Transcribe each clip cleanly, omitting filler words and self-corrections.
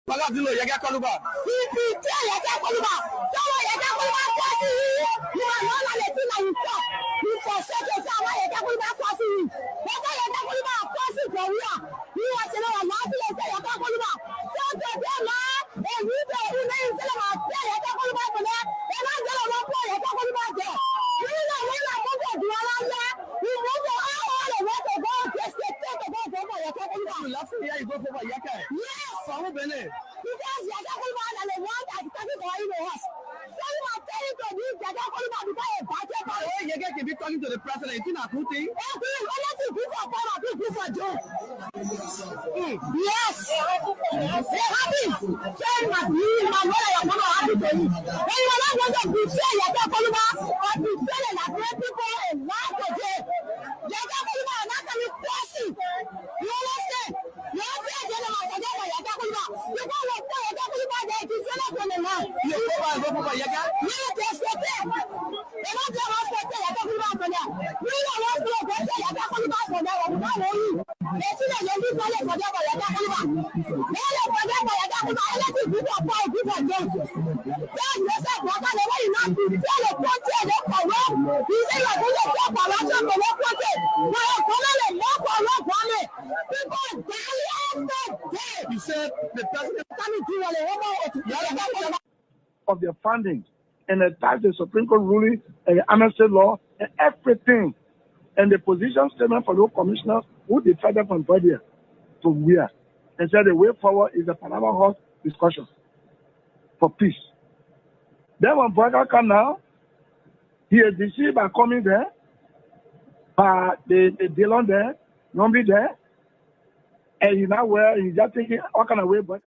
Paladino Yaga Koluba. Talking to the president, it's not a good thing. Yes, they're happy. Saying that you, my mother, your mother, happy to you. When you are not going to be saying you're not going to be telling that great people in life today, you're not going to not going to be crossing. You understand? You understand? You're not going to be you're not going to be you're going to you're not going to be there. You're not going to lie. You're going to be you're not going to be you said the president of their funding and attach the Supreme Court ruling and the amnesty law and everything, and the position statement for local commissioners who decided from Liberia to where, and said the way forward is the Panama House discussion for peace. Then when Braga come now, he is deceived by coming there, by the Dillon there, Nombi there, and he now where he's just thinking what kind of way, but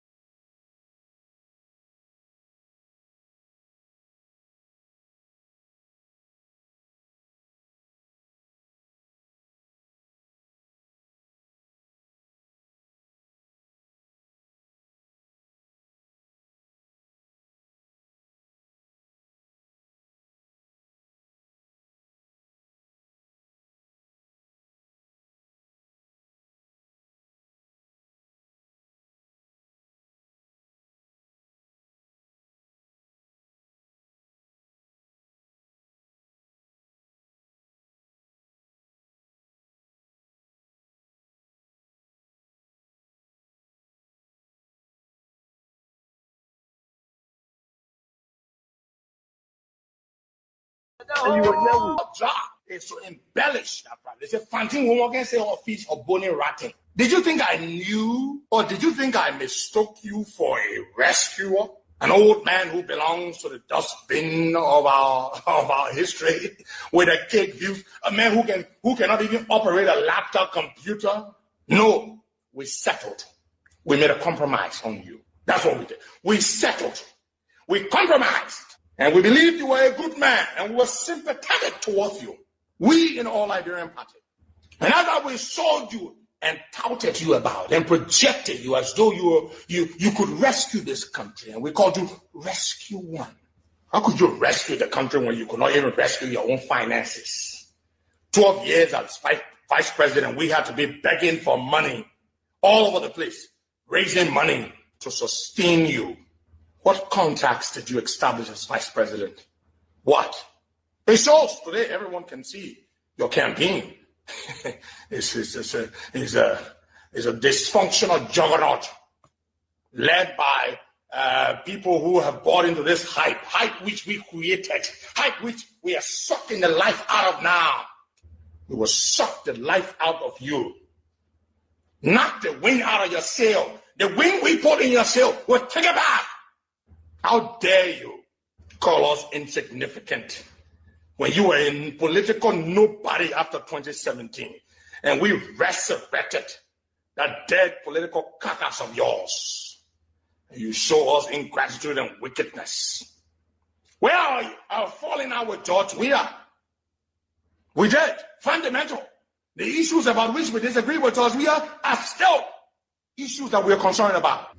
Our job is to embellish that problem. They say, Fantin won't get say office or bony ratting. Did you think I knew, or did you think I mistook you for a rescuer? An old man who belongs to the dustbin of our history with a cake view, a man who cannot even operate a laptop computer? No, we settled. We made a compromise on you. That's what we did. We settled. We compromised. And we believed you were a good man, and we were sympathetic towards you. We in All Liberian Party. And after we sold you and touted you about and projected you as though you could rescue this country, and we called you Rescue One. How could you rescue the country when you could not even rescue your own finances? 12 years as vice president, we had to be begging for money all over the place, raising money to sustain you. What contracts did you establish as vice president? What? It shows today. Everyone can see your campaign. It's a dysfunctional juggernaut led by people who have bought into this hype which we created, hype which we are sucking the life out of now. We will suck the life out of you. Knock the wind out of your sail. The wind we put in your sail, we'll take it back. How dare you call us insignificant when you were in political nobody after 2017 and we resurrected that dead political carcass of yours. And you show us ingratitude and wickedness. Where are you? Our falling out with George? We did. Fundamental. The issues about which we disagree with George are still issues that we're concerned about.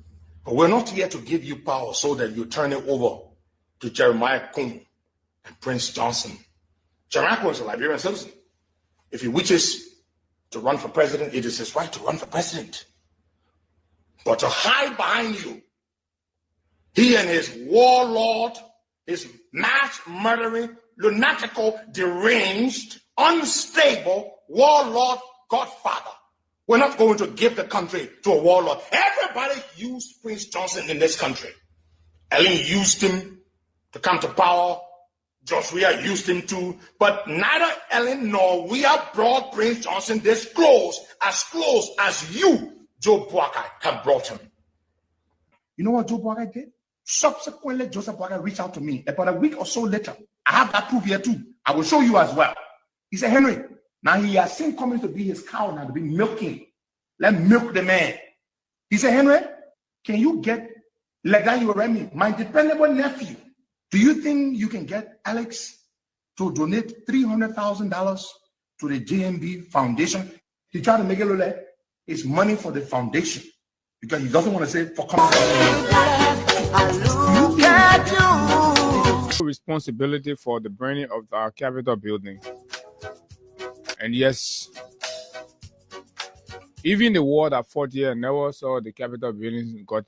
But we're not here to give you power so that you turn it over to Jeremiah Kung and Prince Johnson. Jeremiah Kung is a Liberian citizen. If he wishes to run for president, it is his right to run for president. But to hide behind you He and his warlord, his mass murdering, lunatical, deranged, unstable warlord godfather. We're not going to give the country to a warlord. Everybody used Prince Johnson in this country. Ellen used him to come to power. George Weah used him too. But neither Ellen nor Weah brought Prince Johnson this close as you, Joe Boakai, have brought him. You know what Joe Boakai did? Subsequently, Joseph Boakai reached out to me about a week or so later. I have that proof here too. I will show you as well. He said, Henry, now he has seen coming to be his cow now, to be milking. Let milk the man. He said, Henry, can you get Legayi Oremi, my dependable nephew? Do you think you can get Alex to donate $300,000 to the JMB Foundation? He tried to make it look like it's money for the foundation because he doesn't want to say for coming. Responsibility for the burning of our Capitol building. And yes, even the war that fought here never saw the Capitol building got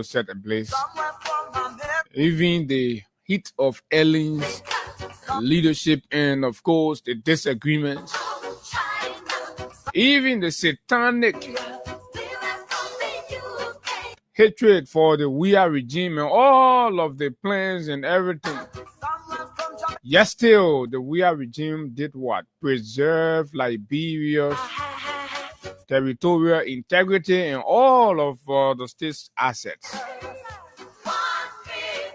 set ablaze. Even the heat of Ellen's leadership and of course the disagreements, even the satanic hatred for the Weah regime and all of the plans and everything. Yet still, the Weah regime did what? Preserve Liberia's territorial integrity and all of the state's assets.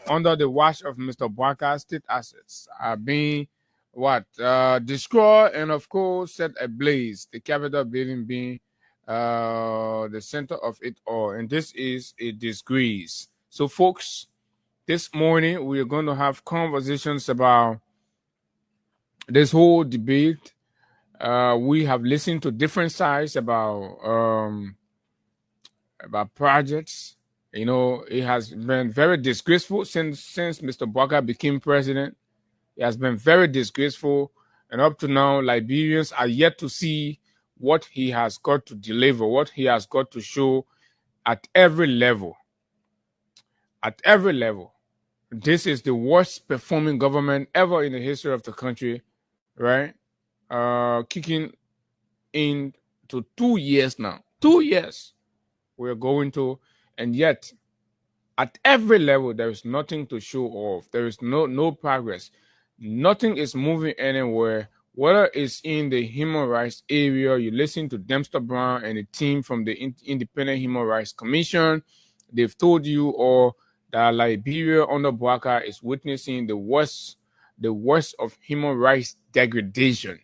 Under the watch of Mr. Boakai, state assets are being destroyed and of course set ablaze. The Capitol building being the center of it all, and this is a disgrace. So folks, this morning we are going to have conversations about this whole debate. We have listened to different sides about projects. It has been very disgraceful since Mr. Boakai became president. It has been very disgraceful, and up to now, Liberians are yet to see what he has got to deliver, what he has got to show at every level. At every level. This is the worst performing government ever in the history of the country, right? Kicking into 2 years now. 2 years we're going to, and yet at every level there is nothing to show off. There is no progress. Nothing is moving anywhere. Whether it's in the human rights area, you listen to Dempster Brown and the team from the Independent Human Rights Commission. They've told you all that Liberia under Boakai is witnessing the worst of human rights degradation.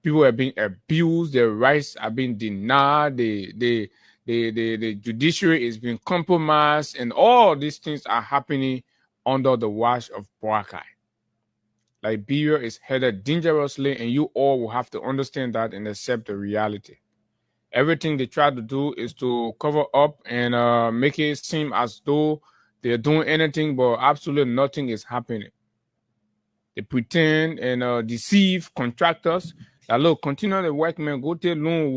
People are being abused, their rights are being denied, the judiciary is being compromised, and all these things are happening under the watch of Boakai. Liberia is headed dangerously, and you all will have to understand that and accept the reality. Everything they try to do is to cover up and make it seem as though they're doing anything, but absolutely nothing is happening. They pretend and deceive contractors that, look, continue the work, man, go take loan,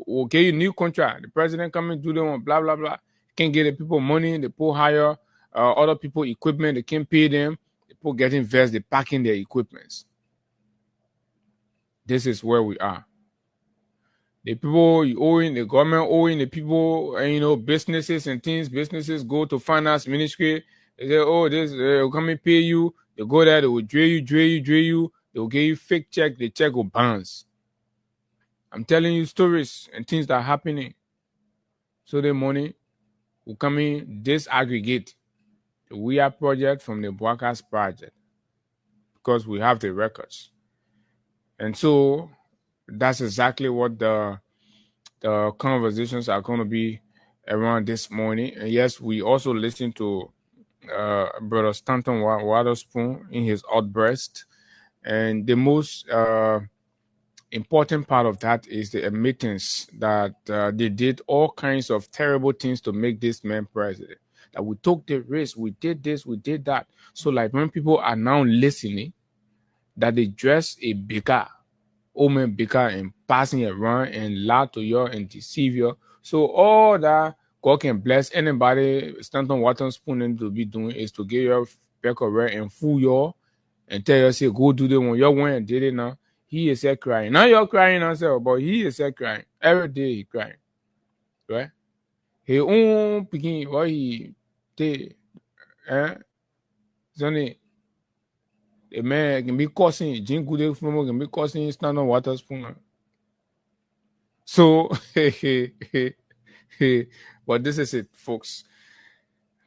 we'll get you a new contract. The president come and do them, blah, blah, blah. Can't get the people money, they pull hire other people equipment, they can't pay them. People getting vexed, they packing their equipments. This is where we are. The people owing, the government owing the people, and businesses and things. Businesses go to finance ministry. They say, oh, this will come and pay you. They go there, they will drill you. They will give you fake check. The check will bounce. I'm telling you stories and things that are happening. So the money will come in, disaggregate the Weah project from the Boakai's project because we have the records. And so that's exactly what the conversations are going to be around this morning. And yes, we also listened to Brother Stanton Waterspoon in his outburst. And the most important part of that is the admittance that they did all kinds of terrible things to make this man president. That we took the risk, we did this, we did that. So like when people are now listening, that they dress a bigger, old bigger and passing around and lie to you and deceive you. So all that God can bless anybody. Stanton Watson Spoon to be doing is to get your back of red and fool you and tell you, say, go do the one. Your one and did it now. He is crying. Now you're crying yourself, but he is crying. Every day he crying. Right? He own picking what he did. Sonny, a man can be causing Jim Good from can be causing Stanton Water Spoon. So, but this is it, folks.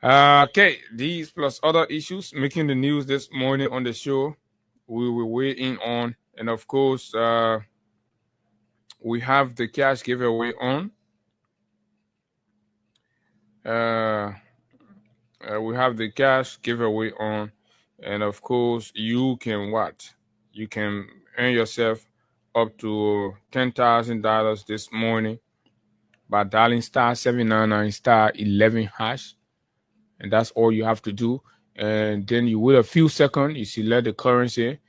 Okay, these plus other issues making the news this morning on the show, we will weigh in on, and of course, we have the cash giveaway on. We have the cash giveaway on, and of course, you can what? You can earn yourself up to $10,000 this morning by dialing *799*11#. And that's all you have to do. And then you wait a few seconds, you select the currency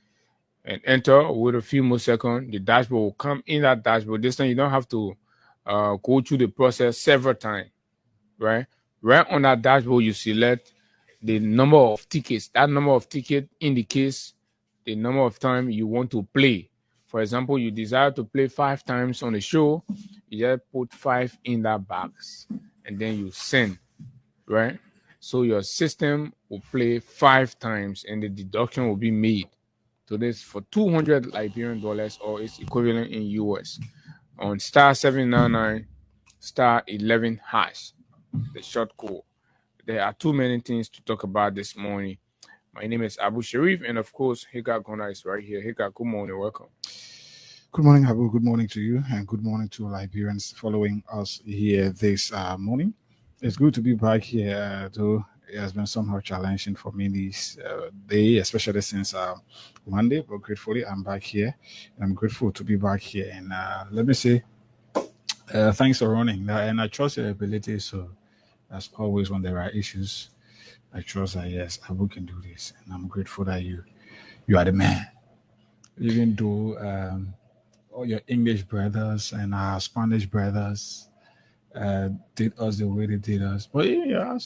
and enter. With a few more seconds, the dashboard will come in that dashboard. This time you don't have to go through the process several times, right? Right on that dashboard, you select the number of tickets. That number of tickets indicates the number of time you want to play. For example, you desire to play 5 times on the show, you just put 5 in that box and then you send, right? So your system will play 5 times and the deduction will be made to this for $200 Liberian dollars, or its equivalent in US, on *799*11#, the short code. There are too many things to talk about this morning. My name is Abu Sharif, and of course, Hika Gona is right here. Hika, good morning, welcome. Good morning, Abu. Good morning to you, and good morning to Liberians following us here this morning. It's good to be back here, though it has been somehow challenging for me this day, especially since Monday, but gratefully I'm back here. And I'm grateful to be back here. And let me say, thanks for running. And I trust your ability. So, as always, when there are issues, I trust that, yes, Abu can do this. And I'm grateful that you are the man. Even though all your English brothers and our Spanish brothers did us the way they did us. But yeah,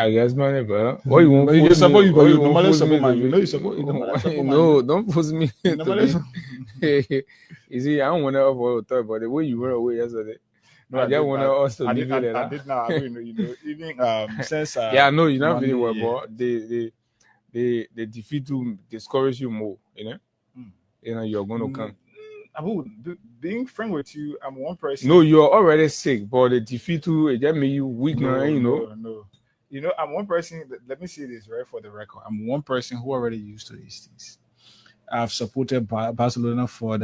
I guess, man, but what you want? But you support you, but you normally support man. You know you support. No, don't force me. You see, I don't want to offer talk, but the way you went away yesterday, I just want us to leave it. I did now. Even since yeah, I know you're not feeling well, but the defeat to discourage you more. You know, you're going to come. Being friend with you, I'm one person. No, you're already sick, but the defeat to it just made you weak now, No. You know, I'm one person. Let me say this right for the record. I'm one person who already used to these things. I've supported Barcelona for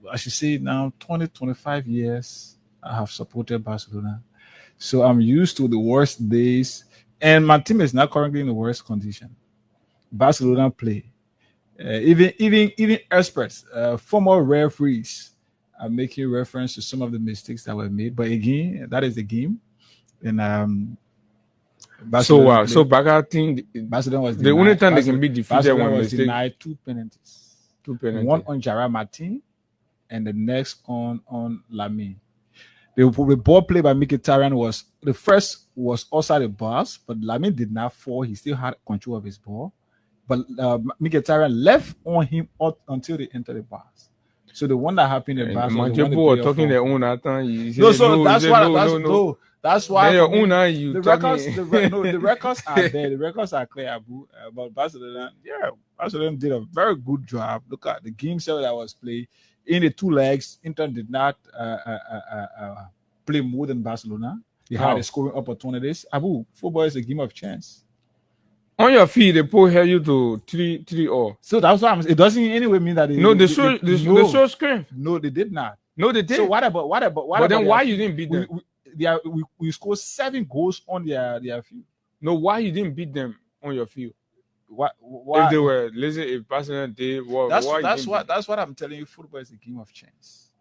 I should say now 20-25 years. I have supported Barcelona, so I'm used to the worst days, and my team is not currently in the worst condition. Barcelona play. Even experts, former referees are making reference to some of the mistakes that were made. But again, that is the game. And Barcelona think Barcelona was the only time they can be defeated. Barcelona was denied 2 penalties. One on Gerard Martin, and the next on Lamine. The ball play by Mkhitaryan was the first was outside the box, but Lamine did not fall. He still had control of his ball. But Mkhitaryan left on him until they entered the box. So the one that happened in Barcelona, were talking their own time. That's why your own the records are there. The records are clear, Abu. About Barcelona, Barcelona did a very good job. Look at the game set that was played in the 2 legs. Inter did not play more than Barcelona. They had a scoring opportunities. Abu, football is a game of chance. On your feet, they pull you to 3-3-0. So that's why it doesn't in any way mean that they show screen. No, they did not. No, they did. So what about? But then why you didn't beat them? We scored 7 goals on their field. No, why you didn't beat them on your field? Why? If they were lazy, if Barcelona did, that's what I'm telling you. Football is a game of chance.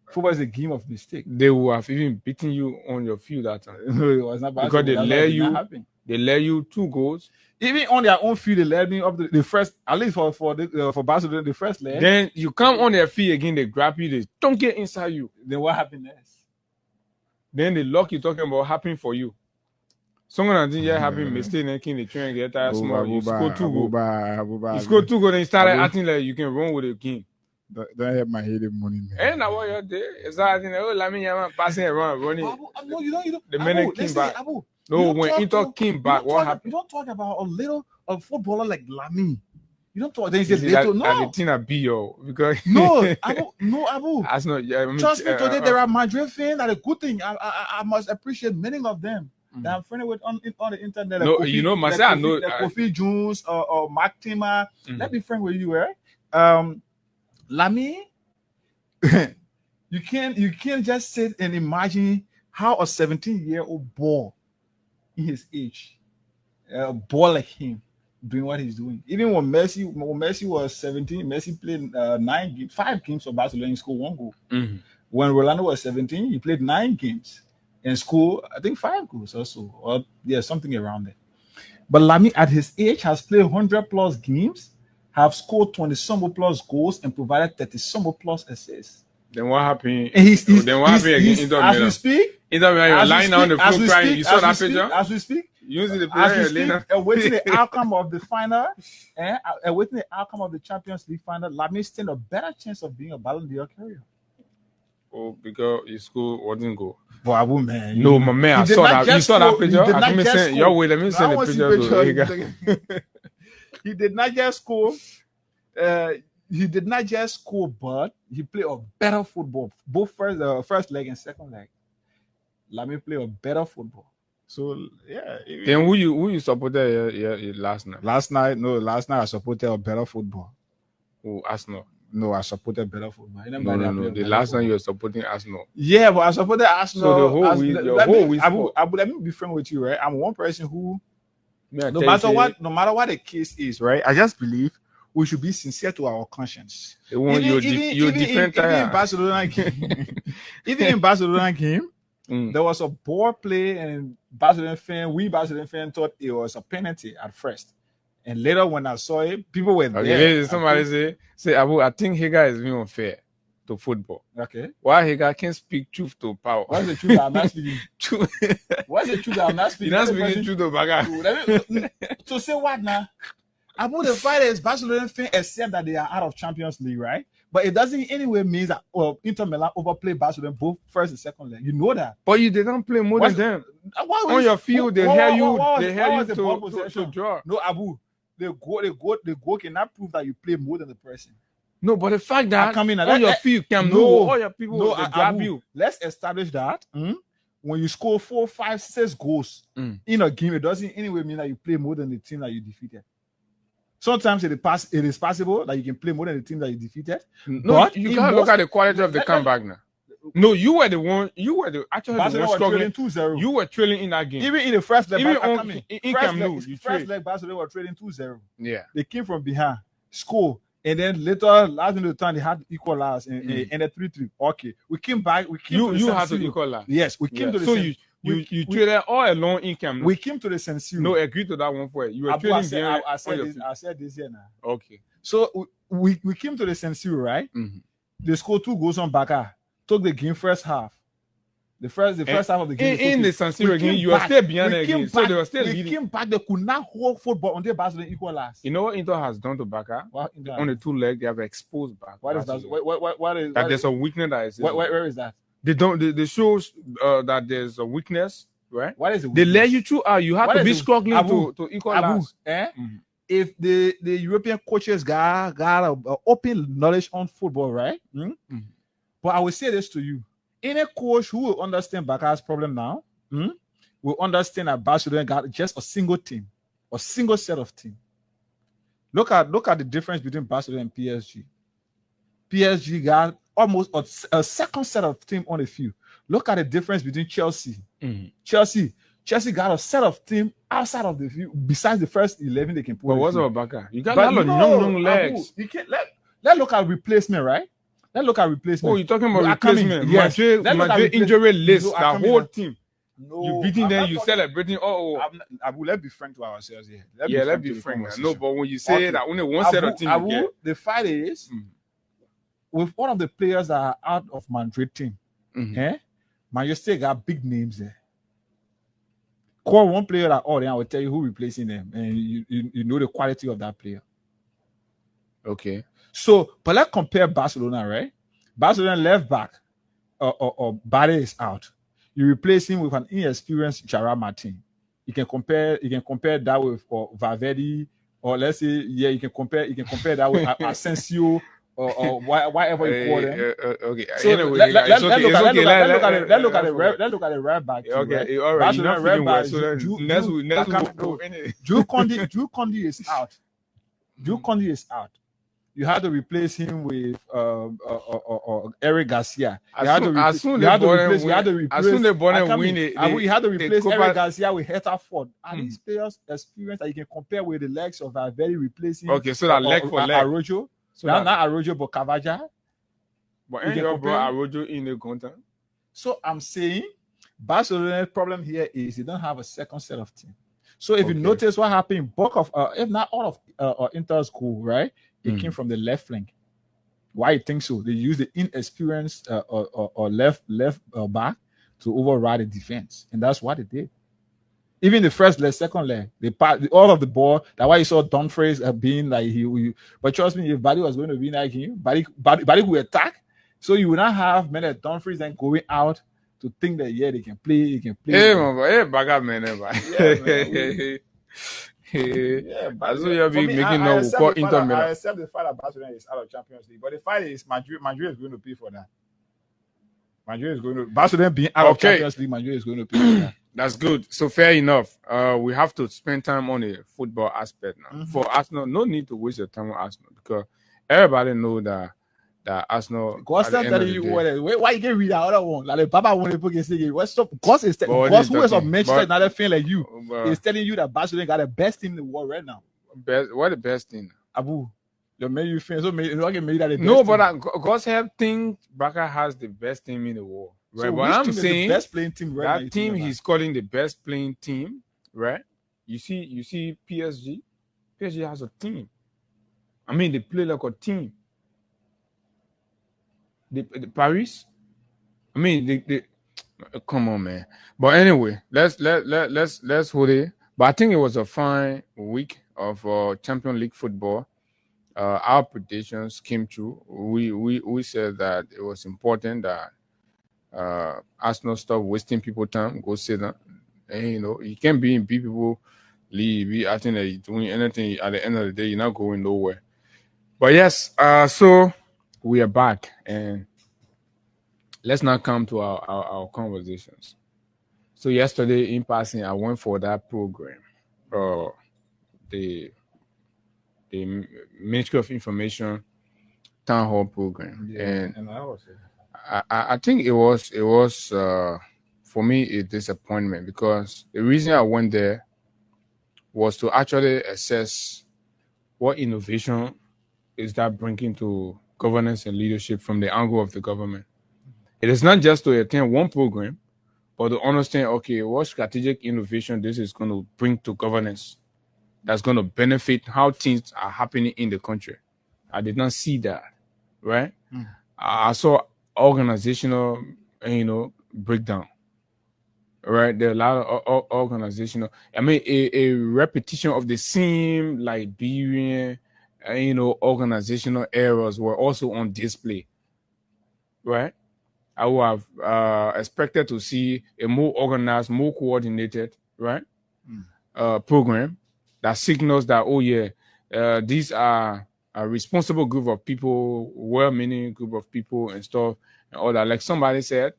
Football is a game of mistake. They would have even beaten you on your field that time. No, it was not because they let you. They let you 2 goals. Even on their own field, they led me up the first. At least for Barcelona, the first leg. Then you come on their feet again. They grab you. They don't get inside you. Then what happened next? Then the luck you're talking about happened for you. Someone didn't yet happen mistake making the train get tired small. You score 2 goals. You score 2 goals, then you started acting like you can run with the game. Don't have my head in money, man. And now what you're there is that passing around running. No, you don't. The minute came back. No, when Inter came back, what happened? You don't talk about a footballer like Lamy. You don't talk. Then he says little. No, the thing at BO because Abu. That's not. Yeah, I mean, trust me. Today there are Madrid fans that are a good thing. I must appreciate many of them. That I'm friendly with on the internet. No, you know, myself, I know. Kofi Jones or Mark Timmer. Let me friend with you, right? Lamy, you can't just sit and imagine how a 17-year-old boy in his age, a boy like him, doing what he's doing. Even when Messi was 17, Messi played 5 games for Barcelona and scored 1 goal. When Rolando was 17, he played 9 games and scored, I think, 5 goals also, or something around there. But Lamy at his age has played 100+ games, have scored 20-some plus goals, and provided 30-some plus assists. Then what happened? Then what happened against Inter Milan? As we speak, Inter Milan, you're lying down on the floor crying. You saw that picture? As we speak, using the player, awaiting the outcome of the final, awaiting the outcome of the Champions League final, Lamy stand a better chance of being a Ballon d'Or carrier. Oh, because his school wasn't go. But man, no, my man, I saw that. You saw that picture. Let me send the picture. He did not just score. He did not just score, but he played a better football. Both first leg and second leg. Lamy play a better football. So yeah. Then who you supported last night? Last night I supported a better football. Oh, Arsenal. No, I supported better football. No. The last time you were supporting Arsenal. Yeah, but I supported Arsenal. So the whole week, let me be frank with you, right? I'm one person who, no matter what the case is, right? I just believe we should be sincere to our conscience. Even in Barcelona game, there was a ball play, and we Barcelona fan thought it was a penalty at first. And later, when I saw it, people were there. Somebody say, Abu, I think Hagar is being unfair to football. Okay. Why Hagar can't speak truth to power? What's the truth that I'm not speaking? What's the truth that I'm not speaking? You're not speaking truth to Baga. So say what now? Abu, the fighters, Barcelona fan accept that they are out of Champions League, right? But it doesn't anyway mean that Inter Milan overplayed Barcelona both first and second leg. You know that. But you didn't play more than them. On your field, they hear you to draw. No, Abu. The goal cannot prove that you play more than the person. No, but the fact that on your field can all your people grab you. Let's establish that when you score 4, 5, 6 goals in a game, it doesn't anyway mean that you play more than the team that you defeated. Sometimes it is possible that you can play more than the team that you defeated. No, but you can't look at the quality of the comeback now. No, you were the one. You were the actually the one struggling. 2-0. You were trailing in that game. Even in the first leg, first leg, Barcelona were trailing 2-0. Yeah, they came from behind, score, and then later, last minute of the time, they had equalize and a 3-3. Okay, we came back. You had to equalize. Yes, we came to the. So you traded all along in Camp Nou. We came to the San Siro. No, agree to that one for it. You were trading behind. I said this here now. Okay. So we came to the San Siro, right? Mm-hmm. They scored 2 goals on Baka. Took the game first half. The first half of the game. In the San Siro game, you were still behind the game. So they were still leading. They came back. They could not hold football until Barcelona equalized. You know what Inter has done to Baka? On the 2 legs, they have exposed Baka. What is that? What is that? There's a weakness that is. Where is that? They shows that there's a weakness, right? What is it? They let you through. You have to be struggling to equalize. If the European coaches got an open knowledge on football, right? But I will say this to you. Any coach who will understand Baka's problem now will understand that Barcelona got just a single team, a single set of team. Look at the difference between Barcelona and PSG. PSG got almost a second set of team on the field. Look at the difference between Chelsea. Chelsea got a set of team outside of the field, besides the first 11 they can put. But what's about Baka? You got a lot of young legs. You can't let's look at replacement, right? Let's look at replacement. Oh, you're talking about replacement? Yes. Madrid injury list, the whole team. No, you beating them, you celebrating. Let's be frank to ourselves here. Let's be frank. No, but when you say that only one set of team, the fight is with one of the players that are out of Madrid team. Man, still got big names there. Call one player that all, then I will tell you who replacing them, and you know the quality of that player. Okay. So, but let's compare Barcelona, right? Barcelona left back or Bade is out. You replace him with an inexperienced Gerard Martin. You can compare that with Valverde, or let's say, yeah, you can compare that with Asensio or whatever you call them. Okay. So anyway, let's look at the right back. Okay, Right? all right. You're not feeling well, back, so next week. Drew Conde is out. Drew Conde is out. You had to replace him with Eric Garcia. You had to replace Eric Garcia with Hector Ford. And these players' experience that you can compare with the legs of Valverde replacing. Okay, so that leg for leg. Arrojo. So not Arrojo, but Cavaja. But you brought Arrojo in the content. So I'm saying Barcelona's problem here is they don't have a second set of team. So if you notice what happened, bulk of if not all of Inter's goal, right? It came from the left flank. Why you think so? They use the inexperienced or left back to override the defense, and that's what they did. Even the first leg, second leg, they passed all of the ball. That's why you saw Dumfries being like he. But trust me, if Badi was going to be like him, Badi would attack. So you would not have men like Dumfries then going out to think that they can play. Hey, man, back man. Yeah, but you'll be making no call Inter Milan. I accept the fact that Barcelona is out of Champions League, but the fact is Madrid is going to pay for that. Barcelona being out of Champions League, Madrid is going to pay for that. That's good. So fair enough. We have to spend time on the football aspect now. Mm-hmm. For Arsenal, no need to waste your time on Arsenal because everybody know that Arsenal. God's not telling you why you can read that other one. Like Papa want to say what's up? God is who is of Manchester another thing like you is telling you that Barcelona got the best team in the world right now. What the best team? Abu, you made you feel so made that the best no, team. but God's help think Barca has the best team in the world. Right, so but I'm saying the best playing team right that team he's calling the best playing team, right? You see PSG. PSG has a team. I mean, they play like a team. The Paris, I mean, they come on, man. But anyway, let's hold it. But I think it was a fine week of Champions League football. Our predictions came true. We said that it was important that Arsenal stop wasting people time. Go sit down, and you can't be in beat people. Leave. I think that you're doing anything at the end of the day, you're not going nowhere. But yes, so we are back, and let's now come to our conversations. So yesterday, in passing, I went for that program, the Ministry of Information Town Hall program, and I think it was for me a disappointment because the reason I went there was to actually assess what innovation is that bringing to governance and leadership from the angle of the government. It is not just to attend one program, but to understand, okay, what strategic innovation this is going to bring to governance that's going to benefit how things are happening in the country. I did not see that, right? I saw organizational, breakdown, right? There are a lot of organizational, I mean, a repetition of the same Liberian, organizational errors were also on display, right? I would have expected to see a more organized, more coordinated, right, program that signals that, these are a responsible group of people, well-meaning group of people and stuff and all that. Like somebody said,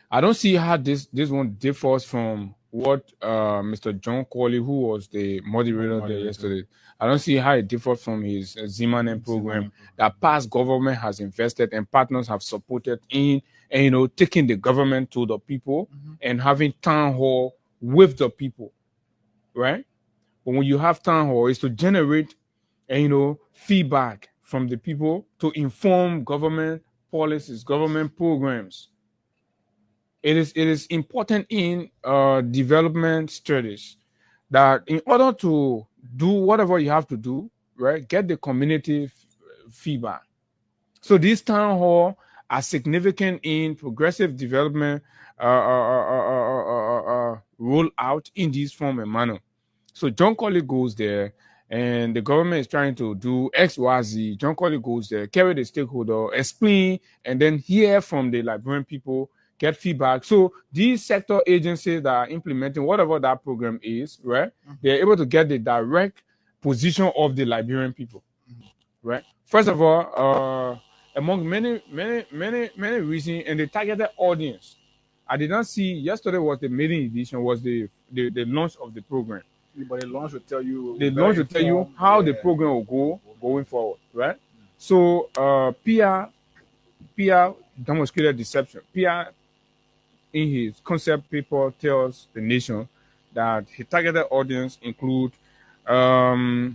I don't see how this one differs from what Mr. John Corley, who was the moderator there yesterday, I don't see how it differs from his Zimmerman program that past government has invested and partners have supported in, and taking the government to the people and having town hall with the people, right? But when you have town hall, it's to generate, feedback from the people to inform government policies, government programs. It is important in development studies that in order to do whatever you have to do, right, get the community feedback. So this town hall are significant in progressive development roll out in this form and manner. So John Colley goes there, and the government is trying to do X, Y, Z. John Colley goes there, carry the stakeholder, explain, and then hear from the Liberian people, get feedback. So these sector agencies that are implementing whatever that program is, right, they're able to get the direct position of the Liberian people, right? First of all, among many reasons, and the targeted audience, I did not see. Yesterday was the maiden edition, was the launch of the program. But the launch will tell you. The launch will tell you how the program will go going forward, right? So PR demonstrated deception. PR in his concept paper tells the nation that his targeted audience include a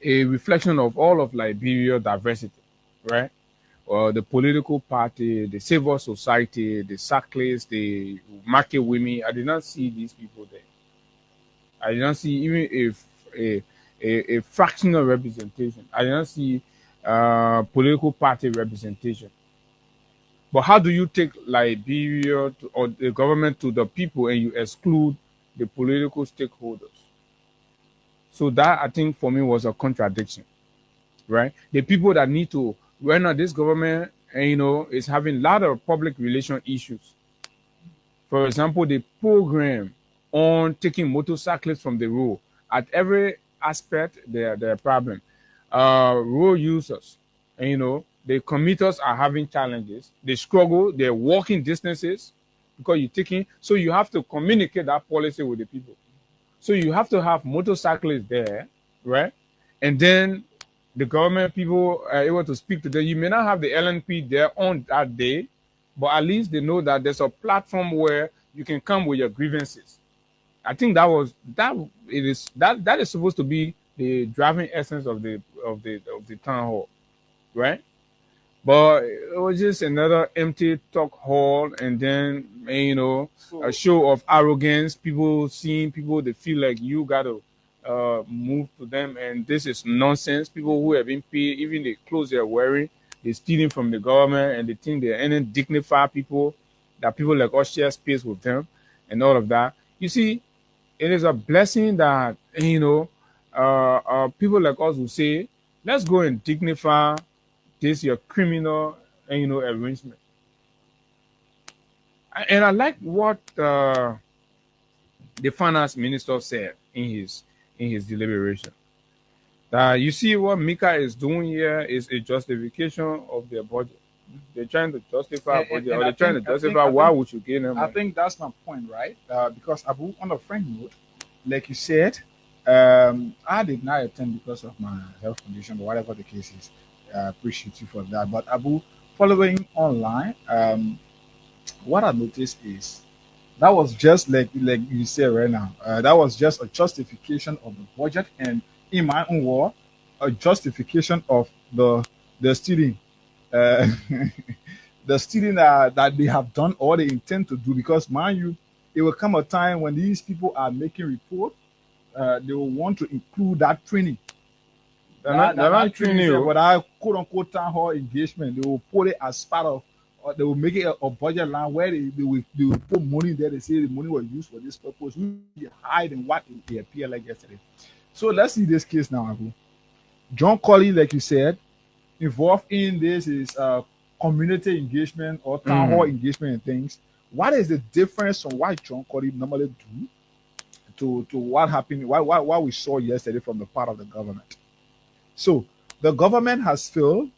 reflection of all of Liberia diversity, right? The political party, the civil society, the cyclists, the market women. I did not see these people there. I did not see even if a fractional representation. I did not see political party representation. But how do you take Liberia or the government to the people and you exclude the political stakeholders? So that, I think, for me was a contradiction, right? The people that need to, right now, this government, is having a lot of public relation issues. For example, the program on taking motorcyclists from the road. At every aspect, there are problem. Road users, and the commuters are having challenges. They struggle. They're walking distances because you're taking. So you have to communicate that policy with the people. So you have to have motorcyclists there, right? And then the government people are able to speak to them. You may not have the LNP there on that day, but at least they know that there's a platform where you can come with your grievances. I think that is supposed to be the driving essence of the town hall, right? But it was just another empty talk hall, and then a show of arrogance. People seeing people, they feel like you gotta move to them, and this is nonsense. People who have been paid, even the clothes they're wearing, they're stealing from the government, and they think they're any dignified people, that people like us share space with them, and all of that. You see, it is a blessing that people like us will say, let's go and dignify this your criminal arrangement. And I like what the finance minister said in his deliberation. That you see what Mika is doing here is a justification of their budget. They're trying to justify budget, or they're trying to justify why we should gain them. I think that's my point, right? Because Abu, on a friend note, like you said, I did not attend because of my health condition, but whatever the case is, I appreciate you for that. But Abu, following online, what I noticed is that was just like you said right now. That was just a justification of the budget, and in my own word, a justification of the stealing, the stealing that they have done or they intend to do. Because mind you, it will come a time when these people are making report, they will want to include that training. They're not training you. But I quote unquote town hall engagement, they will put it as part of, or they will make it a budget line where they will put money there. They say the money was used for this purpose. We hide in what it appeared like yesterday. So let's see this case now, Abu. John Colley, like you said, involved in this is community engagement or town hall engagement and things. What is the difference from what John Colley normally do to what happened, what we saw yesterday from the part of the government? So the government has failed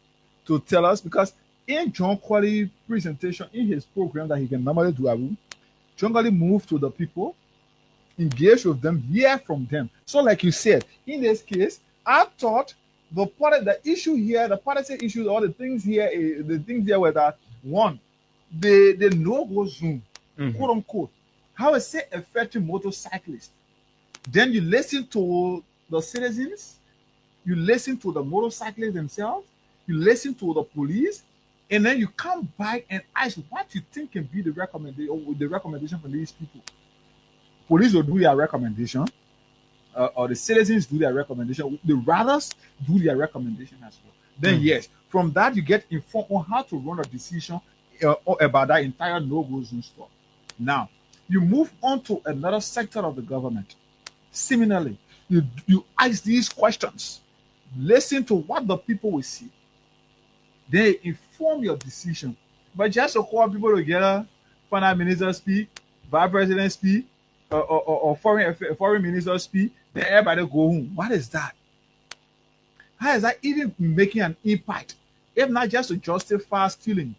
to tell us, because in John Colley's presentation, in his program that he can normally do, Abu, John Colley moved to the people, engage with them, hear from them. So like you said, in this case, I thought the issue here, the policy issues, all the things here were that, one, the no-go zone, quote unquote, how is it affecting motorcyclists? Then you listen to the citizens, you listen to the motorcyclists themselves, you listen to the police, and then you come back and ask what you think can be the recommendation for these people. Police will do their recommendation, or the citizens do their recommendation. The rathers do their recommendation as well. then yes, from that you get informed on how to run a decision about that entire no-go zone stuff. Now, you move on to another sector of the government. Similarly, you ask these questions, listen to what the people will see. They inform your decision. But just to call people together, finance minister speak, vice president speak, or foreign minister speak, then everybody go home. What is that? How is that even making an impact, if not just to justify stealing?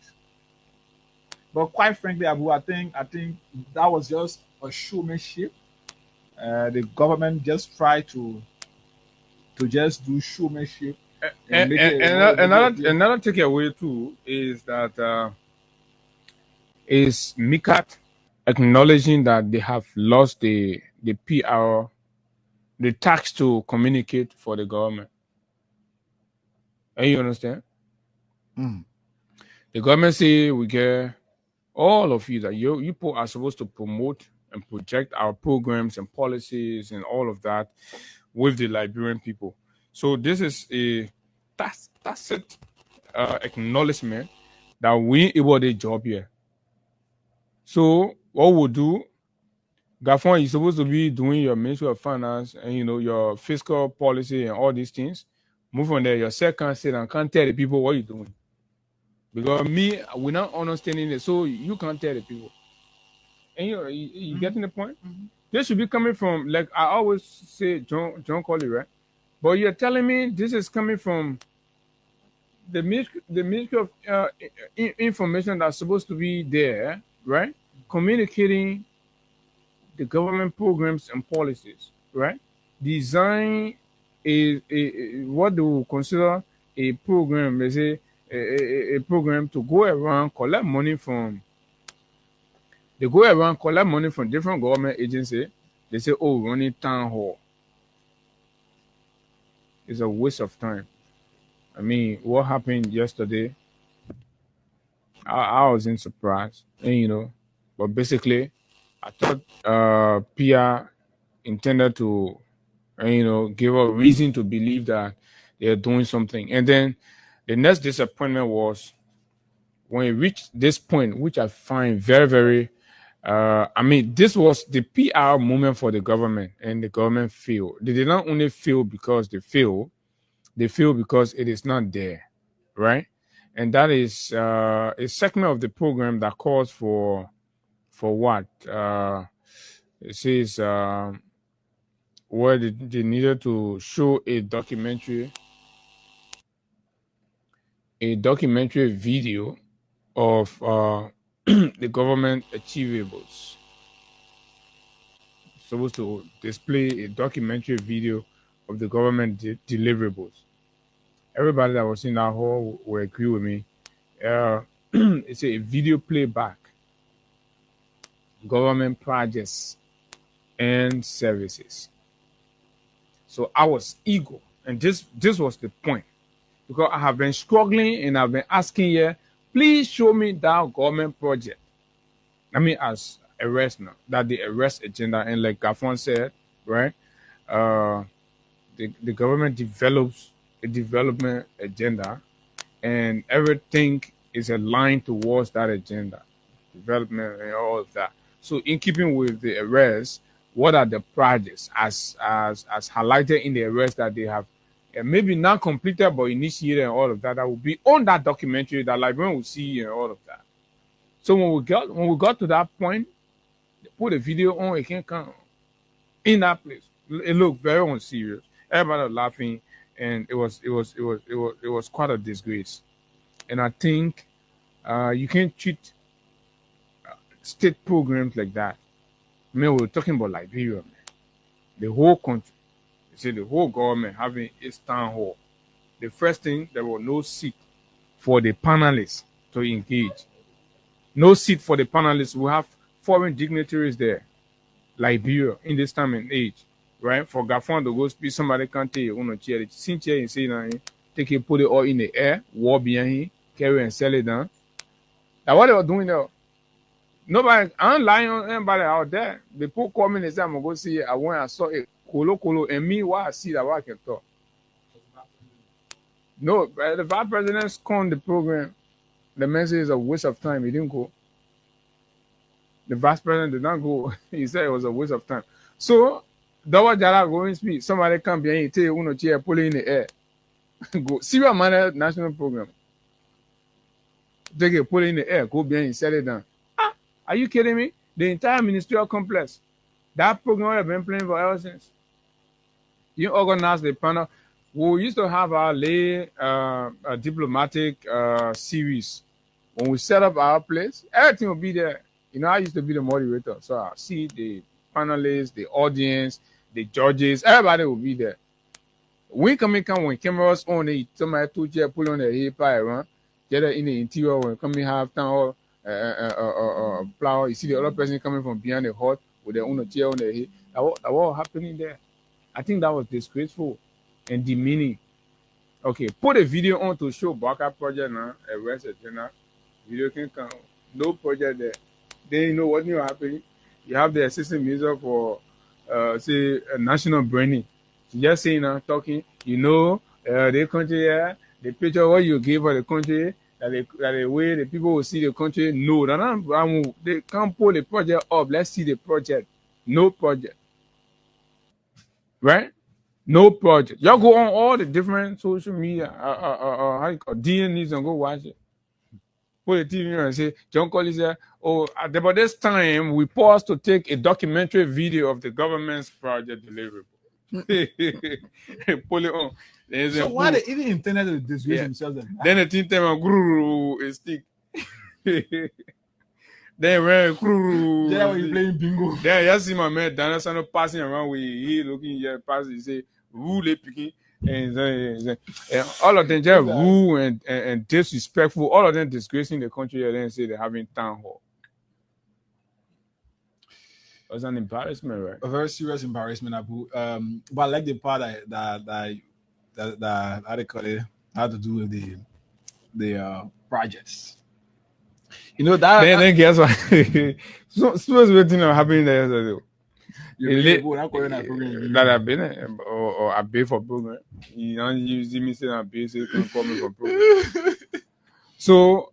But quite frankly, Abu, I think that was just a showmanship. The government just tried to just do showmanship and make it another takeaway too is that is MICAT acknowledging that they have lost the PR, the tax to communicate for the government. And you understand? The government say we get all of you that you people are supposed to promote and project our programs and policies and all of that with the Liberian people. So this is a tacit acknowledgement that we able the job here. So what we'll do, Gafon, you're supposed to be doing your Ministry of Finance and your fiscal policy and all these things. Move on there. Your second sit and can't tell the people what you're doing. Because we're not understanding it, so you can't tell the people. And you getting the point? This should be coming from, like I always say, John Colley, right? But you're telling me this is coming from the Ministry of Information that's supposed to be there, right? Communicating the government programs and policies, right? Design what they will consider a program, they say a program to go around collect money from. They go around collect money from different government agencies. They say, "Oh, running town hall." It's a waste of time. I mean, what happened yesterday? I was in surprise, and but basically, I thought PR intended to, give a reason to believe that they're doing something. And then the next disappointment was when it reached this point, which I find very, very, this was the PR moment for the government, and the government failed. They did not only fail because they fail because it is not there, right? And that is a segment of the program that calls for what? It says where they needed to show a documentary video of the government achievables. Supposed to display a documentary video of the government deliverables. Everybody that was in that hall will agree with me. It's a video playback, government projects and services. So I was eager, and this was the point, because I have been struggling and I've been asking here, please show me that government project. As arrest now, that the arrest agenda, and like Gafon said, right? The government develops a development agenda, and everything is aligned towards that agenda, development and all of that. So in keeping with the arrest, what are the projects as highlighted in the arrest that they have maybe not completed but initiated and all of that will be on that documentary that Librarian will see and all of that. So when we got to that point, they put a video on, it can't come in that place. It looked very unserious. Everybody was laughing, and it was quite a disgrace. And I think you can't treat state programs like that. We're talking about Liberia, man. The whole country. You see, the whole government having its town hall. The first thing, there was no seat for the panelists to engage. No seat for the panelists. We have foreign dignitaries there. Liberia in this time and age, right? For Gafon to go speak, somebody can't tell you on a chair. Since you say take it, put it all in the air, war behind him, carry and sell it down. Now what they were doing there? Nobody, I'm lying on anybody out there. The people call me and say, I'm going to go see it. I went and saw it, colo, and me, what I see that what I can talk. No, the vice president scorned the program. The message is a waste of time. He didn't go. The vice president did not go. He said it was a waste of time. So, Dawa Jala going speak. Somebody come behind you, tell you, uno chair, pull it in the air. Go. Serious manner national program. Take it, pull it in the air, go behind you, set it down. Ah, are you kidding me? The entire ministerial complex. That program I've been playing for ever since. You organize the panel. We used to have our lay diplomatic series. When we set up our place, everything will be there. You know, I used to be the moderator. So I see the panelists, the audience, the judges, everybody will be there. When when cameras on, somebody two chair pull on the hip around, get in the interior when coming half time or plow. You see the other person coming from behind the hut with their own chair on their head. That was happening there. I think that was disgraceful and demeaning. Okay, put a video on to show Baka project now, arrest a general. Video can come. No project there. Then you know what new happening. You have the assistant minister for say national branding. She just saying talking, you know, the country here, the picture what you give for the country, that the way the people will see the country. No, they can't pull the project up. Let's see the project. No project. Right? No project. Y'all go on all the different social media, how you call DNAs and go watch it. Put the TV on and say, John Collins said, oh, about this time, we paused to take a documentary video of the government's project deliverable. Pull it on. So why they even intended to disgrace themselves? Then the team tell me, a stick. Then when yeah, when you playing bingo. Then you see my man Dana Sano passing around with he looking here, passing, he say, rule picking. And all of them just rude and disrespectful. All of them disgracing the country and then say they're having town hall. It was an embarrassment, right? A very serious embarrassment, Abu. But I like the part that how they call it, how to do with the projects. You know that. Then guess what? Suppose waiting on happening there. That I've been or I pay for program. You know, you see me saying I pay, so you can call me for program. So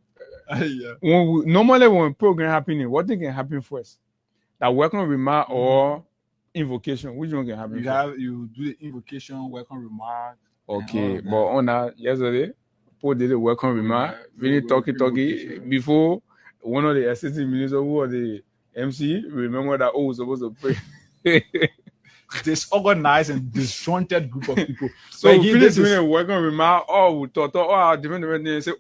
normally when program happening, what thing can happen first? That welcome remark or invocation? Which one can happen? You do the invocation, welcome remark. Okay, but on that yesterday, Paul did the welcome remark. Really talky before one of the assistant ministers who was the MC remember that was supposed to pray. Disorganized and disjointed group of people. So we finish doing a welcome remark. We thought, different things. Say,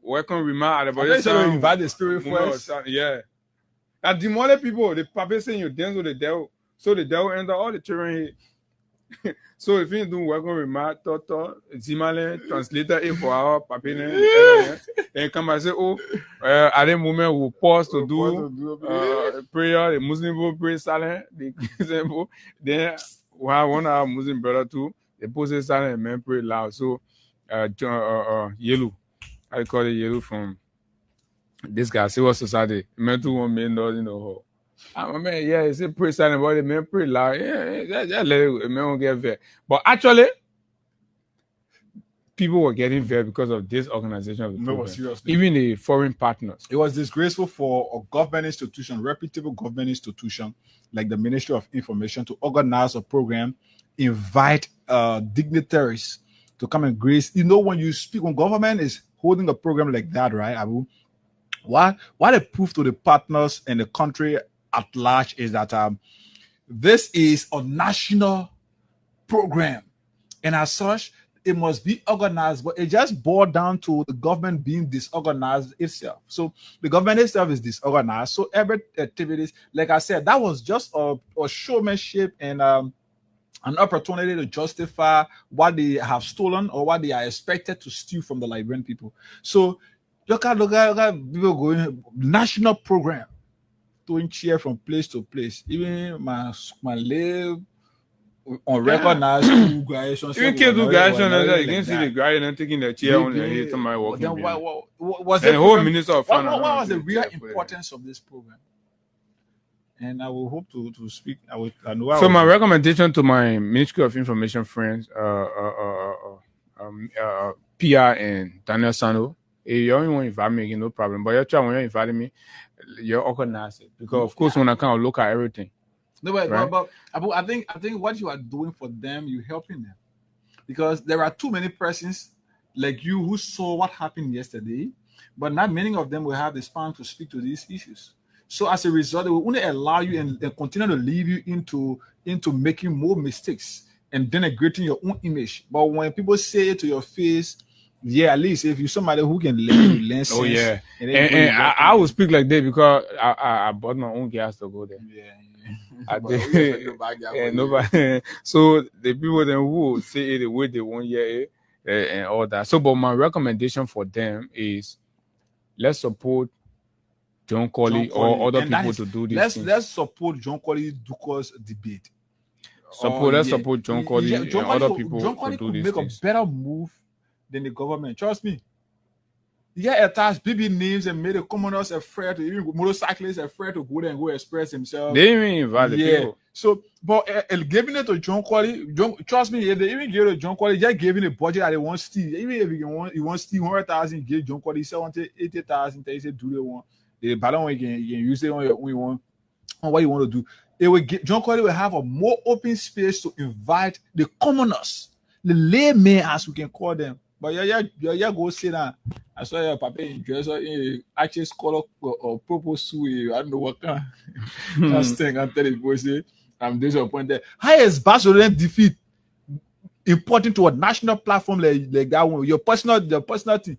welcome remark. About this time, invite the spirit first. Yeah. And demonic people, the papa saying you dance with the devil. So the devil enter all the children here. So if you do welcome remark, Zimale, translator A for our papa, then come and say, at the moment we'll pause to do prayer, the Muslim will pray silent, the Christian will, then we have one of our Muslim brother too, they post silent and men pray loud. So Yellow, I call it Yellow from this guy, Civil Society, men to $1 million in the hole. I'm a man, yeah, it's a pretty silent body, man, pretty loud. Yeah, let it, man won't get very. But actually, people were getting very because of this organization of the program. Seriously. Even the foreign partners. It was disgraceful for a government institution, reputable government institution like the Ministry of Information to organize a program, invite dignitaries to come and grace. You know, when you speak, when government is holding a program like that, right, Abu? What they prove to the partners and the country at large is that this is a national program, and as such, it must be organized. But it just boiled down to the government being disorganized itself. So the government itself is disorganized. So every activities, like I said, that was just a showmanship and an opportunity to justify what they have stolen or what they are expected to steal from the Liberian people. So look at people going national program, doing cheer from place to place. Even my live unrecognized school graduation. Even kids do graduation, you can see the guy and taking the chair on their head to my walking. Then what was the whole minister of finance? What was the real importance of this program? And I will hope to speak. So my recommendation to my Ministry of Information friends, PR and Daniel Sano. You only want to invite me again, no problem. But you try when you invite me, you're organized it because of course when I kind of look at everything. No, but I think what you are doing for them, you're helping them, because there are too many persons like you who saw what happened yesterday, but not many of them will have the span to speak to these issues. So as a result, they will only allow you and continue to leave you into making more mistakes and denigrating your own image. But when people say it to your face, yeah, at least if you're somebody who can learn Oh sense, yeah, and and I will speak like that because I bought my own gas to go there. yeah. I But did. we expect you back there for And you. nobody. So the people then who will say it the way they want, yeah, and all that. So, but my recommendation for them is let's support John Colley or other And that people is- to do these things. let's support John Colley Dukas debate. Let's support John Colley and other people John to Colley do could these make things. a better move than the government. Trust me. Yeah, attached BB names and made the commoners afraid to even motorcyclists afraid to go there and go express themselves. They even invite the people. So, but giving it to John Colley, trust me, if they even give it to John Colley, just giving a budget that they want steal. Even if you want steal 100,000, give John Colley 80,000. They say do they want the balance you can use it on your own one on what you want to do. It will get John Colley will have a more open space to invite the commoners, the laymen as we can call them. But yeah, go sit down. I saw your papa in dress actually scholar or propose to I don't know what kind. Just thing and tell the boy say I'm disappointed. Highest Barcelona defeat important to a national platform like that one. Your personality.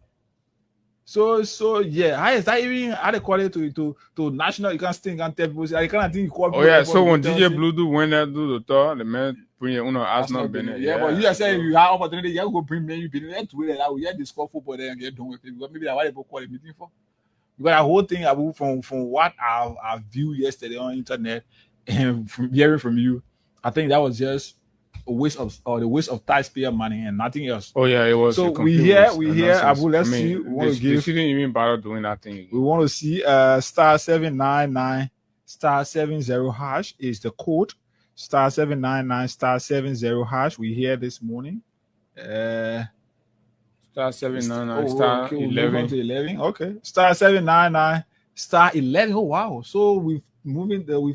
So yeah, how is that even how they call it to national? You can't sting and tell people. I can't think you call. Oh yeah, so when DJ Blue do when that do the tour, the man bring your own Arsenal Bennett. Yeah, but you just say you have opportunity, you go bring men. You be there to it. We have discuss football there and get done with it. Because maybe that's why they call it meeting for. Because that whole thing from what I viewed yesterday on internet and from hearing from you, I think that was just a waste of taxpayer money and nothing else. Oh yeah, it was. So we hear Abu. Let's see. We want to give. They shouldn't even bother doing that thing. We want to see star 799 star 70 hash is the code. Star 799 star 70 hash. We hear this morning. Star 799 star 11 to 11. Okay. Star 799 star 11. Oh wow. So we've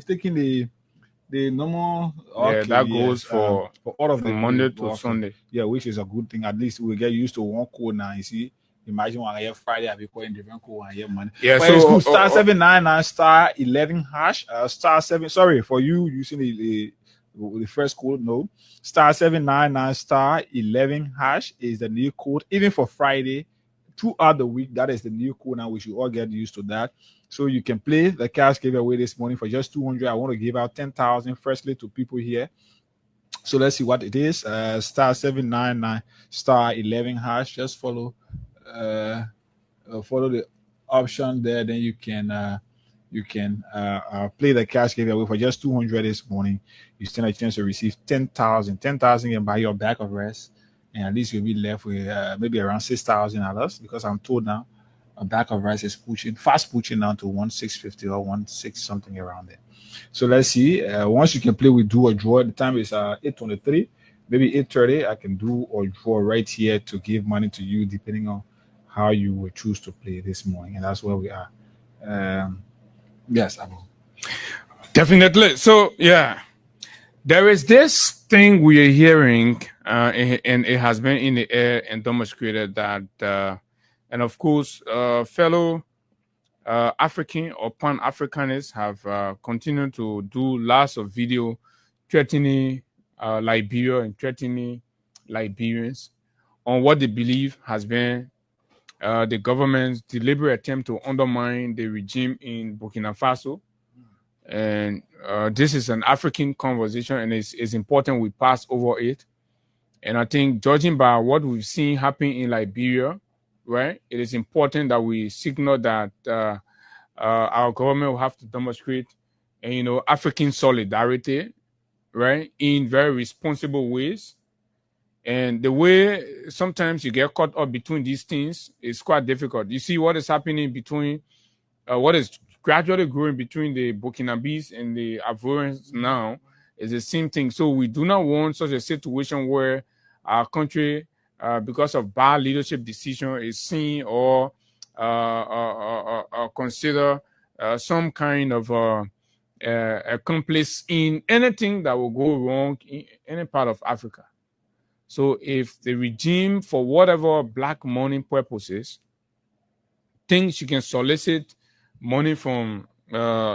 taken the normal. Okay, that goes for all of the Monday to Sunday. Yeah, which is a good thing. At least we get used to one code now. You see, imagine when I have Friday, I'll be calling different code and I have money. Yeah, but so it's good. Star 799 star 11 hash. Star 7. Sorry for you using the first code. No, star 799 star 11 hash is the new code. Even for Friday, throughout the week, that is the new code. Now we should all get used to that. So you can play the cash giveaway this morning for just 200. I want to give out 10,000 firstly to people here. So let's see what it is. Star 799 star 11 hash. Just follow the option there. Then you can play the cash giveaway for just 200 this morning. You stand a chance to receive 10,000. 10,000 can buy your bag of rest, and at least you'll be left with maybe around $6,000 because I'm told now a bag of rice is fast pushing down to 1,650 or 1,6 something around there. So let's see. Once you can play, we do a draw. The time is 8:23, maybe 8:30. I can do a draw right here to give money to you, depending on how you will choose to play this morning, and that's where we are. Yes, Abu. Definitely. So yeah, there is this thing we are hearing, and it has been in the air and demonstrated that. And of course, fellow African or Pan-Africanists have continued to do lots of video threatening Liberia and threatening Liberians on what they believe has been the government's deliberate attempt to undermine the regime in Burkina Faso. And this is an African conversation, and it's important we pass over it. And I think, judging by what we've seen happen in Liberia, right, it is important that we signal that our government will have to demonstrate, African solidarity, right, in very responsible ways. And the way sometimes you get caught up between these things is quite difficult. You see what is happening between, what is gradually growing between the Burkinabes and the Ivorians now is the same thing. So we do not want such a situation where our country because of bad leadership decision is seen or consider some kind of accomplice in anything that will go wrong in any part of Africa. So if the regime, for whatever black money purposes, thinks you can solicit money from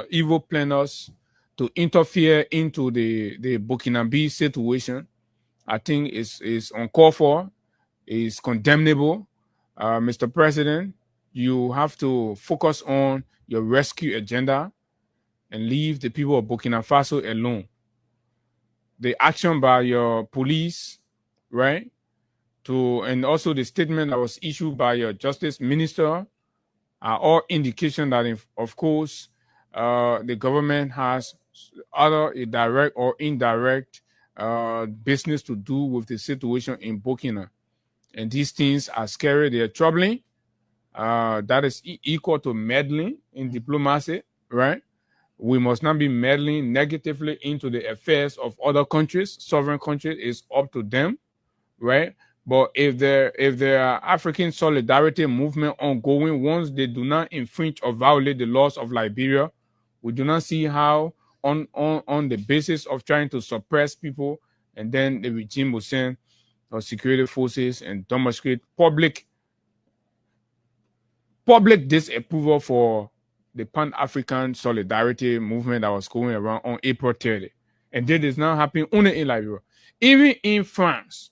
evil planners to interfere into the Burkinabe situation, I think is uncalled for, is condemnable. Mr. President, you have to focus on your rescue agenda and leave the people of Burkina Faso alone. The action by your police, right, and also the statement that was issued by your justice minister are all indication that, of course, the government has either a direct or indirect business to do with the situation in Burkina. And these things are scary. They are troubling. That is equal to meddling in diplomacy, right? We must not be meddling negatively into the affairs of other countries. Sovereign countries, is up to them, right? But if there are African solidarity movement ongoing, once they do not infringe or violate the laws of Liberia, we do not see how on the basis of trying to suppress people, and then the regime will send security forces and demonstrate public disapproval for the Pan-African solidarity movement that was going around on April 30. And that is now happening only in Liberia. Even in France,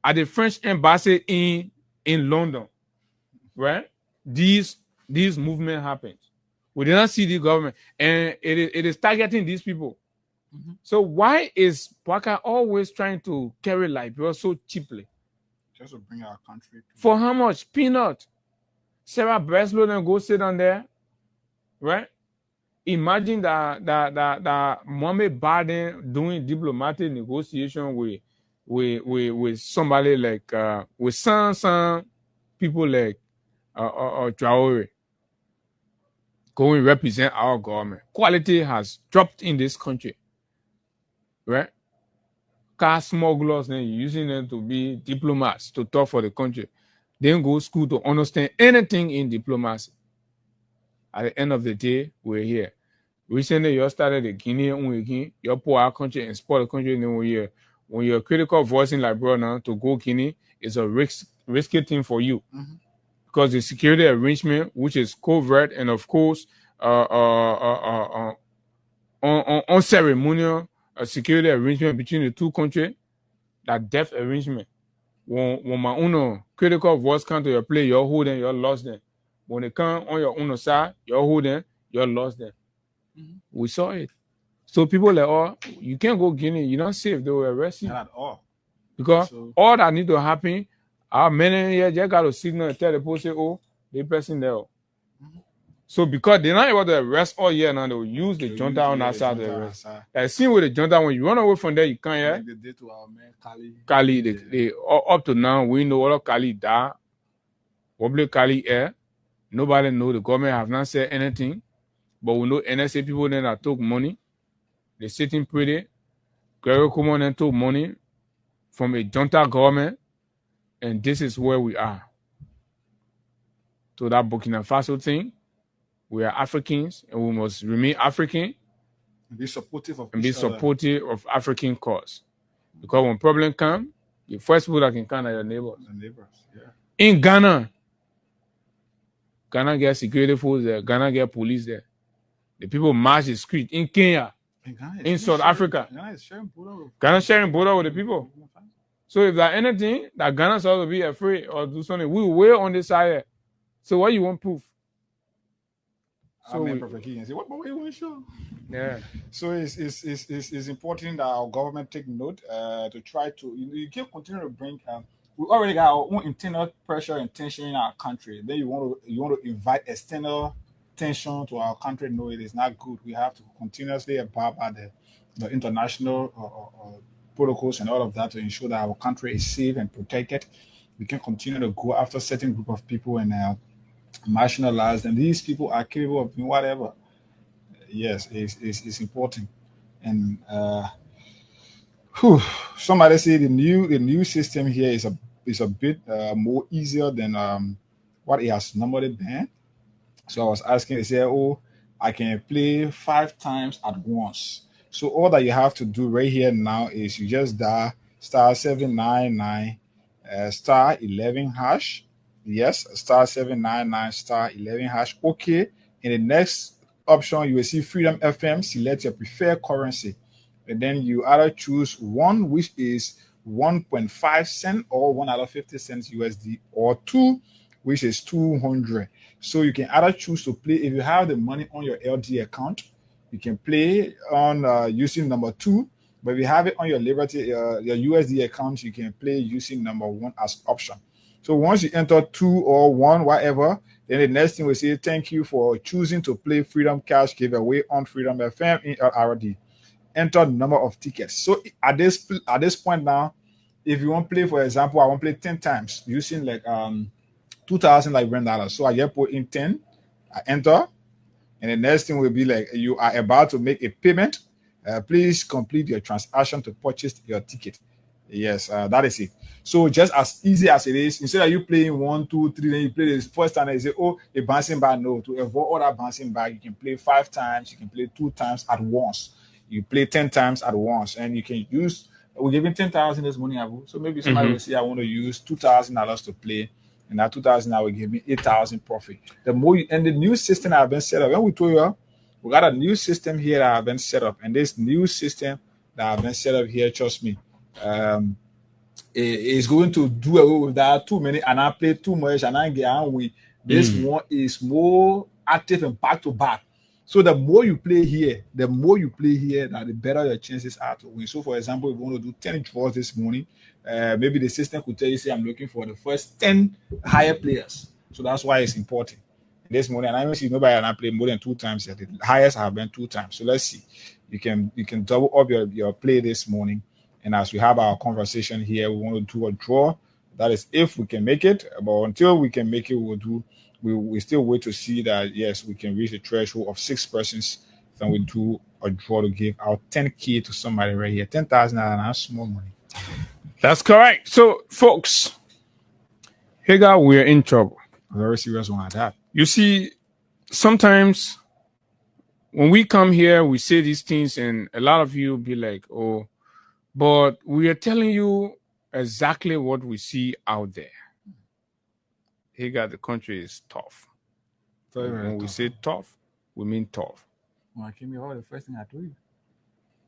at the French embassy in London, right? These movement happens. We did not see the government, and it is targeting these people. Mm-hmm. So why is Bwaka always trying to carry Liberia so cheaply? Just to bring our country. For how much? Peanut. Sarah Breslow then go sit on there, right? Imagine that Mohamed Baden doing diplomatic negotiation with somebody like with some people like Traore going represent our government. Quality has dropped in this country, right? Car smugglers, then using them to be diplomats to talk for the country. They don't go to school to understand anything in diplomacy. At the end of the day, we're here. Recently, you started the Guinea again. You pour our country and support the country. And then when you're a critical voice in Liberia now to go Guinea, it's a risky thing for you. Mm-hmm. Because the security arrangement, which is covert and of course on ceremonial security arrangement between the two countries, that death arrangement. When my own critical voice come to your play, you're holding, you're lost them. When they come on your own side, you're holding, you're lost them. Mm-hmm. We saw it. So people like, oh, you can't go Guinea, you're not safe, they will arrest you. Not at all. Because all that need to happen, our men here just got to signal and tell the police, oh, they person there. Mm-hmm. So because they're not able to arrest all year now, they will use the junta on that side to arrest. Like seen with the junta, when you run away from there, you can't hear. Like they did to our man Kali, they up to now, we know all of Kali died. Probably Kali air. Nobody know. The government have not said anything. But we know NSA people then that took money. They sitting pretty. Gregor Kuman then took money from a junta government. And this is where we are. So that Burkina Faso thing, we are Africans and we must remain African. And be supportive of African cause. Because when problem come, the first people that can come are your neighbors. The neighbors, yeah. In Ghana get security force there. Ghana get police there. The people march the street. In Kenya, in South Africa, Ghana sharing border with the people. So if there's anything that Ghana supposed to be afraid or do something, we will on this side. So what you want proof? So what more you want to show? Yeah. So it's important that our government take note to try to you can't continue to bring. We already got our own internal pressure and tension in our country. Then you want to invite external tension to our country. No, it is not good. We have to continuously abide by the international protocols and all of that to ensure that our country is safe and protected. We can continue to go after certain group of people and marginalize them. These people are capable of doing whatever. Yes, it's important. And somebody say the new system here is a bit more easier than what it has normally been. So I was asking, they said, oh, I can play 5 times at once. So all that you have to do right here now is you just dial *799 *11#. Yes, *799 *11#. Okay. In the next option, you will see Freedom FM. Select your preferred currency. And then you either choose one, which is 1.5 cent or $1.50 USD, or two, which is 200. So you can either choose to play, if you have the money on your LD account, you can play on using number 2. But if you have it on your Liberty, your USD account, you can play using number 1 as option. So once you enter 2 or 1, whatever, then the next thing will say, thank you for choosing to play Freedom Cash giveaway on Freedom FM in LRD. Enter the number of tickets. So at this point now, if you want to play, for example, I want to play 10 times using like 2,000 Liberian dollars. So I just put in 10, I enter, and the next thing will be like, you are about to make a payment. Please complete your transaction to purchase your ticket. Yes, that is it. So just as easy as it is, instead of you playing 1, 2, 3, then you play this first time and you say, oh, a bouncing back. No, to avoid all that bouncing back, you can play 5 times, you can play 2 times at once. You play 10 times at once, and you can use, we're giving 10,000 this morning, Abu. So maybe somebody will say, I want to use $2,000 to play, and that 2,000 will give me 8,000 profit. The more you, and the new system that have been set up, when we told you, we got a new system here that have been set up, and this new system that have been set up here, trust me, is going to do away with that too many, and I play too much, and I get away. This one is more active and back to back. So the more you play here, that the better your chances are to win. So for example, if you want to do 10 draws this morning, maybe the system could tell you, say, I'm looking for the first 10 higher players. So that's why it's important. This morning, and I even see nobody and I play more than 2 times yet. The highest have been 2 times. So let's see. You can double up your play this morning. And as we have our conversation here, we want to do a draw. That is if we can make it. But until we can make it, we still wait to see that, yes, we can reach the threshold of 6 persons. Then we do a draw to give out 10K to somebody right here. 10,000 and small money. That's correct. So, folks, Hagar, we're in trouble. A very serious one at that. You see, sometimes when we come here, we say these things, and a lot of you be like, oh, but we are telling you exactly what we see out there. Hagar, the country is tough. When we say tough, we mean tough. When I came here, what was the first thing I told you?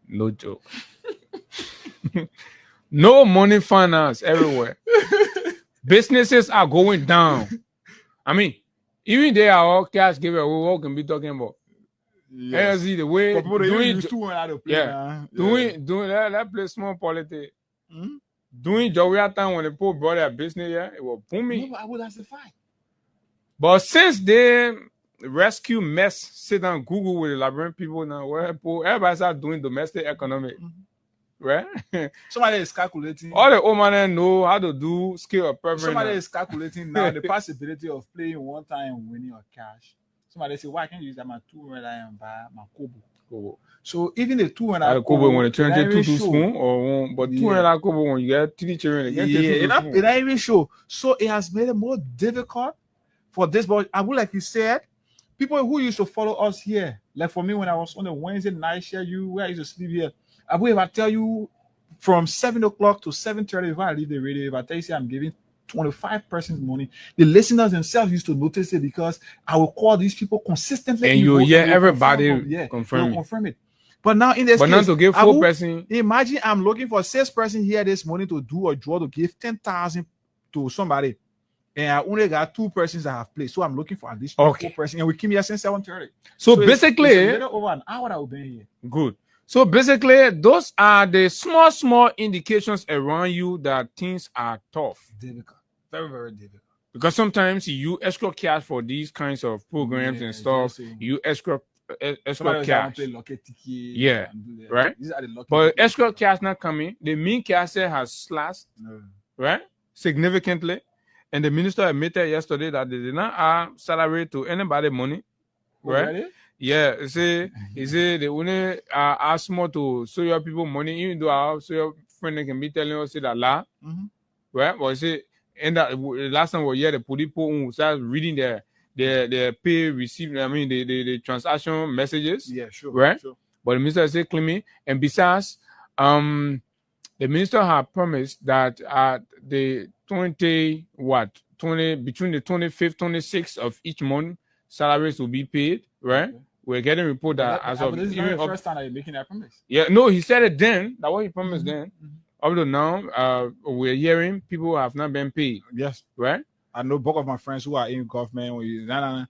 No joke. No money finance everywhere. Businesses are going down. I mean, even they are all cash giveaway. We all can be talking about. Yes. The way doing that play small politics. Doing Joria time when the poor brought their business here, it was booming. No, I would justify. But since they rescue mess, sit down Google with the Liberian people now, where everybody start doing domestic economic. Right? Somebody is calculating. All the old men know how to do scale of preference. Somebody is calculating now the possibility of playing one time and winning your cash. Somebody say, why can't you use that my 200 and buy my Kobo? So even the 200 Kobo when it turns into 2 spoon or one, but 200 Kobo when you get 3 children, it not even show. So it has made it more difficult for this. But I would, like you said, people who used to follow us here, like for me when I was on the Wednesday night share, where I used to sleep here. I believe if I tell you from 7 o'clock to 7:30, if I leave the radio, if I tell you, say I'm giving 25 persons money, the listeners themselves used to notice it because I will call these people consistently. And you hear everybody confirm it. But now in this case, not to give 4 persons. Imagine I'm looking for 6 persons here this morning to do a draw to give 10,000 to somebody. And I only got 2 persons that have played. So I'm looking for at least 4 persons. And we came here since 7:30. So basically, it's a little over an hour that we've been here. Good. So basically, those are the small indications around you that things are tough. Difficult. Very, very difficult. Because sometimes you escrow cash for these kinds of programs and stuff. You escrow cash. Right? But escrow cash not coming. The mean cash has slashed, right? Significantly. And the minister admitted yesterday that they did not add salary to anybody money. Right? Really? Yeah, he say they only ask more to show your people money, even though our so your friend can be telling us that la, right? But he say and that last time we hear the people who start reading their pay receipt. I mean the transaction messages. Yeah, sure. Right. Sure. But the minister said claiming, and besides, the minister had promised that the 20 between the 25th, 26th of each month, salaries will be paid. Right. Okay. We're getting report that as of this is not the first time that you're making that promise. Yeah, no, he said it then. That what he promised then. Up to now, we're hearing people have not been paid. Yes. Right? I know both of my friends who are in government, when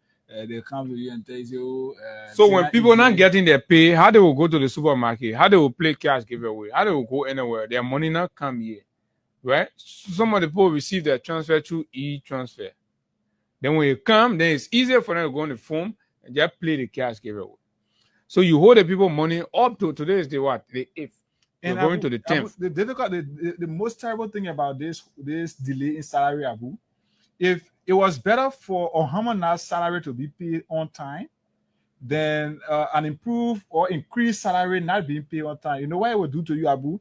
they come to you and tell you. So when people not getting their pay, how they will go to the supermarket? How they will play cash giveaway? How they will go anywhere? Their money not come here. Right? Some of the people receive their transfer through e-transfer. Then when you come, then it's easier for them to go on the phone and just play the cash giveaway. So you hold the people money up to today is the what? The 8th. You're going to the 10th. The most terrible thing about this delay in salary, Abu, if it was better for Ohama's salary to be paid on time than an improved or increased salary not being paid on time, you know what it would do to you, Abu?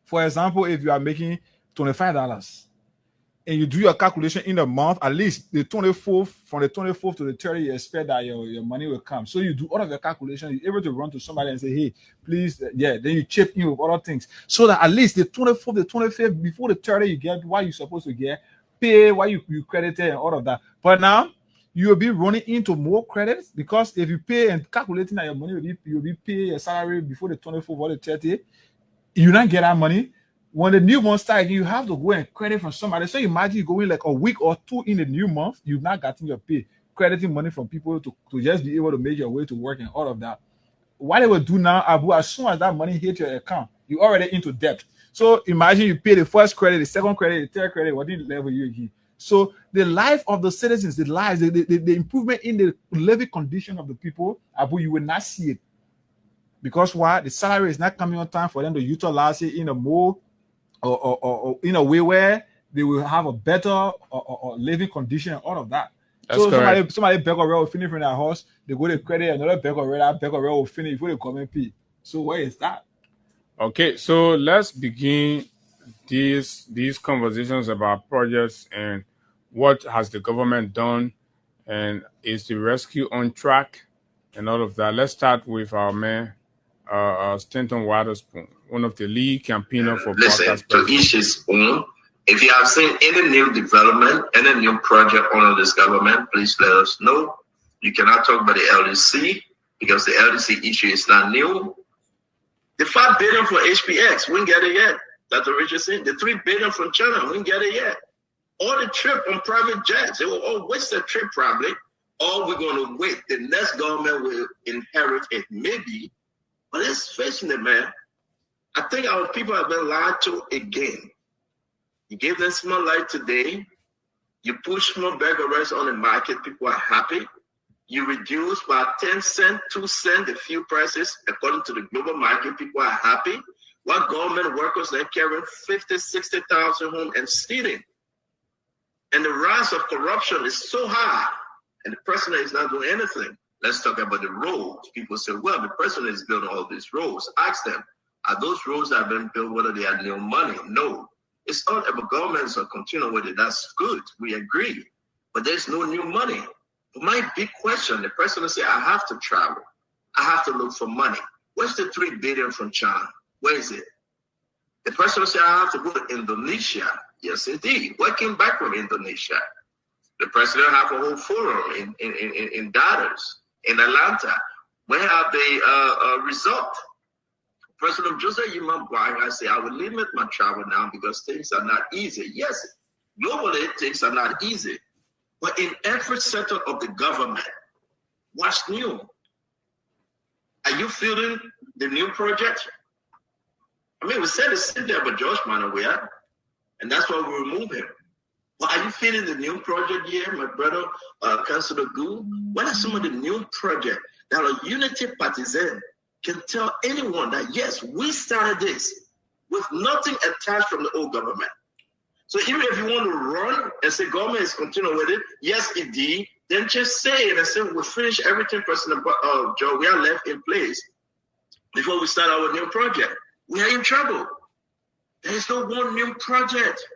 For example, if you are making $25 and you do your calculation in a month, at least the 24th, from the 24th to the 30th, you expect that your money will come. So you do all of your calculations, you're able to run to somebody and say, hey, please, yeah, then you chip in with other things. So that at least the 24th, the 25th, before the 30th, you get what you're supposed to get, pay what you credited and all of that. But now, you'll be running into more credits because if you pay and calculating that your money you'll be paying your salary before the 24th or the 30th, you don't get that money. When the new month starts, you have to go and credit from somebody. So imagine you going like a week or two in the new month, you've not gotten your pay, crediting money from people to just be able to make your way to work and all of that. What they will do now, Abu, as soon as that money hits your account, you're already into debt. So imagine you pay the first credit, the second credit, the third credit, what did level you again? So the life of the citizens, the improvement in the living condition of the people, Abu, you will not see it. Because why? The salary is not coming on time for them to utilize it in a more or in a way where they will have a better living condition and all of that. That's so correct. somebody beg or will finish from their house, they go to credit, another beg or will finish before they come and pay. So where is that? Okay, so let's begin these conversations about projects and what has the government done and is the rescue on track and all of that. Let's start with our mayor, Stanton Waterspoon, one of the lead campaigner for Listen, to each his own. If you have seen any new development, any new project under this government, please let us know. You cannot talk about the LDC because the LDC issue is not new. The $5 billion for HPX, we didn't get it yet. Dr. Richardson, the $3 billion from China, we didn't get it yet. All the trip on private jets, they will all waste their trip probably. Or we're going to wait. The next government will inherit it, maybe. But let's face it, man. I think our people have been lied to again. You give them small light today. You push small bag of rice on the market. People are happy. You reduce by 10 cents, 2 cents the fuel prices according to the global market. People are happy. While government workers are carrying 50, 60,000 home and stealing. And the rise of corruption is so high. And the president is not doing anything. Let's talk about the roads. People say, well, the president is building all these roads. Ask them, are those roads that have been built, whether they have new money? No. It's not about governments are continuing with it. That's good. We agree. But there's no new money. But my big question, the president said, I have to travel. I have to look for money. Where's the $3 billion from China? Where is it? The president said, I have to go to Indonesia. Yes, indeed. What came back from Indonesia? The president have a whole forum in Dallas, in Atlanta. Where have the result? President Joseph Yimam-Buhari, I say, I will limit my travel now because things are not easy. Yes, globally, things are not easy. But in every sector of the government, what's new? Are you feeling the new project? I mean, we said the same thing about George Manawea, and that's why we remove him. Well, are you feeling the new project here, my brother, Councilor Gu? What are some of the new projects that are unity partisan can tell anyone that, yes, we started this with nothing attached from the old government. So even if you want to run and say government is continuing with it, yes, indeed, then just say it and say we'll finish everything President Joe, we are left in place before we start our new project. We are in trouble. There is no one new project.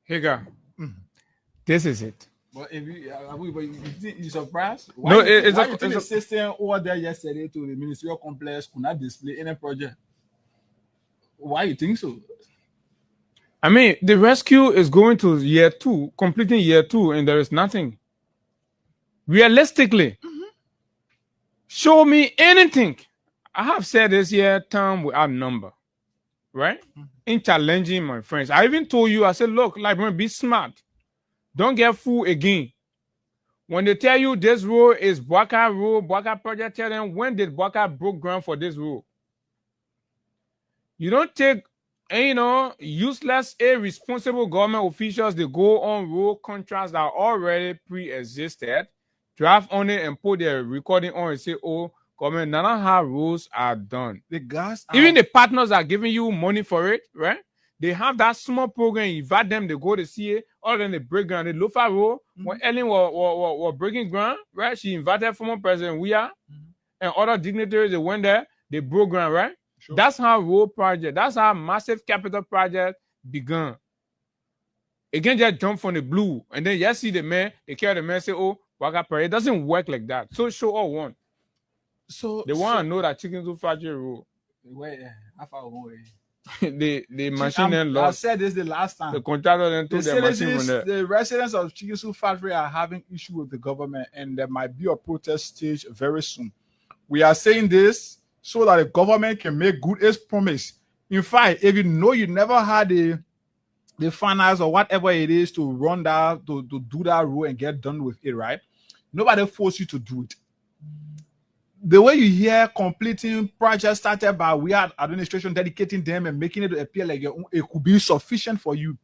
Higa, this is it. But if you surprised? No, Why you it's think a the system over there yesterday to the ministerial complex could not display any project? Why you think so? I mean, the rescue is going to year 2, completing year 2, and there is nothing. Realistically, show me anything. I have said this year time without number, right? In challenging my friends. I even told you, I said, look, like, be smart. Don't get fooled again. When they tell you this road is Bwaka road, Bwaka project, tell them when did Bwaka broke ground for this road. You don't take, useless, irresponsible government officials. They go on road contracts that already pre-existed, draft on it and put their recording on and say, oh, government, none of how rules are done. The gas, Even the partners are giving you money for it, right? They have that small program, you invite them, they go to see it, all then they break ground. The Lofa road, when Ellen was breaking ground, right? She invited former President Weah and other dignitaries, they went there, they broke ground, right? Sure. That's how road project, that's how massive capital project began. Again, just jump from the blue, and then you see the man, they carry the man, say, oh, Bwaka project. It doesn't work like that. So show all one. So they want to know that chicken too fragile road. Wait, how far away? the machine then lost. I said this the last time. The contractor then took their machine from there. The residents of Chikisu factory are having issue with the government, and there might be a protest stage very soon. We are saying this so that the government can make good its promise. In fact, if you know you never had the finance or whatever it is to run that, to do that road and get done with it, right? Nobody force you to do it. The way you hear completing projects started by we had administration dedicating them and making it appear like it could be sufficient for you.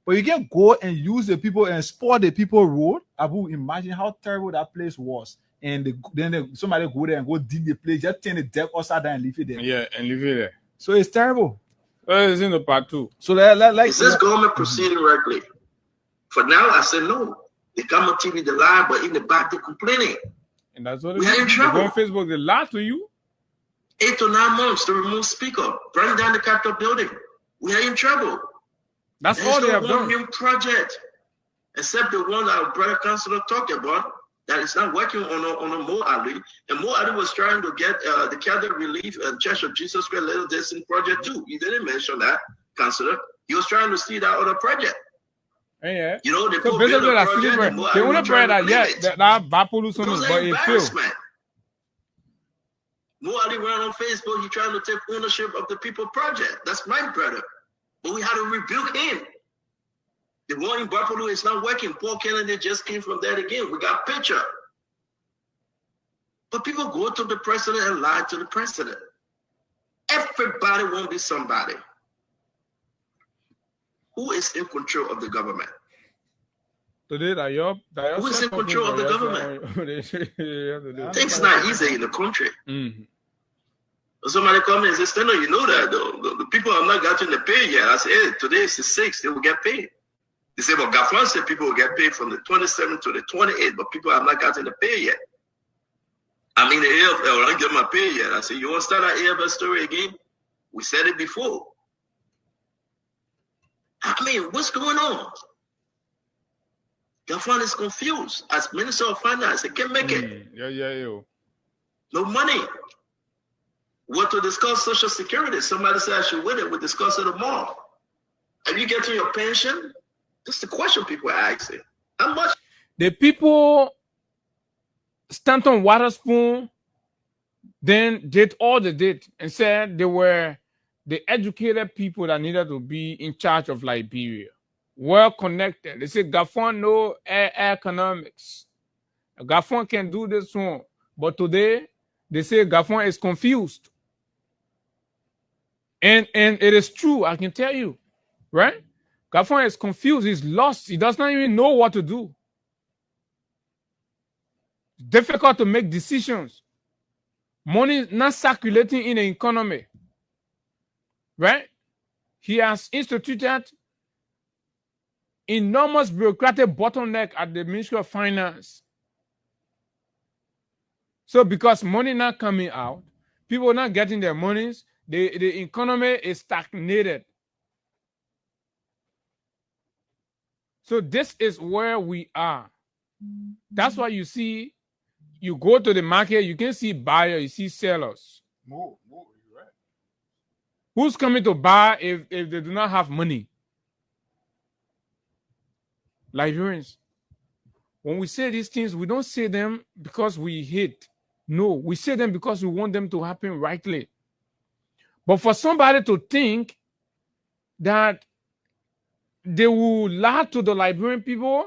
But you can go and use the people and spoil the people road. Abu, imagine how terrible that place was. And then somebody go there and go dig the place, just turn the deck upside down and leave it there. Yeah, and leave it there. So it's terrible. It's in the part 2. So like is this government proceeding correctly? For now, I said no. They come on TV, they lie, but in the back they're complaining. And that's what we are in trouble. They go on Facebook, they lie to you. 8 to 9 months to remove speaker, burn down the Capitol building. We are in trouble. That's all they have done. New project, except the one our brother councilor talked about, that is not working on a Mo Ali. And Mo Ali was trying to get the Catholic Relief and Church of Jesus Christ Little Destiny project too. He didn't mention that, councilor. He was trying to see that other project. Yeah. You know, they so basically that project, the only project that Bapolu Sonu, but it failed. Mo Ali went on Facebook, he trying to take ownership of the people project. That's my brother. But we had to rebuke him. The one in Buffalo is not working. Paul Kennedy just came from that again. We got picture. But people go to the president and lie to the president. Everybody won't be somebody. Who is in control of the government? Today, who is in control of the government? Things not easy in the country. Mm-hmm. Somebody come and say, "No, you know that though. The people have not gotten the pay yet." I say, "Hey, today is the 6th. They will get paid." They say, "But Gafran said people will get paid from the 27th to the 28th, but people have not gotten the pay yet." I mean, the AFL, I don't get my pay yet. I say, "You want to start that AFL story again?" We said it before. I mean, what's going on? Gafran is confused. As Minister of Finance, they can't make it. Yeah. No money. What to discuss Social Security? Somebody said I should win it. We'll discuss it tomorrow. Are you getting your pension? That's the question people are asking. How much? The people Stanton Waterspoon then did all they did and said they were the educated people that needed to be in charge of Liberia. Well connected. They said Gafon know economics. Gafon can do this one. But today, they say Gafon is confused. And it is true, I can tell you. Right? Gafon is confused. He's lost. He does not even know what to do. It's difficult to make decisions. Money is not circulating in the economy. Right? He has instituted enormous bureaucratic bottleneck at the Ministry of Finance. So because money not coming out, people not getting their monies, the economy is stagnated. So this is where we are. That's why you see, you go to the market, you can see buyers, you see sellers. You're right. Who's coming to buy if they do not have money? Liberians. When we say these things, we don't say them because we hate. No, we say them because we want them to happen rightly. But for somebody to think that they will lie to the Liberian people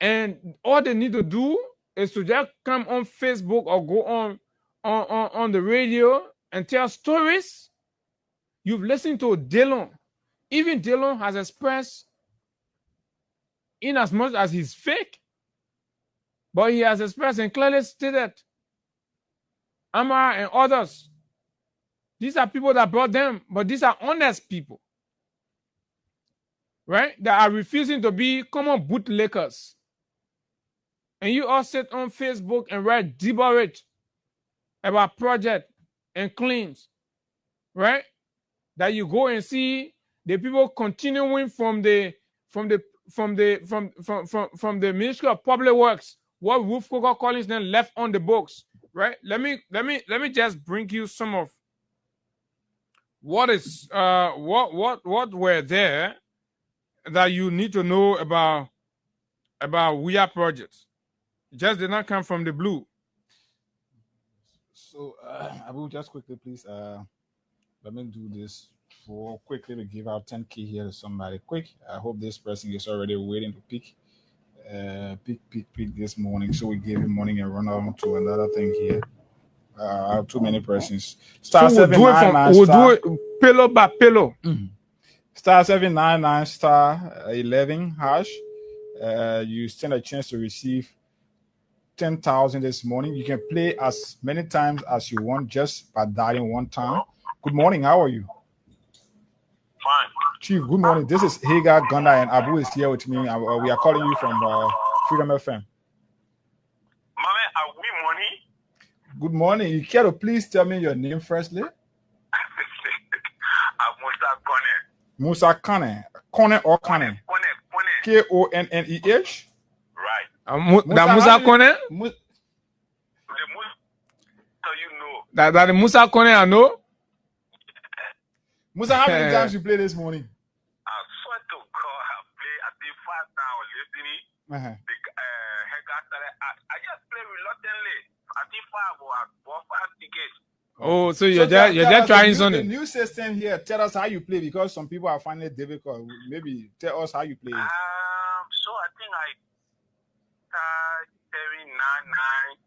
and all they need to do is to just come on Facebook or go on the radio and tell stories. You've listened to Dillon. Even Dillon has expressed, in as much as he's fake, but he has expressed and clearly stated, Amara and others, these are people that brought them, but these are honest people, right? That are refusing to be common bootlickers. And you all sit on Facebook and write debaucherate about project and claims, right? That you go and see the people continuing from the Ministry of Public Works, what Ruth Coker Collins then left on the books, right? Let me just bring you some of what is what were there that you need to know about We Are projects. It just did not come from the blue. So I will just quickly, please, let me do this for quickly to give out 10K here to somebody quick. I hope this person is already waiting to pick this morning. So we gave him morning and run on to another thing here. I have too many persons. Star So we'll do it pillow by pillow. Star 799 star 11 hash. You stand a chance to receive 10,000 this morning. You can play as many times as you want just by dialing one time. Good morning. How are you? Fine. Chief, good morning. This is Hagar Gunnar and Abu is here with me. We are calling you from Freedom FM. Mama, are we money? Good morning. You care to please tell me your name firstly? Musa Kone. Kone or Kone? Kone. Konneh. Right. Musa Kone? The Musa you know. That the Musa Kone I know? Musa, how many times you play this morning? I swear to God, I play at the first time listening. I just play reluctantly. I think 5 or 5 tickets. Oh, so you're just trying something. The new system here, tell us how you play because some people are finding it difficult. Maybe tell us how you play. So I think I start 799,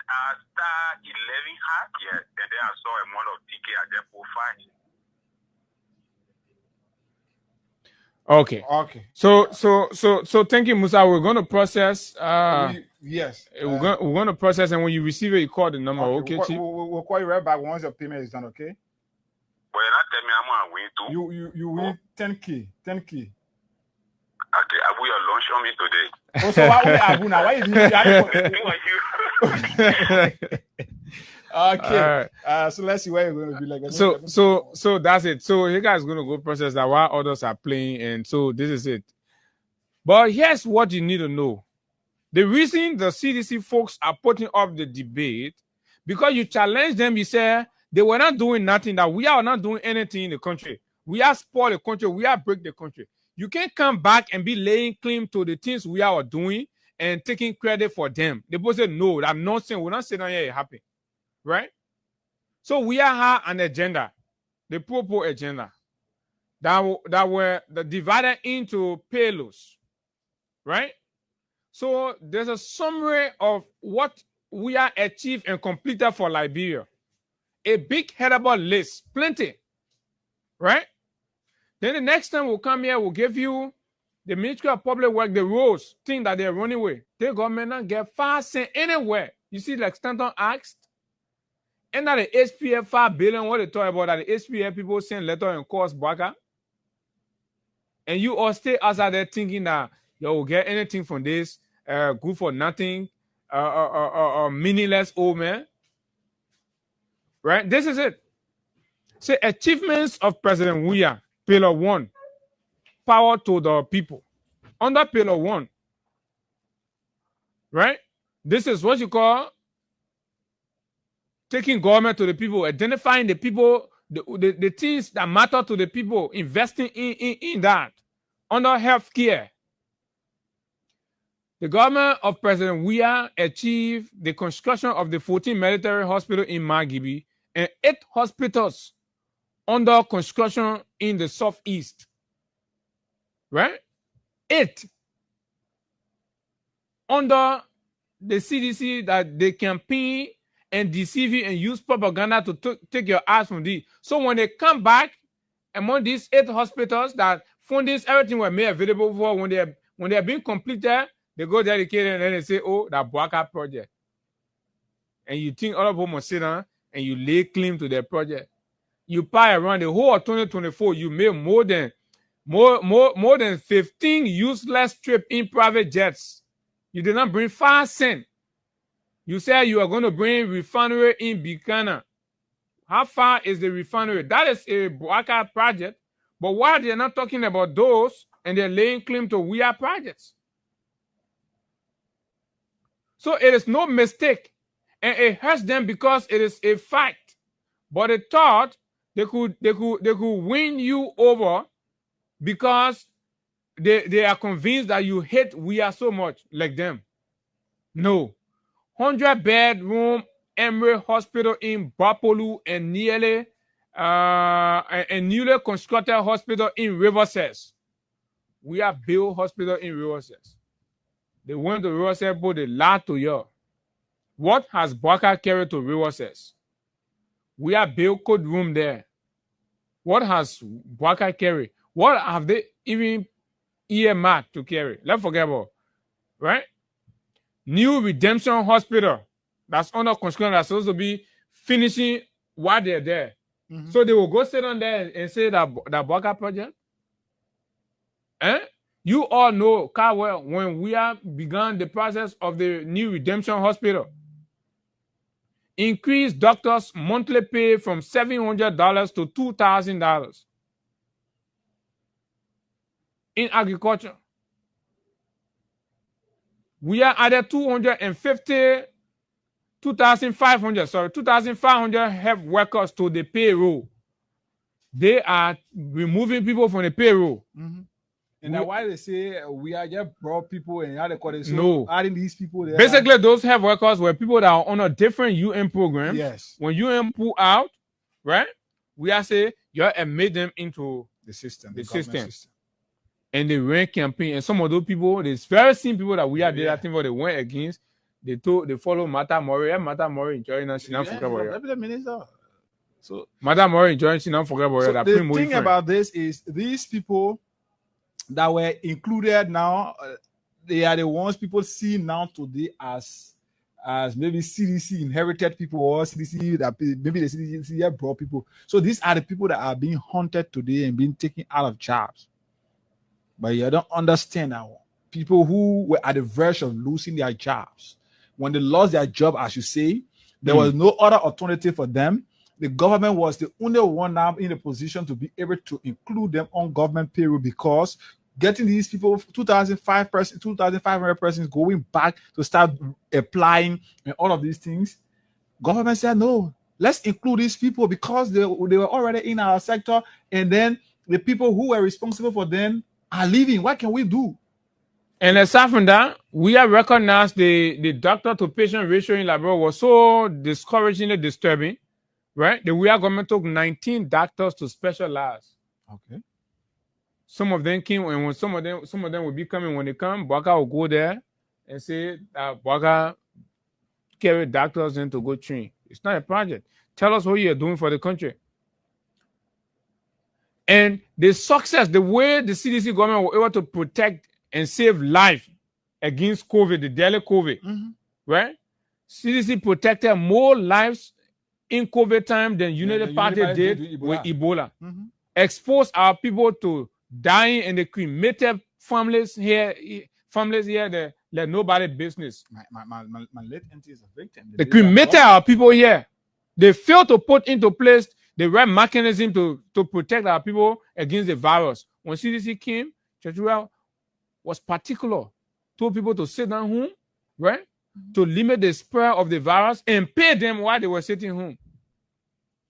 start 11 hard, yes, and then I saw a amount of ticket at their profile. Okay. So thank you, Musa. We're going to process. Yes. We're going to process, and when you receive it, you call the number. Okay, Chief? We'll call you right back once your payment is done. Okay. Well, not tell me I'm going to win too. You win 10K. 10K. Okay, I will launch on me today. Also, why Abu now? Why you doing? Okay. So let's see where you're going to be like. So that's it. So you guys going to go process that while others are playing, and so this is it. But here's what you need to know: the reason the CDC folks are putting up the debate because you challenge them. You say they were not doing nothing. That we are not doing anything in the country. We are spoil the country. We are break the country. You can't come back and be laying claim to the things we are doing and taking credit for them. They both say no. That nonsense. We're not sitting here happy. Right? So we have an agenda, the Popo agenda, that were divided into payloads, right? So there's a summary of what we are achieved and completed for Liberia. A big headable list, plenty, right? Then the next time we'll come here, we'll give you the Ministry of Public Works, the roads, thing that they're running with. The government not get 5 cents anywhere. You see, like Stanton asked, and that the HPF 5 billion, what they talk about, that the HPF people send letter and cost Baka. And you all stay outside there thinking that you will get anything from this, good for nothing, meaningless old man. Right? This is it. Say achievements of President Weah, Pillar 1, power to the people. under pillar 1, right? This is what you call taking government to the people, identifying the people, the things that matter to the people, investing in that. Under healthcare, the government of President Weah achieved the construction of the 14 military hospitals in Margibi and 8 hospitals under construction in the southeast. Right? 8 under the CDC that they campaign and deceive you and use propaganda to take your eyes from these. So when they come back among these 8 hospitals that fundings, everything were made available for, when they are being completed, they go dedicate and then they say, oh, that Boaka project. And you think other people must sit down and you lay claim to their project. You pay around the whole of 2024, you made more than 15 useless trips in private jets. You did not bring 5 cents. You said you are going to bring refinery in Buchanan. How far is the refinery? That is a Boaka project. But why they're not talking about those and they're laying claim to Weah projects? So it is no mistake. And it hurts them because it is a fact. But they thought they could win you over because they are convinced that you hate Weah so much like them. No. 100-bedroom Emory Hospital in Bapolu and newly constructed hospital in Riverside. Weah built hospital in Riverside. They went to Riverside, but they lied to you. What has Boaka carried to Riverside? Weah built code room there. What has Boaka carried? What have they even earmarked to carry? Let's forget about, right? New Redemption Hospital that's under construction that's supposed to be finishing while they're there. Mm-hmm. So they will go sit on there and say that Boaka project. You all know, Carwell, when we have begun the process of the New Redemption Hospital, increased doctors' monthly pay from $700 to $2,000 in agriculture. We are added 2,500 health workers to the payroll. They are removing people from the payroll. Mm-hmm. And that's why they say we are just brought people and how they call it. So no. adding these people there. Basically, those health workers were people that are on a different UN program. Yes. When UN pull out, right, we are saying you admit them into the system. The system. And they ran campaign. And some of those people, there's very same people that we are there, I think what they went against. They follow Mata Mori. Mata Mori enjoying us. The minister. So Mata Mori enjoying us. Not forget about so the thing about this is these people that were included now, they are the ones people see now today as maybe CDC inherited people or CDC that maybe the CDC brought people. So these are the people that are being hunted today and being taken out of jobs. But you don't understand now. People who were at the verge of losing their jobs, when they lost their job, as you say, there was no other alternative for them. The government was the only one now in a position to be able to include them on government payroll, because getting these people, 2,500 persons going back to start applying and all of these things, government said, no, let's include these people because they were already in our sector, and then the people who were responsible for them are leaving. What can we do? And aside from that, we have recognized the doctor-to-patient ratio in Liberia was so discouragingly disturbing. Right? The Weah government took 19 doctors to specialize. Okay. Some of them came, and when some of them will be coming. When they come, Boaka will go there and say that Boaka carry doctors in to go train. It's not a project. Tell us what you are doing for the country. And the success, the way the CDC government were able to protect and save life against COVID, the deadly COVID, right? CDC protected more lives in COVID time than United Party did with Ebola. Exposed our people to dying, and the cremated families here that let nobody business. My late auntie is a victim. They cremated our people here. They failed to put into place the right mechanism to protect our people against the virus. When CDC came, Churchill was particular, told people to sit down home, right? To limit the spread of the virus and pay them while they were sitting home.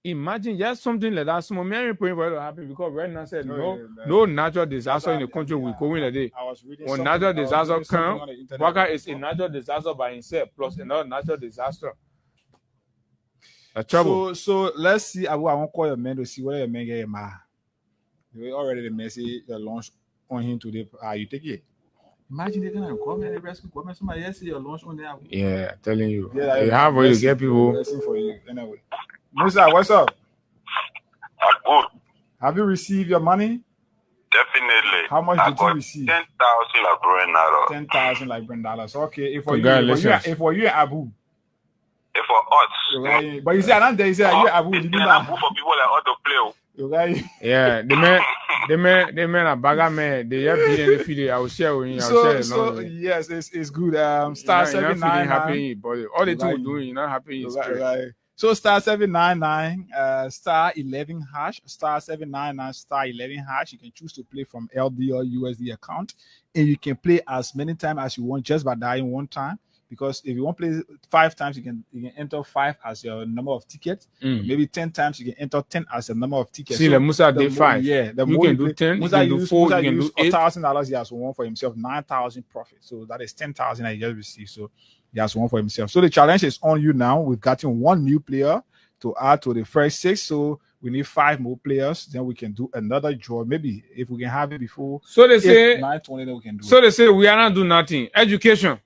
Imagine just something like that. Some men praying for it to happen because right now said no natural disaster in the country will go in a day. I was reading When something. natural I was disaster reading something comes, on the internet. Baka is a natural disaster by himself plus another natural disaster. A trouble. So let's see. I won't call your man to see whether your man get mad. Already the message the launch on him today. You take it. Imagine they're gonna come and rescue government. Somebody else see your launch on there. Yeah, telling you. Yeah, you have way to get people. For you anyway. Musa, what's up? Good. Have you received your money? Definitely. How much did you receive? 10,000 Liberian naira. 10,000 Liberian dollars. Okay, if for you, Congratulations. for you, Abu. If for us. Right. But you say another day, you say you Abu. It's not good for people like us to play. Right. Yeah, the man are bagger man. They have been in the video. I will share with you. So yes, it's good. Star 799. Happy, but all the two doing, you're not happy. Right. So star 799, star 11 hash, star 799, star 11 hash. You can choose to play from LD or USD account, and you can play as many times as you want just by dying one time. Because if you want to play 5 times, you can enter 5 as your number of tickets. Maybe 10 times you can enter 10 as the number of tickets. See, so Musa did 5. Yeah, you can do 10. Musa you can do 4. You can do $1,000. He has won for himself 9,000 profit. So that is 10,000 that he just received. So he has won for himself. So the challenge is on you now. We've gotten 1 new player to add to the first 6. So we need 5 more players. Then we can do another draw. Maybe if we can have it before. So they say 9:20, then we can do. So they say we are not doing nothing. Education.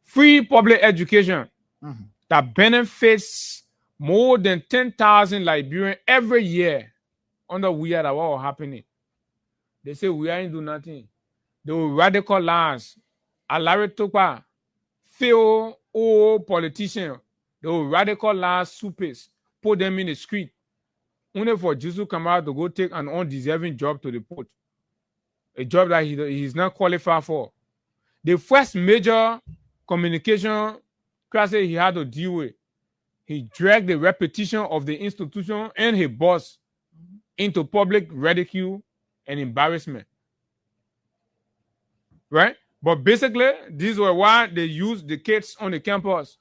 Free public education that benefits more than 10,000 Liberians every year under we are that what was happening. They say we ain't do nothing. They will radicalize Alari Topa, fail old politician. They will radicalize supers, put them in the street. Only for Jesus Kamara to go take an undeserving job to the port. A job that he's not qualified for. The first major communication crisis he had to deal with, he dragged the reputation of the institution and his boss into public ridicule and embarrassment. Right? But basically, these were why they used the kids on the campus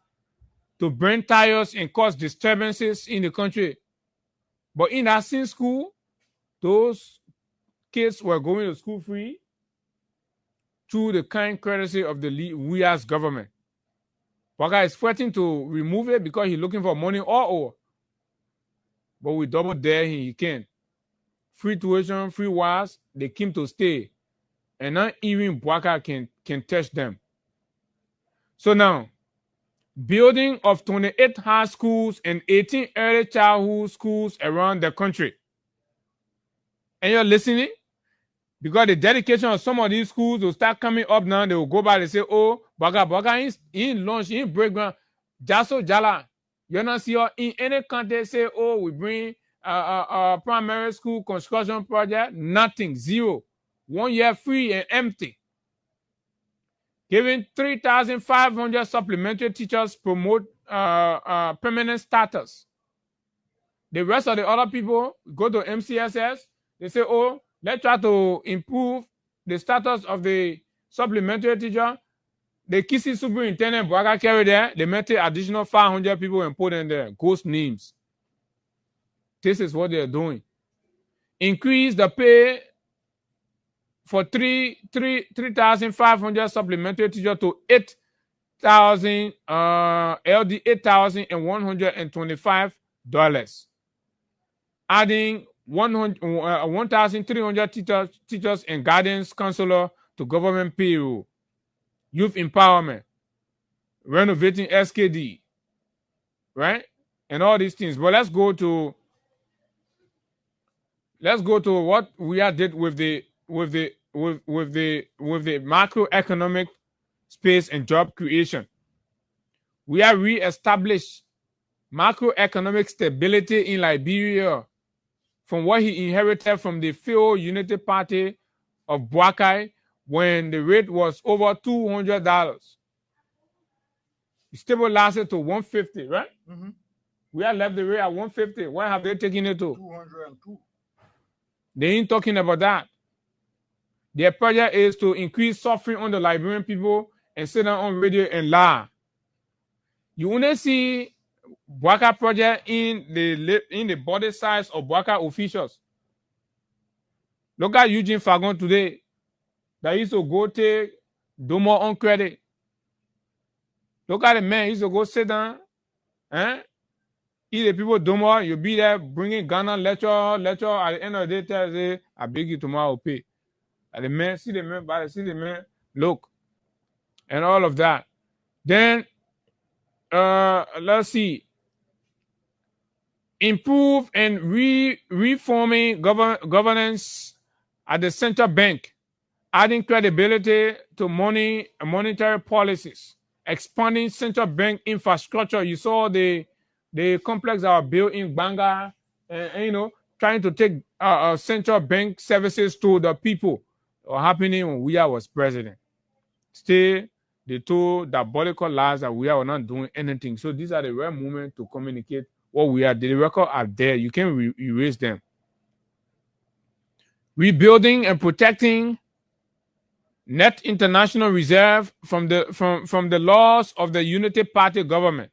to burn tires and cause disturbances in the country. But in that same school, those kids were going to school free through the kind courtesy of the we as government. Waka is fighting to remove it because he's looking for money all over. But we double dare him, he can't. Free tuition, free wires, they came to stay. And not even Bwaka can touch them. So now, building of 28 high schools and 18 early childhood schools around the country. And you're listening? Because the dedication of some of these schools will start coming up now. They will go back and say, oh, Bwaka in lunch, in break ground, Jaso Jala. You not see in any country say, oh, we bring a primary school construction project. Nothing, 0. 1 year free and empty. Giving 3,500 supplementary teachers promote permanent status. The rest of the other people go to MCSS. They say, oh, let's try to improve the status of the supplementary teacher. The Kisi superintendent, Bwaka carry there, they met additional 500 people and put in there. Ghost names. This is what they're doing. Increase the pay for 3,500 supplementary teachers to 8,000 LD $8,125. Adding 1,300 teachers and guidance counselor to government payroll. Youth empowerment. Renovating SKD. Right? And all these things. But let's go to what we did with the macroeconomic space and job creation. We have re-established macroeconomic stability in Liberia from what he inherited from the failed Unity Party of Bwaka when the rate was over $200. It stabilized to 150, right? We have left the rate at 150. Why have they taken it to? 202. They ain't talking about that. Their project is to increase suffering on the Liberian people and sit down on radio and lie. You only see Bwaka project in the body size of Bwaka officials. Look at Eugene Fagon today. That used to go take Domo on credit. Look at the man, he used to go sit down, eat the people Domo, you be there bringing Ghana lecture. At the end of the day, tell say, I beg you tomorrow, I'll pay. And the man, see the man, look, and all of that. Then, let's see. Improve and reforming governance at the central bank, adding credibility to monetary policies, expanding central bank infrastructure. You saw the complex that were built in Banga, and trying to take central bank services to the people. What happening when Weah was president? Still, they told diabolical lies that we are not doing anything. So these are the rare moments to communicate what we are. The records are there. You can erase them. Rebuilding and protecting net international reserve from the loss of the Unity Party government.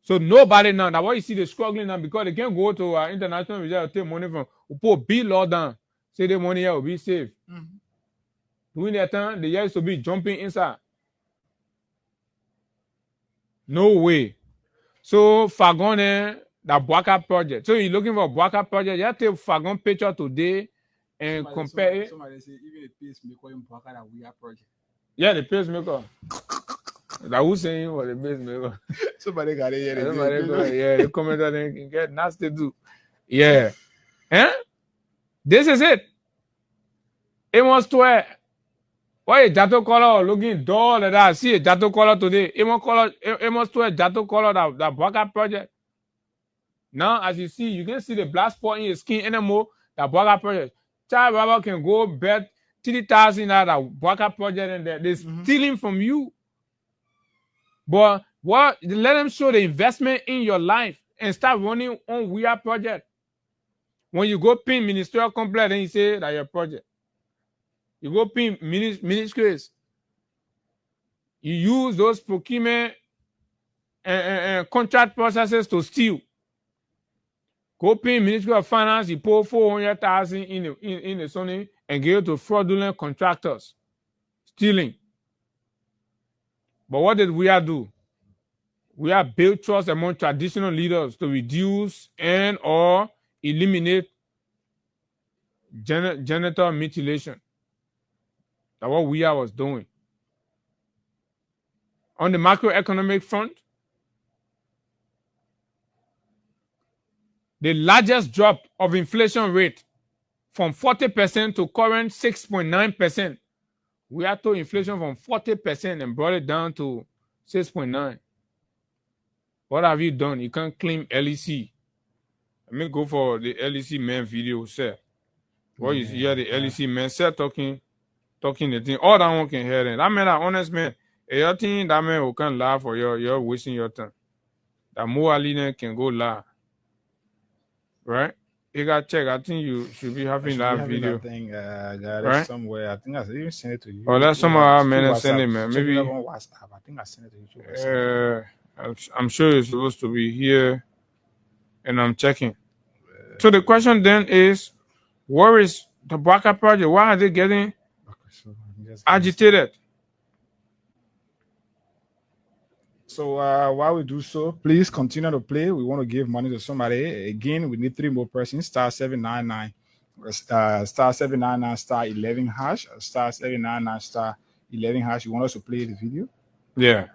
So nobody now. That's why you see they struggling now, because they can't go to international reserve take money from put big law down. Say the money here will be safe. During that time, they used to be jumping inside. No way. So Fagon, the Bwaka project. So you're looking for a Bwaka project, you have to take Fagon picture today and compare it. Somebody say even the pacemaker in Bwaka that we are project. Yeah, the pacemaker. That who's saying what the pacemaker? Somebody got it. Yeah, the commenter can get nasty too. Yeah. This is it. It wants to why a Jato color looking dull like that? See a Jato color today. It wants to a Jato color that Bwaka project. Now, as you see, you can see the black spot in your skin anymore. That Bwaka project. Child Baba can go bet 30,000 out of Bwaka project, and they're stealing from you. But let them show the investment in your life and start running on Weah project. When you go pin ministerial complex, then you say that your project. You go pin ministries. You use those procurement and contract processes to steal. Go pin Ministry of Finance, you pour 400,000 in the Sony and give it to fraudulent contractors. Stealing. But what did we do? We have built trust among traditional leaders to reduce and or eliminate genital mutilation. That's what we was doing. On the macroeconomic front, the largest drop of inflation rate from 40% to current 6.9%. We had to inflation from 40% and brought it down to 6.9. What have you done? You can't claim LEC. Let me go for the LEC man video, sir. What you hear the LEC man, sir, talking the thing. All that one can hear it. That man, that honest man. You think that man who can laugh or you're wasting your time. That more Alina can go laugh. Right? You got check. I think you should be having that video. That thing, got it somewhere. I think I even sent it to you. Oh, that's some of our men sending, man. Maybe on WhatsApp. I think I sent it to you. I'm sure it's supposed to be here, and I'm checking. So the question then is, where is the Bwaka project? Why are they getting agitated? So while we do so, please continue to play. We want to give money to somebody. Again, we need 3 more persons. Star 799, star 799, star 11 hash, star 799, star 11 hash. You want us to play the video? Yeah.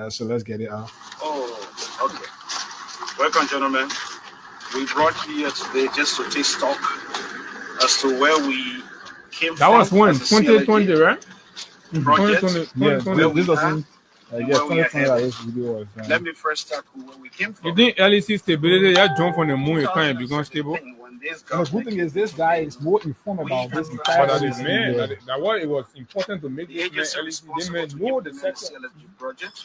So let's get it out. Oh, okay. Welcome, gentlemen. We brought you here today just to take stock as to where we came from. That was when 2020, right? Project. 2020. Yeah, this doesn't. Yeah, 2020 this video was. Let me first start with where we came from. You think LEC stability? You jump on the moon, you can't become stable. The good thing is this guy is more informed about this entire That what it was important to make this LEC. They may know the sector. Project.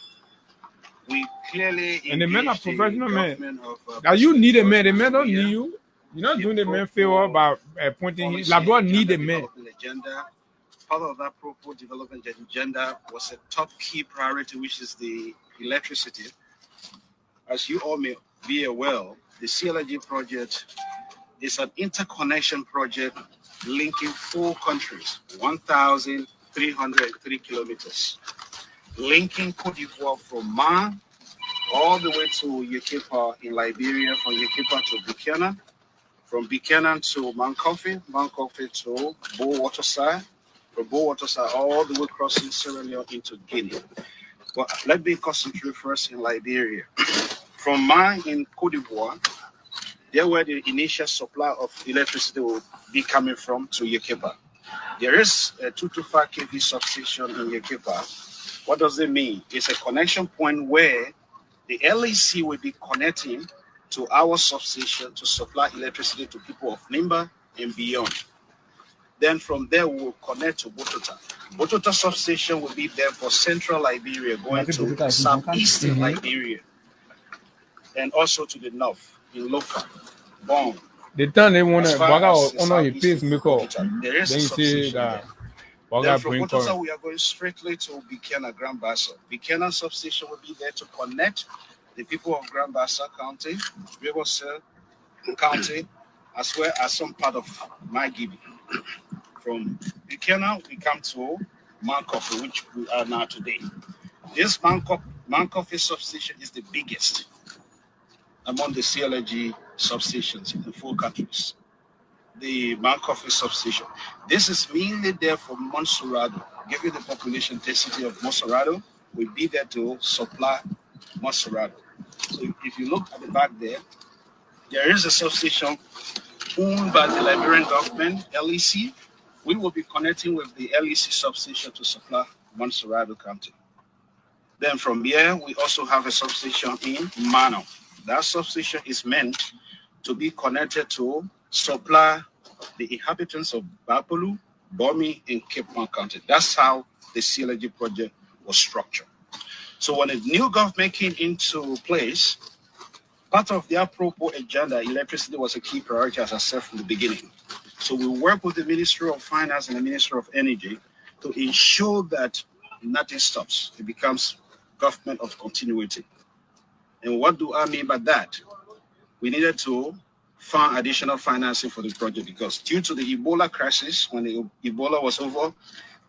We clearly and the men are professional men. Now you need a man. The men don't need you. You're not doing the man favor by appointing him. Labor need a man. Agenda. Part of that proposed development agenda was a top key priority, which is the electricity. As you all may be aware, the CLG project is an interconnection project linking 4 countries, 1,303 kilometers, linking Cote d'Ivoire from Ma all the way to Yekepa in Liberia, from Yekepa to Buchanan, from Buchanan to Mankofi, Mankofi to Bow Waterside, from Bow Waterside all the way crossing Sierra Leone into Guinea. But let me concentrate first in Liberia. From Ma in Cote d'Ivoire, there where the initial supply of electricity will be coming from to Yekepa. There is a 225 kV substation in Yekepa. What does it mean? It's a connection point where the LEC will be connecting to our substation to supply electricity to people of Nimba and beyond. Then from there, we will connect to Botota. Botota substation will be there for central Liberia, going to southeastern Liberia, and also to the north in Lofa, Bon. The time they want to honor his pacemaker, There is a substation there. Then from Botota, we are going strictly to Buchanan, Grand Bassa. Buchanan substation will be there to connect the people of Grand Bassa County, Riverside County, as well as some part of Magibi. From Buchanan, we come to Mankofi, which we are now today. This Mankofi substation is the biggest among the CLG substations in the 4 countries. The Mankofi substation. This is mainly there for Monserrado. Given the population density of Monserrado, will be there to supply Monserrado. So if you look at the back there, there is a substation owned by the Liberian government, LEC. We will be connecting with the LEC substation to supply Monserrado County. Then from here, we also have a substation in Mano. That substation is meant to be connected to supply the inhabitants of Bapolu, Bomi, and Cape Town County. That's how the CLG project was structured. So when the new government came into place, part of their proposed agenda, electricity was a key priority, as I said from the beginning. So we work with the Ministry of Finance and the Ministry of Energy to ensure that nothing stops. It becomes government of continuity. And what do I mean by that? We needed to find additional financing for the project because due to the Ebola crisis, when the Ebola was over,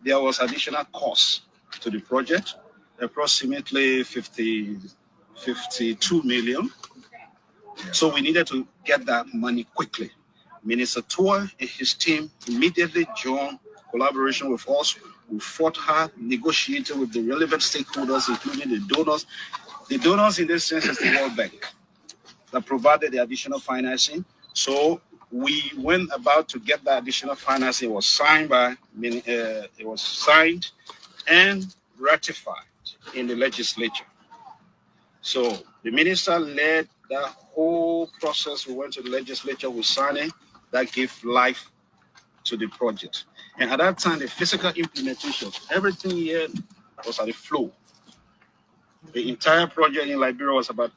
there was additional costs to the project, approximately 52 million. So we needed to get that money quickly. Minister Tour and his team immediately joined collaboration with us. We fought hard, negotiated with the relevant stakeholders, including the donors. The donors in this sense is the World Bank that provided the additional financing. So we went about to get that additional financing. It was signed and ratified in the legislature. So the minister led that whole process. We went to the legislature with signing that gave life to the project. And at that time, the physical implementation, everything here was at the flow. The entire project in Liberia was about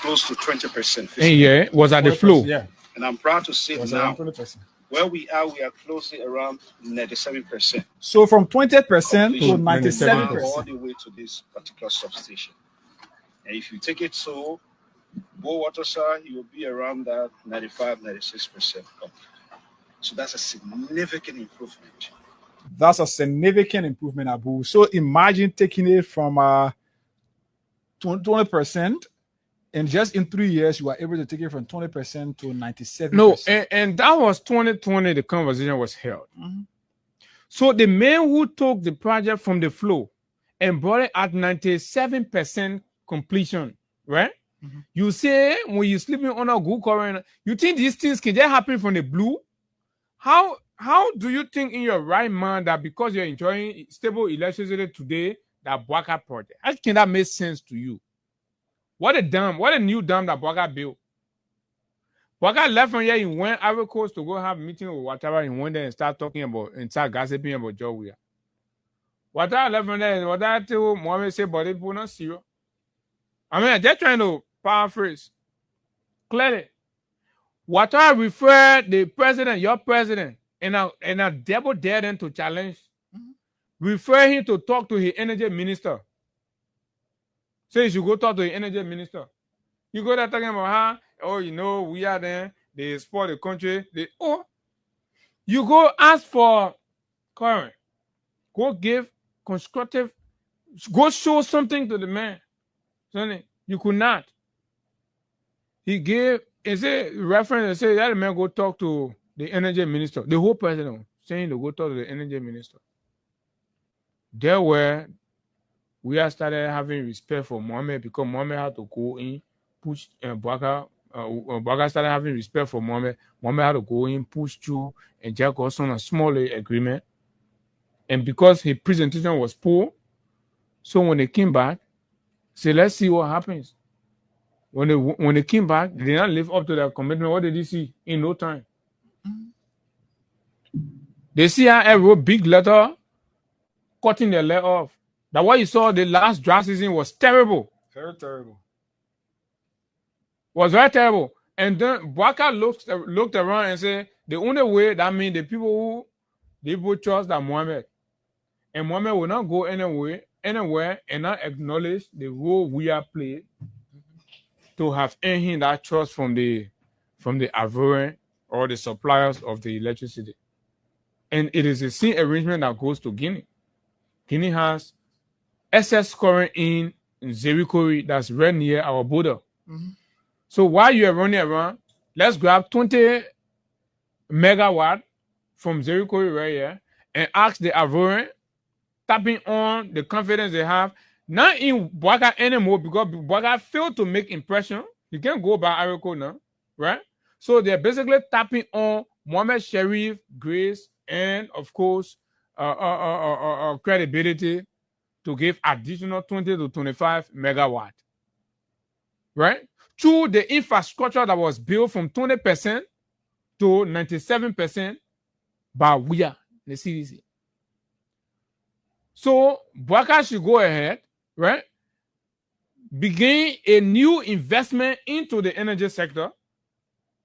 close to 20%. Yeah, was at the flow. Yeah. And I'm proud to say now, 20%. where we are closely around 97%. So from 20% to 97%. All the way to this particular substation. And if you take it to Bow Waterside, you'll be around that 95, 96%. So that's a significant improvement. That's a significant improvement, Abu. So imagine taking it from 20%, and just in 3 years, you are able to take it from 20% to 97%. No, and that was 2020, the conversation was held. Mm-hmm. So the man who took the project from the flow and brought it at 97% completion, right? Mm-hmm. You say when you're sleeping on a good current, you think these things can just happen from the blue? How do you think in your right mind that because you're enjoying stable electricity today, that Bwaka project, how can that make sense to you? What a new dam that Bwaka built. Bwaka left from here, he went Ivory Coast to go have a meeting with whatever, he went there and start talking about, and start gossiping about Georgia. Whatever left from there, what I tell Mohammed say, but it will not see you. I mean, they're trying to paraphrase. Clearly, What I refer the president, your president, and I double dare them to challenge. Refer him to talk to his energy minister. Say you should go talk to the energy minister. You go there talking about how, oh, you know, we are there, they spoil the country. You go ask for current. Go give constructive, go show something to the man. Sonny, you could not. He gave, is it reference and say that man go talk to the energy minister, the whole president saying to go talk to the energy minister. There where we have started having respect for Mohammed because Mohammed had to go in, push Baka started having respect for Mohammed. Mohammed had to go in, push through, and Jack got on a small agreement. And because his presentation was poor, so when they came back, say, let's see what happens. When they came back, they did not live up to their commitment. What did you see? In no time. They see how I wrote big letter, cutting their leg off. That what you saw the last draft season was terrible. Very terrible. Was very terrible. And then Baka looked around and said, the only way that means the people trust that Mohammed. And Mohammed will not go anywhere and not acknowledge the role we are played to have earned that trust from the Ivorian or the suppliers of the electricity. And it is the same arrangement that goes to Guinea. Guinea has excess current in Zerikori that's right near our border. So while you are running around, let's grab 20 megawatt from Zerikori right here and ask the Ivorian, tapping on the confidence they have, not in Bouaka anymore because Bouaka failed to make impression. You can't go by Ariko now, right? So they're basically tapping on Mohammed Sharif, Grace, and of course, credibility to give additional 20 to 25 megawatt, right? Through the infrastructure that was built from 20% to 97% by WIA, the CDC. So Bouaka should go ahead, right? Begin a new investment into the energy sector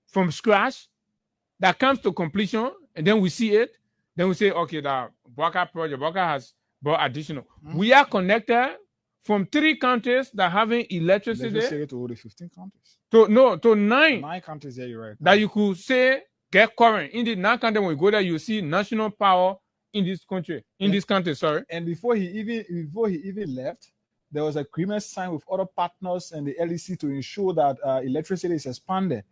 from scratch that comes to completion, and then we see it. Then we say, okay, the Bouaka project, Bouaka has brought additional. We are connected from 3 countries that having electricity to all the 15 countries. To 9. 9 countries, yeah, you're right. That you could say get current. In the 9 countries, when you go there, you see national power in this country. Sorry. And before he even left, there was agreement signed with other partners and the LEC to ensure that electricity is expanded.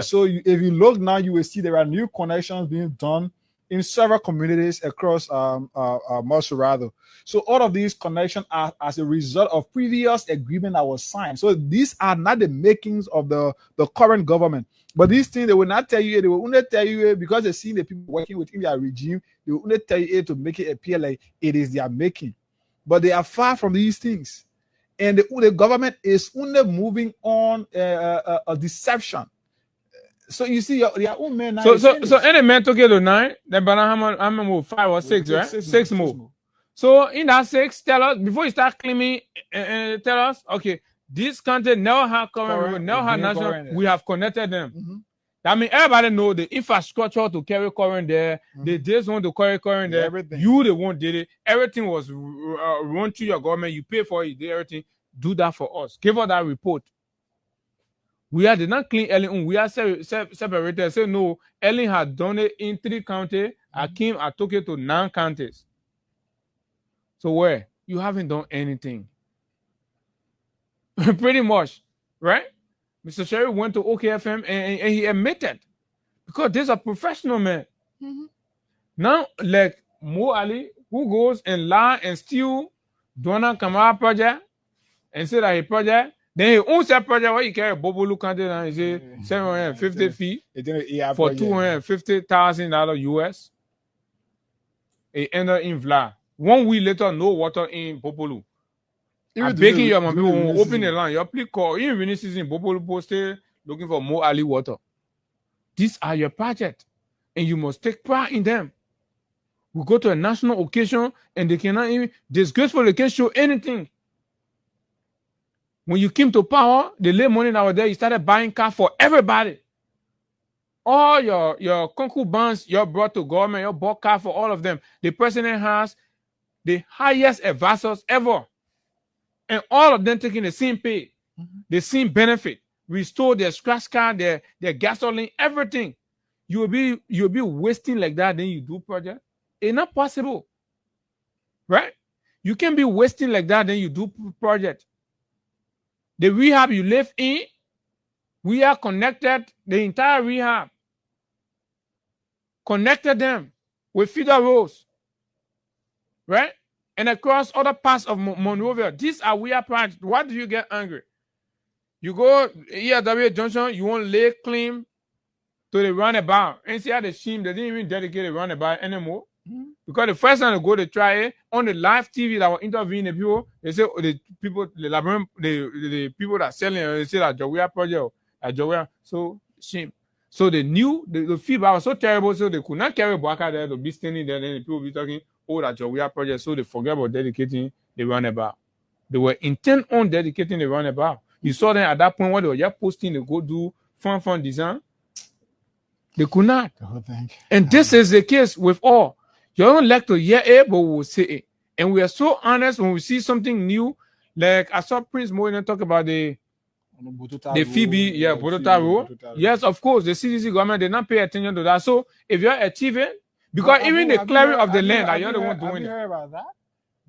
So if you look now, you will see there are new connections being done in several communities across Monserrado. So all of these connections are as a result of previous agreement that was signed. So these are not the makings of the current government. But these things, they will not tell you, they will only tell you because they see the people working within their regime, they will only tell you to make it appear like it is their making. But they are far from these things. And the government is only moving on a deception. So you see, your own men. So any man took it to 9, then I'm move 5 or 6, right? 6 more. So in that 6, tell us before you start claiming, tell us, okay, this country now have current, now have national. We have connected them. That means everybody know the infrastructure to carry current there. They just want to carry current there. Everything. You the one did it. Everything was run through your government. You pay for it. You did everything. Do that for us. Give us that report. We did not clean Ellen. We are separated. Say no. Ellen had done it in 3 counties. I took it to 9 counties. So where you haven't done anything, pretty much, right? Mr. Sherry went to OKFM and he admitted because there's a professional man. Now, like Mo Ali, who goes and lie and steal Donna Kamara project and say that he project. Then he owns that project where he carry Bobolu Kante and he say 750 feet for $250,000 US. He ended in Vla. 1 week later, no water in Bobolu. I'm begging you, people won't open the line. Your plea call. In rainy season, Bobolu posted looking for more Ali water. These are your projects, and you must take part in them. We go to a national occasion, and they cannot even disgraceful. They can't show anything. When you came to power, they lay money out there. You started buying cars for everybody. all your concubines you brought to government, you bought car for all of them. The president has the highest advisors ever. And all of them taking the same pay, the same benefit, restore their scratch card, their gasoline, everything. You'll be wasting like that, then you do project. It's not possible. Right? You can't be wasting like that, then you do project. The rehab you live in, we are connected, the entire rehab. Connected them with feeder roads. Right? And across other parts of Monrovia. These are we are projects. Why do you get angry? You go ERW Junction, you want lay claim to the roundabout. And see how the shame, they didn't even dedicate the roundabout anymore. Because the first time they go to try it, on the live TV that were interviewing the people, they say the people, the people that are selling it, they say that Jowea project, Jowea, so shame. So they knew the feedback was so terrible, so they could not carry Boaka there to be standing there, and the people be talking, oh, that Jowea project, so they forget about dedicating the roundabout. They were intent on dedicating the roundabout. You saw them at that point when they were just posting to go do fun design. They could not. The whole thing. And this is the case with all. You don't like to hear it, but we'll say it. And we are so honest when we see something new. Like I saw Prince Moynihan talk about the Phoebe, Botota Road. Yes, of course, the CDC government did not pay attention to that. So if you're achieving, because even the clearing of the land, you're the one doing it. Have you heard about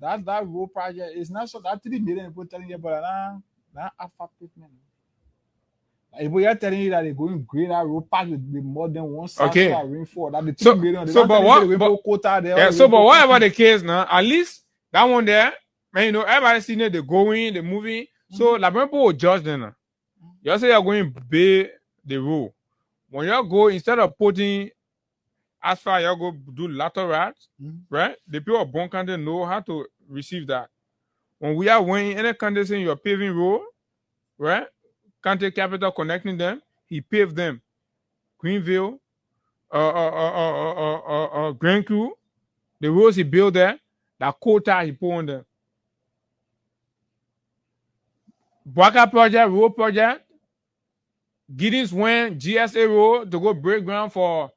that? That road project is not so that 3 million people telling you about that alpha pavement. If we are telling you that they're going great that road park with more than one side rainfall, that the 3 million, but whatever the case now, at least that one there, man, you know, everybody seen it, they're going, they're moving. So like people will judge them now. You say you're going to pay the road. When you go, instead of putting as far you go do lateral routes, right? The people of Bon County know how to receive that. When we are going any country saying you're paving road, right? County capital connecting them, he paved them. Greenville, Grand Crew, the roads he built there, that quota he put on them. Boaka project, road project, Giddings went GSA road to go break ground for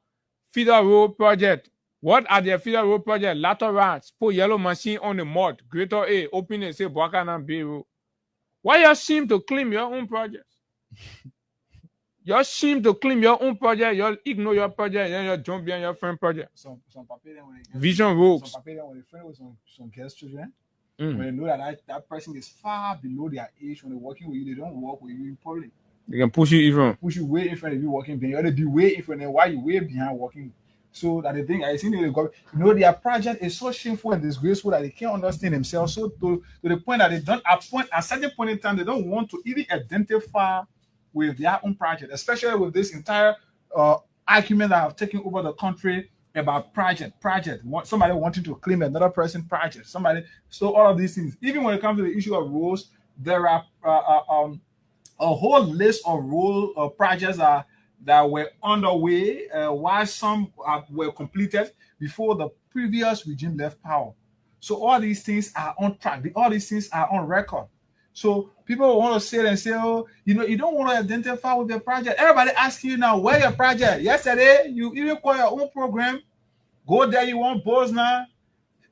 feeder road project. What are their feeder road project? Lateral routes, put yellow machine on the mud, greater A, open and say Boaka and B road. Why you ashamed to claim your own project? You're ashamed to claim your own project, you ignore your project, and you jump behind your friend project. Some paper them when they Vision Rogues. Some paper them when they friend with some girls' children. When they know that person is far below their age, when they're working with you, they don't work with you in public. They can push you even. Push you way in front of you working behind. You ought to be way in front of them while you way behind working. So that the thing I think their project is so shameful and disgraceful that they can't understand themselves. So to the point that they don't at a certain point in time, they don't want to even identify with their own project, especially with this entire argument that have taken over the country about project. Somebody wanting to claim another person's project. So all of these things. Even when it comes to the issue of roads, there are a whole list of road projects that were underway, while some were completed before the previous regime left power. So all these things are on track. All these things are on record. So people want to say and say, oh, you know, you don't want to identify with your project. Everybody asking you now, where your project? Yesterday, you even call your own program. Go there, you want boss now.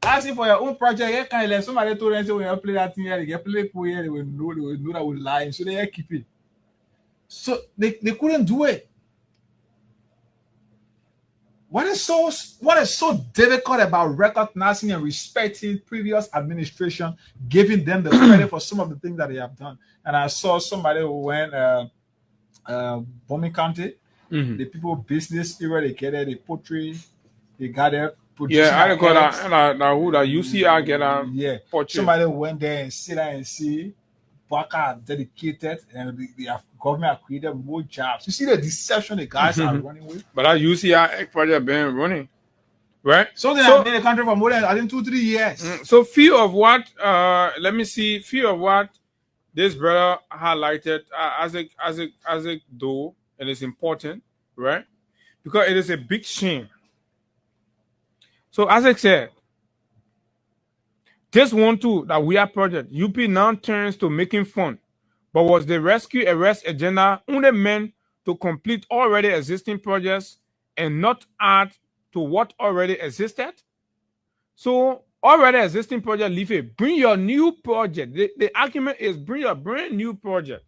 Asking for your own project. You can't let somebody told them say when you play that thing here, they get play for here, they will know that will lie. So they keep it. So they couldn't do it. What is so difficult about recognizing and respecting previous administration, giving them the credit for some of the things that they have done? And I saw somebody who went Bombing County, the people business area, they get there, they poultry, they got there. Yeah, I call that UCR get that. Poultry. Somebody went there and sit there and see Boaka dedicated, and the government have created more jobs. You see the deception the guys are running with. But that UCR project been running, right? Something that been in the country for more than 2-3 years. So few of what this brother highlighted as a though, and it's important, right? Because it is a big shame. So as I said, this one too, that we are project, UP now turns to making fun. But was the rescue arrest agenda only meant to complete already existing projects and not add to what already existed. So already existing project, leave it. Bring your new project. The argument is bring your brand new project.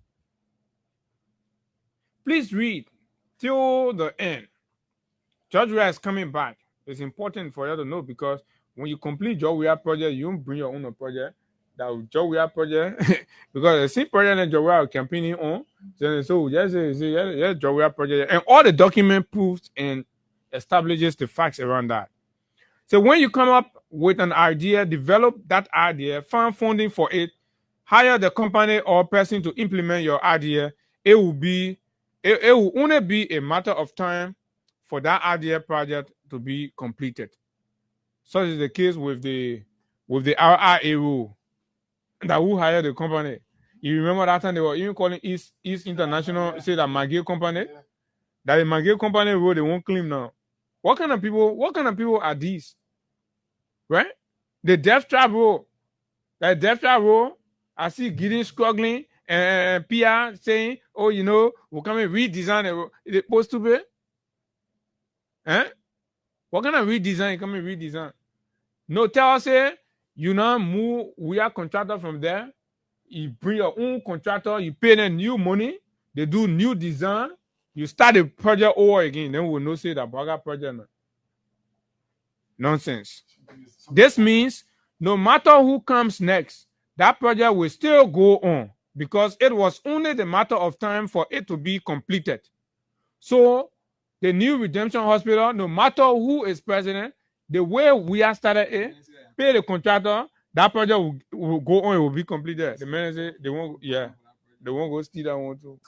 Please read till the end. George Weah is coming back. It's important for you to know because when you complete George Weah project, you don't bring your own project. That George Weah project, because the same project that George Weah campaigning on. So yes, George Weah project, and all the document proves and establishes the facts around that. So when you come up with an idea, develop that idea, find funding for it, hire the company or person to implement your idea. It will only be a matter of time for that idea project to be completed. Such is the case with the RRA rule that who hired the company. You remember that time they were even calling East International, say that Maggie company, that the Maggie company rule they won't claim now. What kind of people are these? Right? The death trap rule. That death trap rule, I see Gideon struggling and PR saying, oh, we'll come and redesign it. It's supposed to be. Eh? What kind of redesign? Come and redesign. No, tell us, you now move, we are contractor from there. You bring your own contractor, you pay them new money, they do new design, you start the project over again. Then we'll know say that Baga project. No. Nonsense. This means no matter who comes next, that project will still go on because it was only the matter of time for it to be completed. So the new Redemption Hospital, no matter who is president, the way we are started it, pay the contractor, that project will go on, it will be completed. The manager, they won't go steal that one too.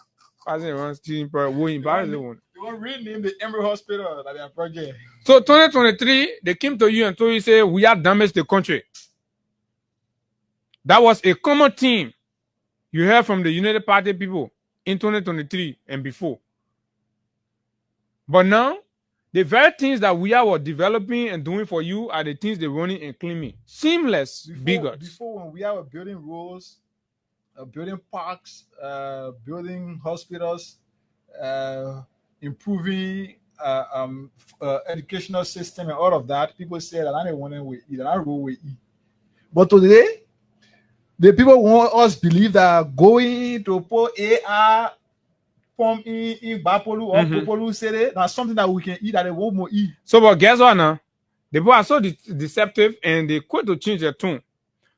Passing around stealing project, will embarrass the one. They won't rename the Emery Hospital that their project. So 2023, they came to you and told you, say, we have damaged the country. That was a common theme you heard from the United Party people in 2023 and before. But now, the very things that we are developing and doing for you are the things they're running and claiming. Seamless bigots. Before, when we are building roads, building parks, building hospitals, improving educational system and all of that, people say that I don't want to eat, that I roll with eat. But today, the people want us believe that going to put AR from in Bapolu or Popolu City, that's something that we can eat that they won't more eat. So, but guess what now? The people are so deceptive and they quit to change their tune.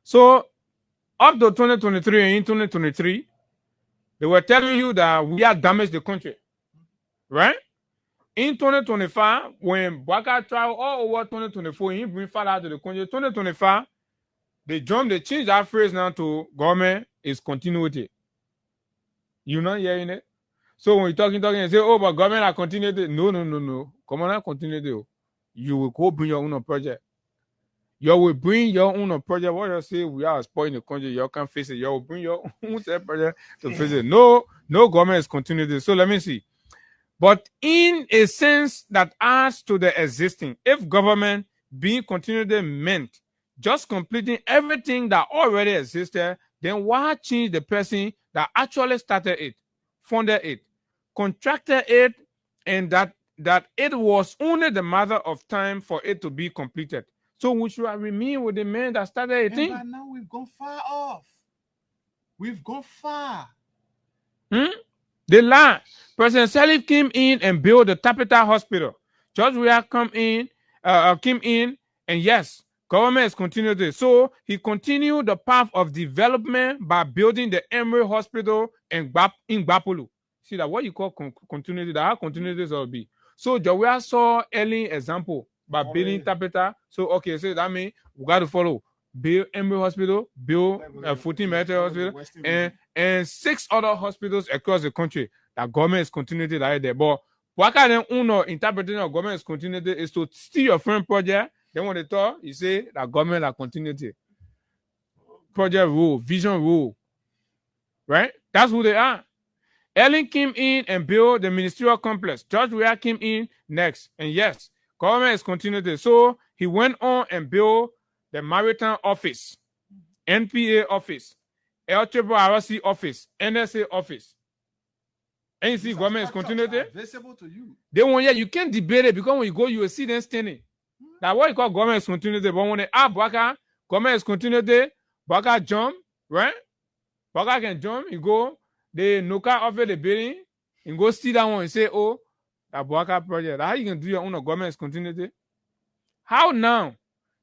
So, up to 2023 and in 2023, they were telling you that we have damaged the country. Right? In 2025, when Baka traveled all over 2024, he bring fire out to the country. 2025, they changed that phrase now to government is continuity. You not hearing it? So when you're talking and say, oh, but government are continuity. No. Come on, continuity. You will go bring your own project. You will bring your own project. What you say, we are spoiling the country. You can't face it. You will bring your own project to face it. No government is continuity. So let me see. But in a sense that adds to the existing, if government being continuity meant just completing everything that already existed, then why change the person that actually started it, funded it, contracted it, and that it was only the matter of time for it to be completed? So we should remain with the man that started it. And by now we've gone far off. We've gone far. The lie. President Salif came in and built the Tapita Hospital. George Weah came in, and yes, government has continued this. So he continued the path of development by building the Emery Hospital in Bapolu. See that what you call continuity, that how continuity will be. So George Weah saw early example by building Tapita. So okay, so that means we got to follow. Build Emery Hospital, build 14 military hospital, and 6 other hospitals across the country. That government is continuity right there. But what kind of interpretation of government is continuity is to steal your friend project. Then when they talk, you say that government are continuity. Project rule, vision rule. Right? That's who they are. Ellen came in and built the ministerial complex. George Weah came in next. And yes, government is continuity. So he went on and built the Maritime Office, NPA Office, LRC Office, NSA Office. And you see government is continuity. Visible to you. They want, yeah, you can't debate it because when you go, you will see them standing. That's what you call government is continuity. But when they are Baka, government is continuity, Baka jump, right? Baka can jump, you go, they knock out of the building, and go see that one and say, oh, that Baka project. That's how you can do your own government is continuity. How now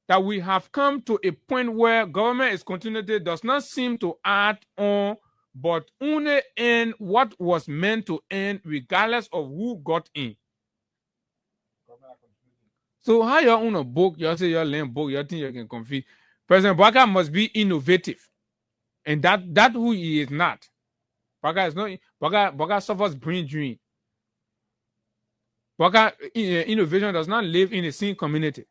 that we have come to a point where government is continuity does not seem to add on, but only end what was meant to end, regardless of who got in. So how you own a book, you say your land book, you think you can confuse. President Baka must be innovative, and that who he is not. Baka is not. Baka suffers brain drain. Baka innovation does not live in the same community.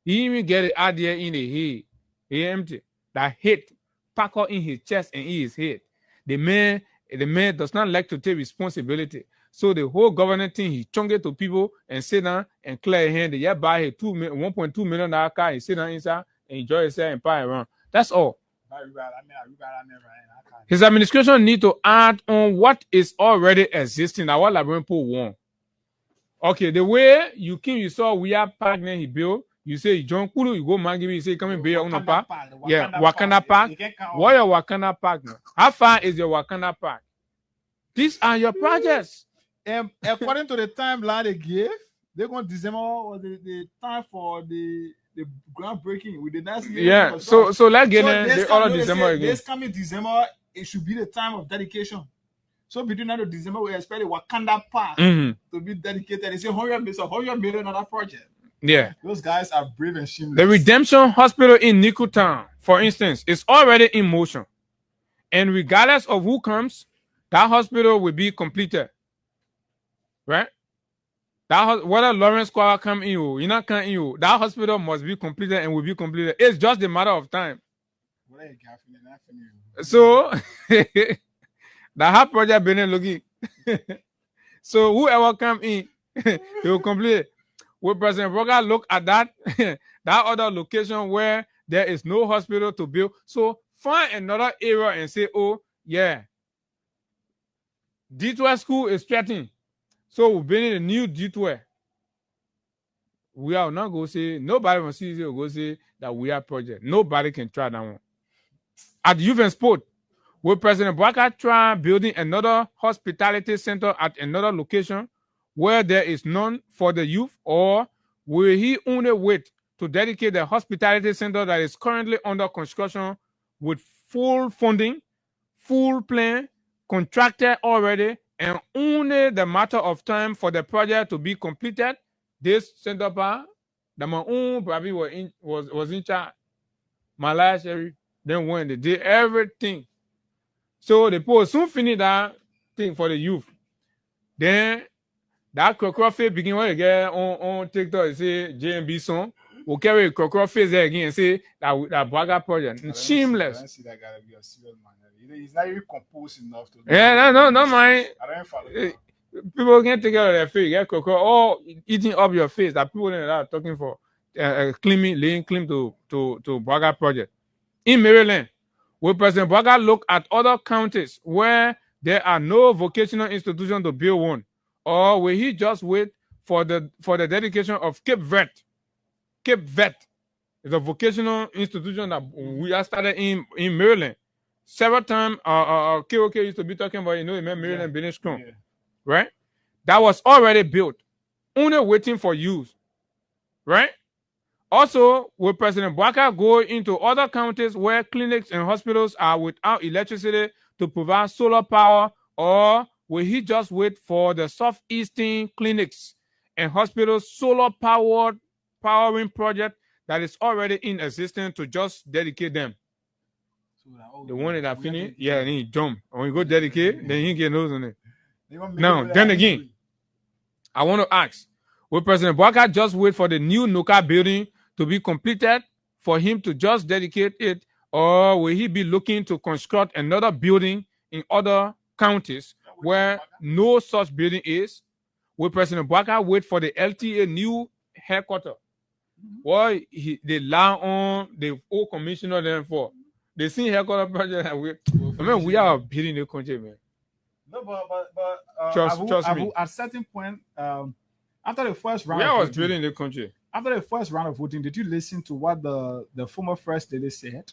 He even get an idea in the head. He empty. That hate pack out in his chest and in his head. The man does not like to take responsibility. So the whole government thing, he chunk it to people and sit down and clear his hand. They buy a $1.2 million car. He sit down inside and enjoy himself and pay around. That's all. His administration need to add on what is already existing. Now what Liberia people want. Okay, the way you saw we are park then he built. You say John Kulu, you go Mangibi, you say come and build your own park. Yeah, Wakanda Park. What your Wakanda Park now? How far is your Wakanda Park? These are your projects. According to the timeline they gave, they're going to December was the time for the groundbreaking with the next year. Yeah, so let's get in all of December again. This coming December, it should be the time of dedication. So between now and December, we expect the Wakanda Park to be dedicated. It's $100 million project. Yeah. Those guys are brave and shameless. The Redemption Hospital in Nikutown, for instance, is already in motion. And regardless of who comes, that hospital will be completed. Right? Whether Lawrence Square come in you not come in you, that hospital must be completed and will be completed. It's just a matter of time. So the hard project been looking. So whoever come in, they will complete it. Will President Broga look at that other location where there is no hospital to build? So find another area and say, oh, yeah, D12 school is threatened. So we've been in a new D12. We are not going to say, nobody from CDC will go say that we are project. Nobody can try that one. At Youth and Sport, will President Broga try building another hospitality center at another location where there is none for the youth, or will he only wait to dedicate the hospitality center that is currently under construction with full funding, full plan, contracted already, and only the matter of time for the project to be completed? This center part, the my own probably was in charge. My last year, then when they did everything. So the post soon finish that thing for the youth. Then that crocodile face begin when you get on TikTok and say JMB song will carry a crocodile face there again and say that Braga project. Shameless. I don't see that guy to be a serious man. He's not even composed enough to. Yeah, no, mind. I don't follow. People can't take care of their face. Get crocodile all eating up your face. That people that are talking for laying claim to Braga project. In Maryland, will President Braga look at other counties where there are no vocational institutions to build one? Or will he just wait for the dedication of Cape Vet? Cape Vet is a vocational institution that we are started in Maryland. Several times, KOK used to be talking about, Maryland business strong, right? That was already built, only waiting for use, right? Also, will President Bwaka go into other counties where clinics and hospitals are without electricity to provide solar power, or will he just wait for the southeastern clinics and hospitals solar powering project that is in existence to just dedicate them? The one that finished, then he jump. When you go dedicate, then he get nose on it. Now, then again, I want to ask, will President Bwaka just wait for the new Nuka building to be completed for him to just dedicate it, or will he be looking to construct another building in other counties where no such building is? Will President Bwaka wait for the LTA new headquarters? Why they lie on the old commissioner then for? They see headquarters project. We are building the country, man. No, but trust me. At a certain point, after the first round, I was building the country. After the first round of voting, did you listen to what the former first lady said?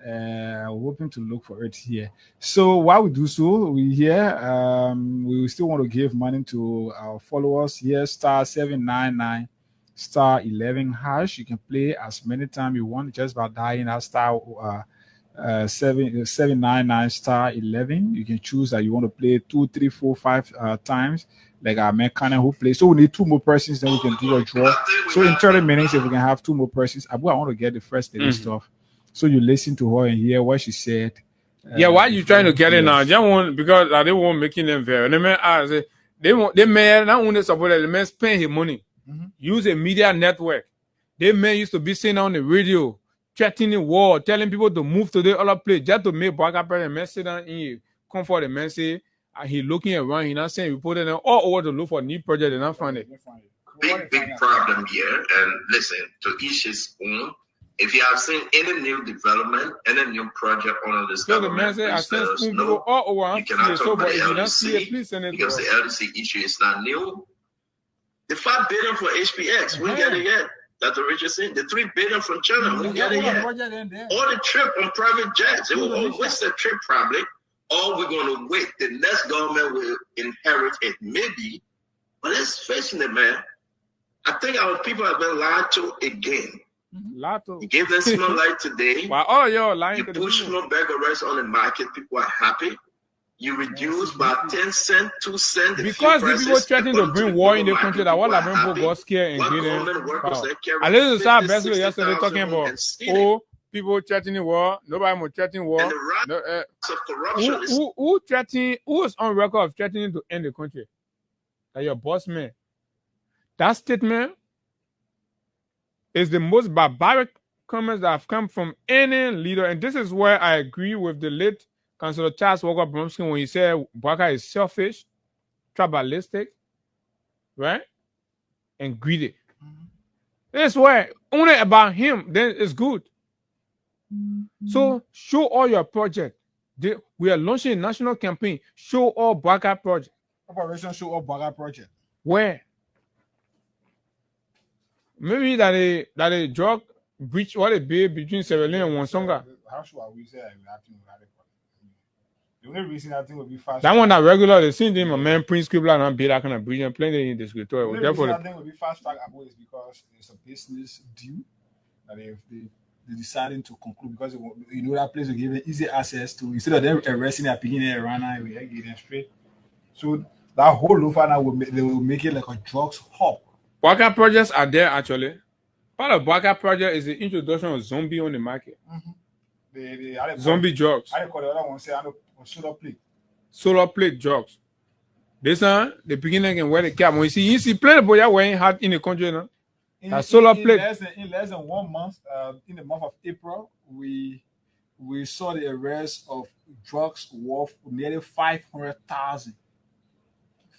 We're hoping to look for it here. So while we do so, we we still want to give money to our followers here. *799 *11#. You can play as many times you want just by dialing that *799 *11. You can choose that you want to play 2, 3, 4, 5 times, like our mechanic who plays. So we need 2 more persons, then we can do a draw. So in 30 minutes, if we can have 2 more persons, I want to get the first lady stuff. So you listen to her and hear what she said. Why are you trying to get it now? Just want because they won't making them very. They may not only support they may spend his money, use a media network. They may used to be saying on the radio, threatening war, telling people to move to the other place just to make Baka president man sit down in comfort. The man say he looking around, he not saying we put it all over to look for a new project. They not find it. Big problem here, and listen, to each his own. If you have seen any new development, any new project under this government, please let us know. You cannot talk about the LDC because the LDC issue is not new. The $5 billion for HPX, we get it yet. Dr. Richardson, the $3 billion from China, we get it yet. Or the trip on private jets, it will waste the trip probably. Or we're going to wait. The next government will inherit it, maybe. But let's face it, man. I think our people have been lied to again. You give them small light today. You push no beggar rest on the market. People are happy. You reduce by 10 cents, 2 cents. Because the people threatening to bring war in the country, that what people got scared and getting. I listened to South Best yesterday talking about people threatening war. Nobody more threatening war. Who threatening? Who is on record of threatening to end the country? That your boss man. That statement is the most barbaric comments that have come from any leader. And this is where I agree with the late Councillor Charles Walker Bromsky when he said Baka is selfish, tribalistic, right? And greedy. This is where only about him, then it's good. So show all your project. We are launching a national campaign. Show all Baka project. Operation Show All Baka project. Where? Maybe that a drug breach what it be between Sierra Leone and Wansonga. How should we say the only reason I think would be fast. That one that regular, the same thing, my man Prince Kibla and be that kind of bridge and playing in the scripture. Therefore, I think would be fast track is because it's a business deal that if they deciding to conclude because that place will give them easy access to instead of them arresting their beginning around and we get them straight. So that whole Lufa now they will make it like a drugs hub. Baka projects are there actually. Part of Baka project is the introduction of zombie on the market. Zombie drugs. I call the other one say solar plate. Solar plate drugs. This one, the beginning can wear the cap. When you see plenty of boys wearing hat in the country now. That solar plate. In less than 1 month, in the month of April, we saw the arrest of drugs worth nearly 500,000.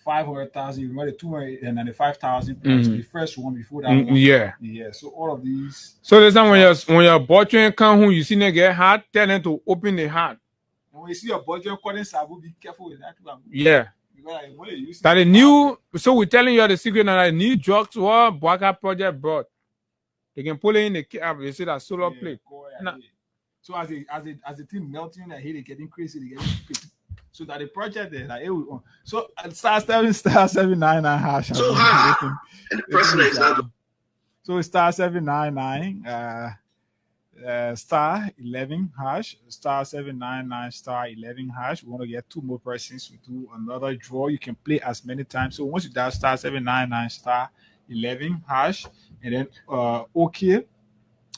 500,000, you remember the 295,000 plus the first one before that one. Yeah. So all of these. So there's time when your budget come home, you see them get hard, tell them to open the heart. When you see your budget calling Sabu, be careful with that. Yeah. That the new, so we're telling you the secret now that the new drugs what Baka project brought. They can pull it in the cab, they see that solar plate. So as the thing melting, I hear they getting crazy, they getting so that the project there, like, so *799 hash. So high, and the president is not. So *799 *11 hash, *799 *11 hash. We want to get 2 more persons. We do another draw. You can play as many times. So once you dial *799 *11 hash, and then okay.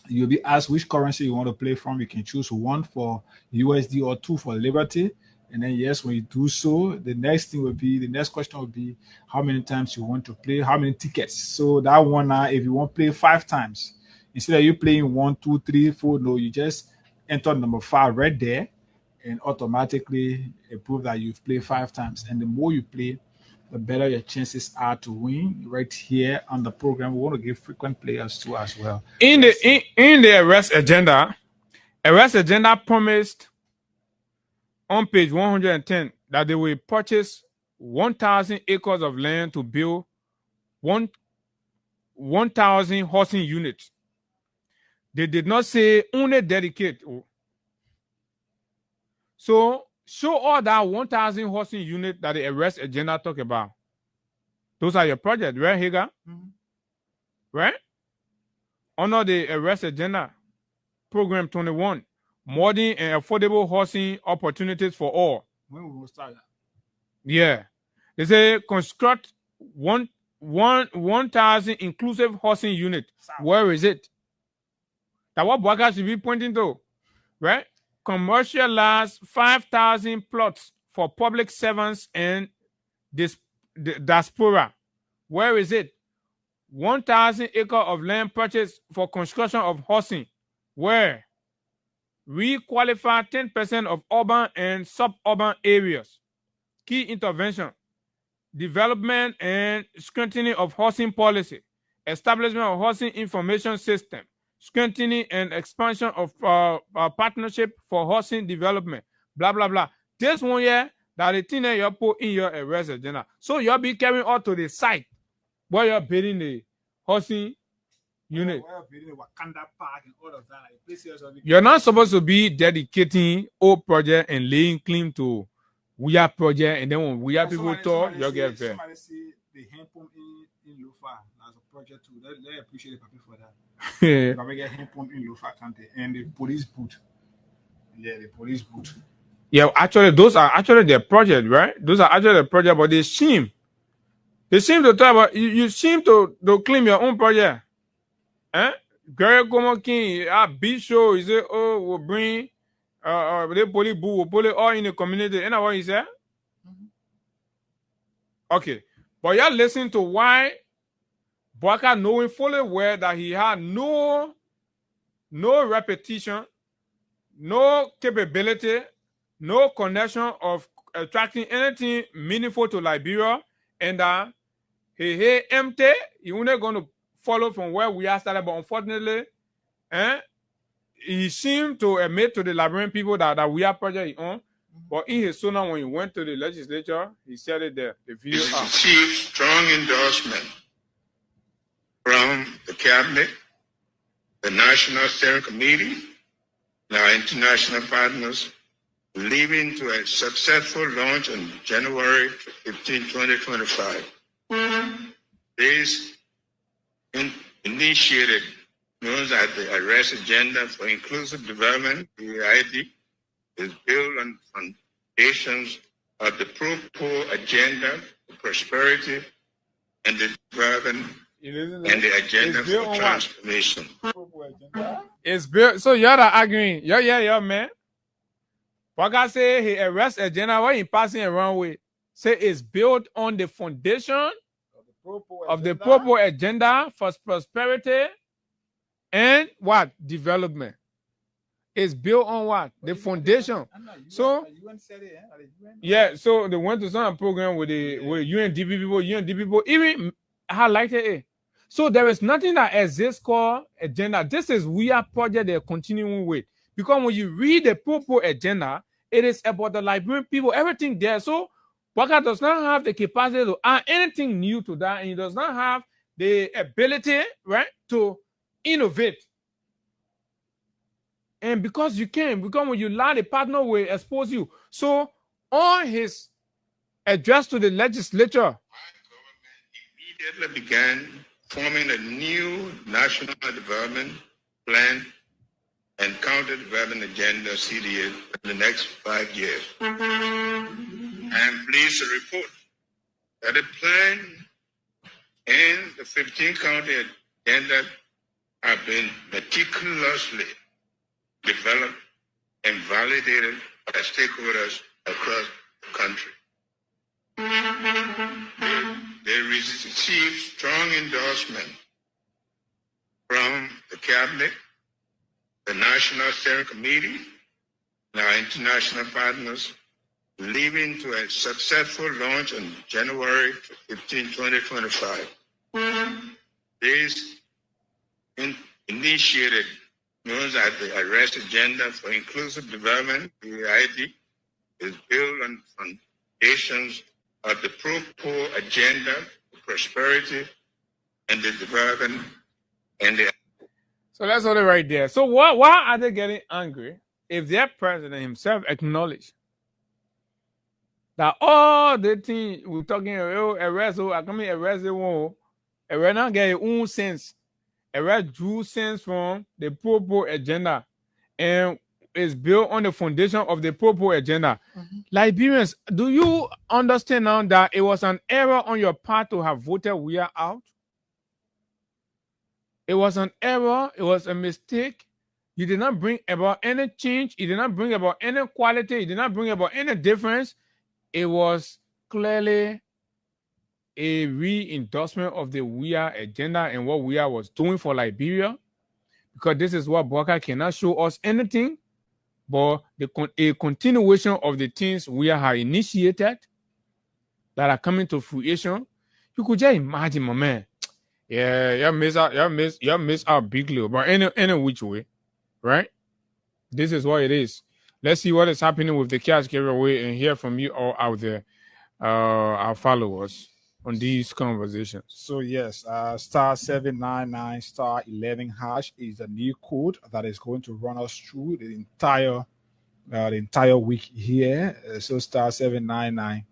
You'll be asked which currency you want to play from. You can choose 1 for USD or 2 for Liberty. And then yes, when you do so, the next question will be how many times you want to play, how many tickets. So that one now, if you want to play 5 times, instead of you playing 1, 2, 3, 4, no, you just enter number 5 right there, and automatically prove that you've played 5 times. And the more you play, the better your chances are to win. Right here on the program, we want to give frequent players too as well. In the arrest agenda promised on page 110 that they will purchase 1,000 acres of land to build 1,000 housing units. They did not say only dedicate. So show all that 1,000 housing units that the arrest agenda talk about. Those are your projects, right, Hagar? Mm-hmm. Right? Under the arrest agenda, program 21, modern and affordable housing opportunities for all. When we will start that? Yeah. They say construct 1,000 inclusive housing unit. Where is it? That's what Bwaka should be pointing to. Right? Commercialize 5,000 plots for public servants and diaspora. Where is it? 1,000 acres of land purchased for construction of housing. Where? Re-qualify 10% of urban and suburban areas. Key intervention: development and strengthening of housing policy, establishment of housing information system, strengthening and expansion of partnership for housing development, blah, blah, blah. This one here, that the thing that you put in your arrest agenda. So you'll be carrying out to the site where you're building the housing unit. You're not supposed to be dedicating old project and laying claim to we are project, and then when we are people talk, you'll get there. Somebody see the hand pump in Lofa as a project too. They appreciate the people for that. If I get hand pump in Lofa County and the police boot. Yeah, the police boot. Yeah, actually, those are actually their project, right? Those are actually the project, but they seem to talk about you seem to claim your own project. Eh? Gary Como King, big show, he said, oh, we'll bring the police boot, we'll put it all in the community. You know what he said? Mm-hmm. Okay. But you're listening to why Bwaka, knowing fully well that he had no repetition, no capability, no connection of attracting anything meaningful to Liberia, and that he empty, he only going to follow from where we are started, but unfortunately, he seemed to admit to the Liberian people that we are project on. But in his sonor, when he went to the legislature, he said it there. The video received strong endorsement from the cabinet, the National Steering Committee, and our international partners, leading to a successful launch on January 15, 2025. This initiated known as the Arrest Agenda for Inclusive Development, (AID), is built on foundations of the Pro-Poor Agenda for Prosperity and the Development and the Agenda for Transformation. It's built. So you're arguing. Yeah, man. Bwaka say he arrest agenda what he passing around with. Say it's built on the foundation of the Pro-Poor Agenda for Prosperity and what? Development. It's built on what? The foundation. So yeah, so they went to some program with UNDP people, even highlighted it. So there is nothing that exists called agenda. This is we are project they're continuing with. Because when you read the Pro-Poor Agenda, it is about the Liberian people, everything there. So Bwaka does not have the capacity to add anything new to that, and he does not have the ability, right, to innovate. And because you can, because when you land a partner will expose you. So on his address to the legislature, immediately began forming a new national development plan and county development agenda (CDA) for the next 5 years. I am pleased to report that the plan and the 15 county agenda have been meticulously developed and validated by stakeholders across the country. They received strong endorsement from the cabinet, the National Steering Committee, and our international partners, leading to a successful launch on January 15, 2025. This initiated known as the Arrest Agenda for Inclusive Development (AID) is built on Asians of the pro-poor agenda, prosperity, and the development, and the. So that's all right there. So why are they getting angry if their president himself acknowledged that all the things we're talking about, a not get own sense, a drew sense from the pro-poor agenda, and is built on the foundation of the pro-poor agenda. Liberians, do you understand now that it was an error on your part to have voted we are out? It was an error. It was a mistake. You did not bring about any change. You did not bring about any quality. You did not bring about any difference. It was clearly a re-endorsement of the WIA agenda and what WIA was doing for Liberia, because this is what Bwaka cannot show us anything but a continuation of the things WIA have initiated that are coming to fruition. You could just imagine, my man. Yeah, you miss out bigly, but any which way, right? This is what it is. Let's see what is happening with the cash giveaway and hear from you all out there, our followers, on these conversations. So yes, star 799 star 11 hash is the new code that is going to run us through the entire week here. So star 799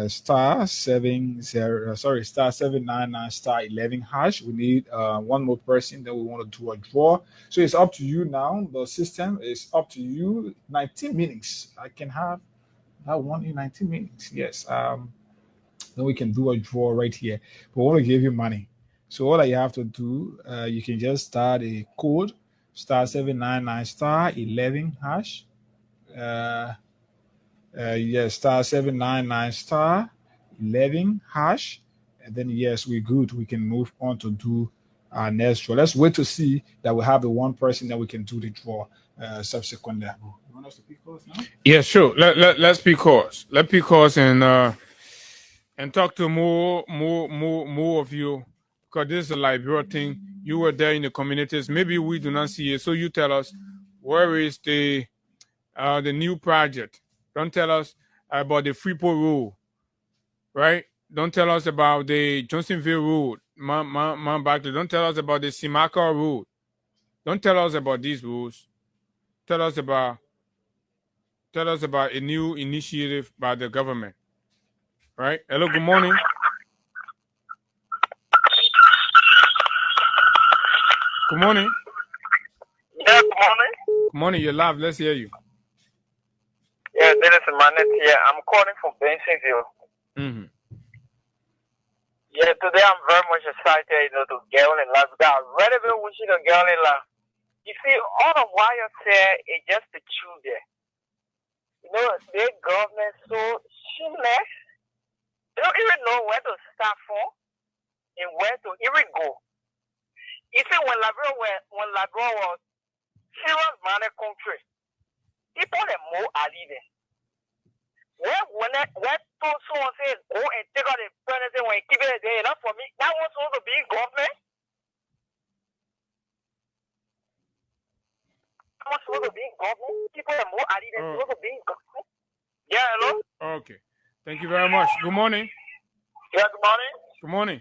star 799 star 11 hash. We need one more person that we want to do a draw. So it's up to you now. The system is up to you. 19 minutes. I can have that one in 19 minutes. Yes. Then we can do a draw right here. But we want to give you money. So all that you have to do, you can just start a code star 799 star 11 hash. Yes, star 799 star 11 hash, and then yes, we're good. We can move on to do our next draw. Let's wait to see that we have the one person that we can do the draw subsequently. You want us to pick calls now? Yeah, sure. Let's pick calls. Let's pick calls and talk to more of you, because this is a Liberia thing. You were there in the communities. Maybe we do not see it, so you tell us where is the new project. Don't tell us about the Freeport Road, right? Don't tell us about the Johnsonville Road, Mount Barkley. Don't tell us about the Simaka Road. Don't tell us about these roads. Tell us about a new initiative by the government, right? Hello, good morning. Good morning. Yeah, good morning. Good morning. You're live. Let's hear you. Yeah, this is Manet here. I'm calling from Bensonville. Mm-hmm. Yeah, today I'm very much excited, to get on in life. I'm really wishing to get on in life. You see, all of what you say is just the truth there. The government so shameless. They don't even know where to start from and where to even go. You see, when Liberia was serious money country, people are more leaving. When someone says go and take out the president when you keep it there, enough for me, that was supposed to be government. That was supposed to be government. People are more leaving. Supposed to be government. Yeah, hello? Okay. Thank you very much. Good morning. Yeah, good morning. Good morning.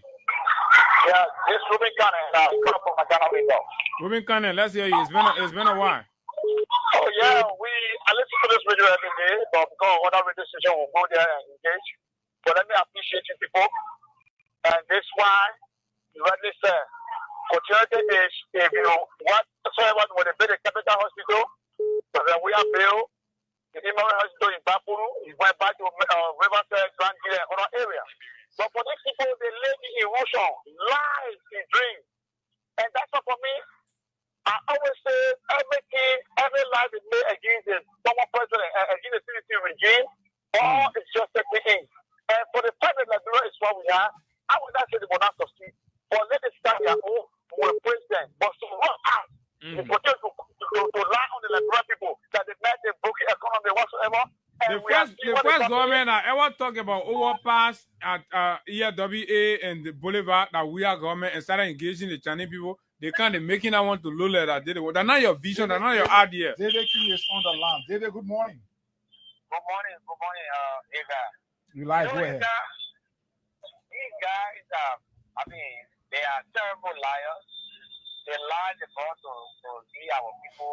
Yeah, this is Ruben Cannon. Come from my Ghana window. Ruben Cannon, let's hear you. It's been a while. Oh yeah, I listen to this radio every day, but because other radio station will go there and engage. But let me appreciate you people. And this is why you rightly said, continuity is if you whatsoever when they build a capital hospital, but then we have built the Imam Hospital in Bapuru, it went back to Riverside, Grand Gila, and other area. But for these people, they live in erosion, lies in dreams. And that's what for me, I always say every life is made against the former president, against the CDC regime, or it's just a thing. And for the private Liberia is what we are. I would not say they will not succeed. But let it start their own with president. But to run out, it's for them to lie on the Liberian people that they met a broken economy whatsoever. The first government I ever talk about overpass at ERWA and the Boulevard that we are government and started engaging the Chinese people. They kind of making that one to Lula that did it. That's not your vision. That's not your idea. David King is on the line. David, good morning. Good morning, Ega. You like, go ahead. These guys, I mean, they are terrible liars. They lie about to see our people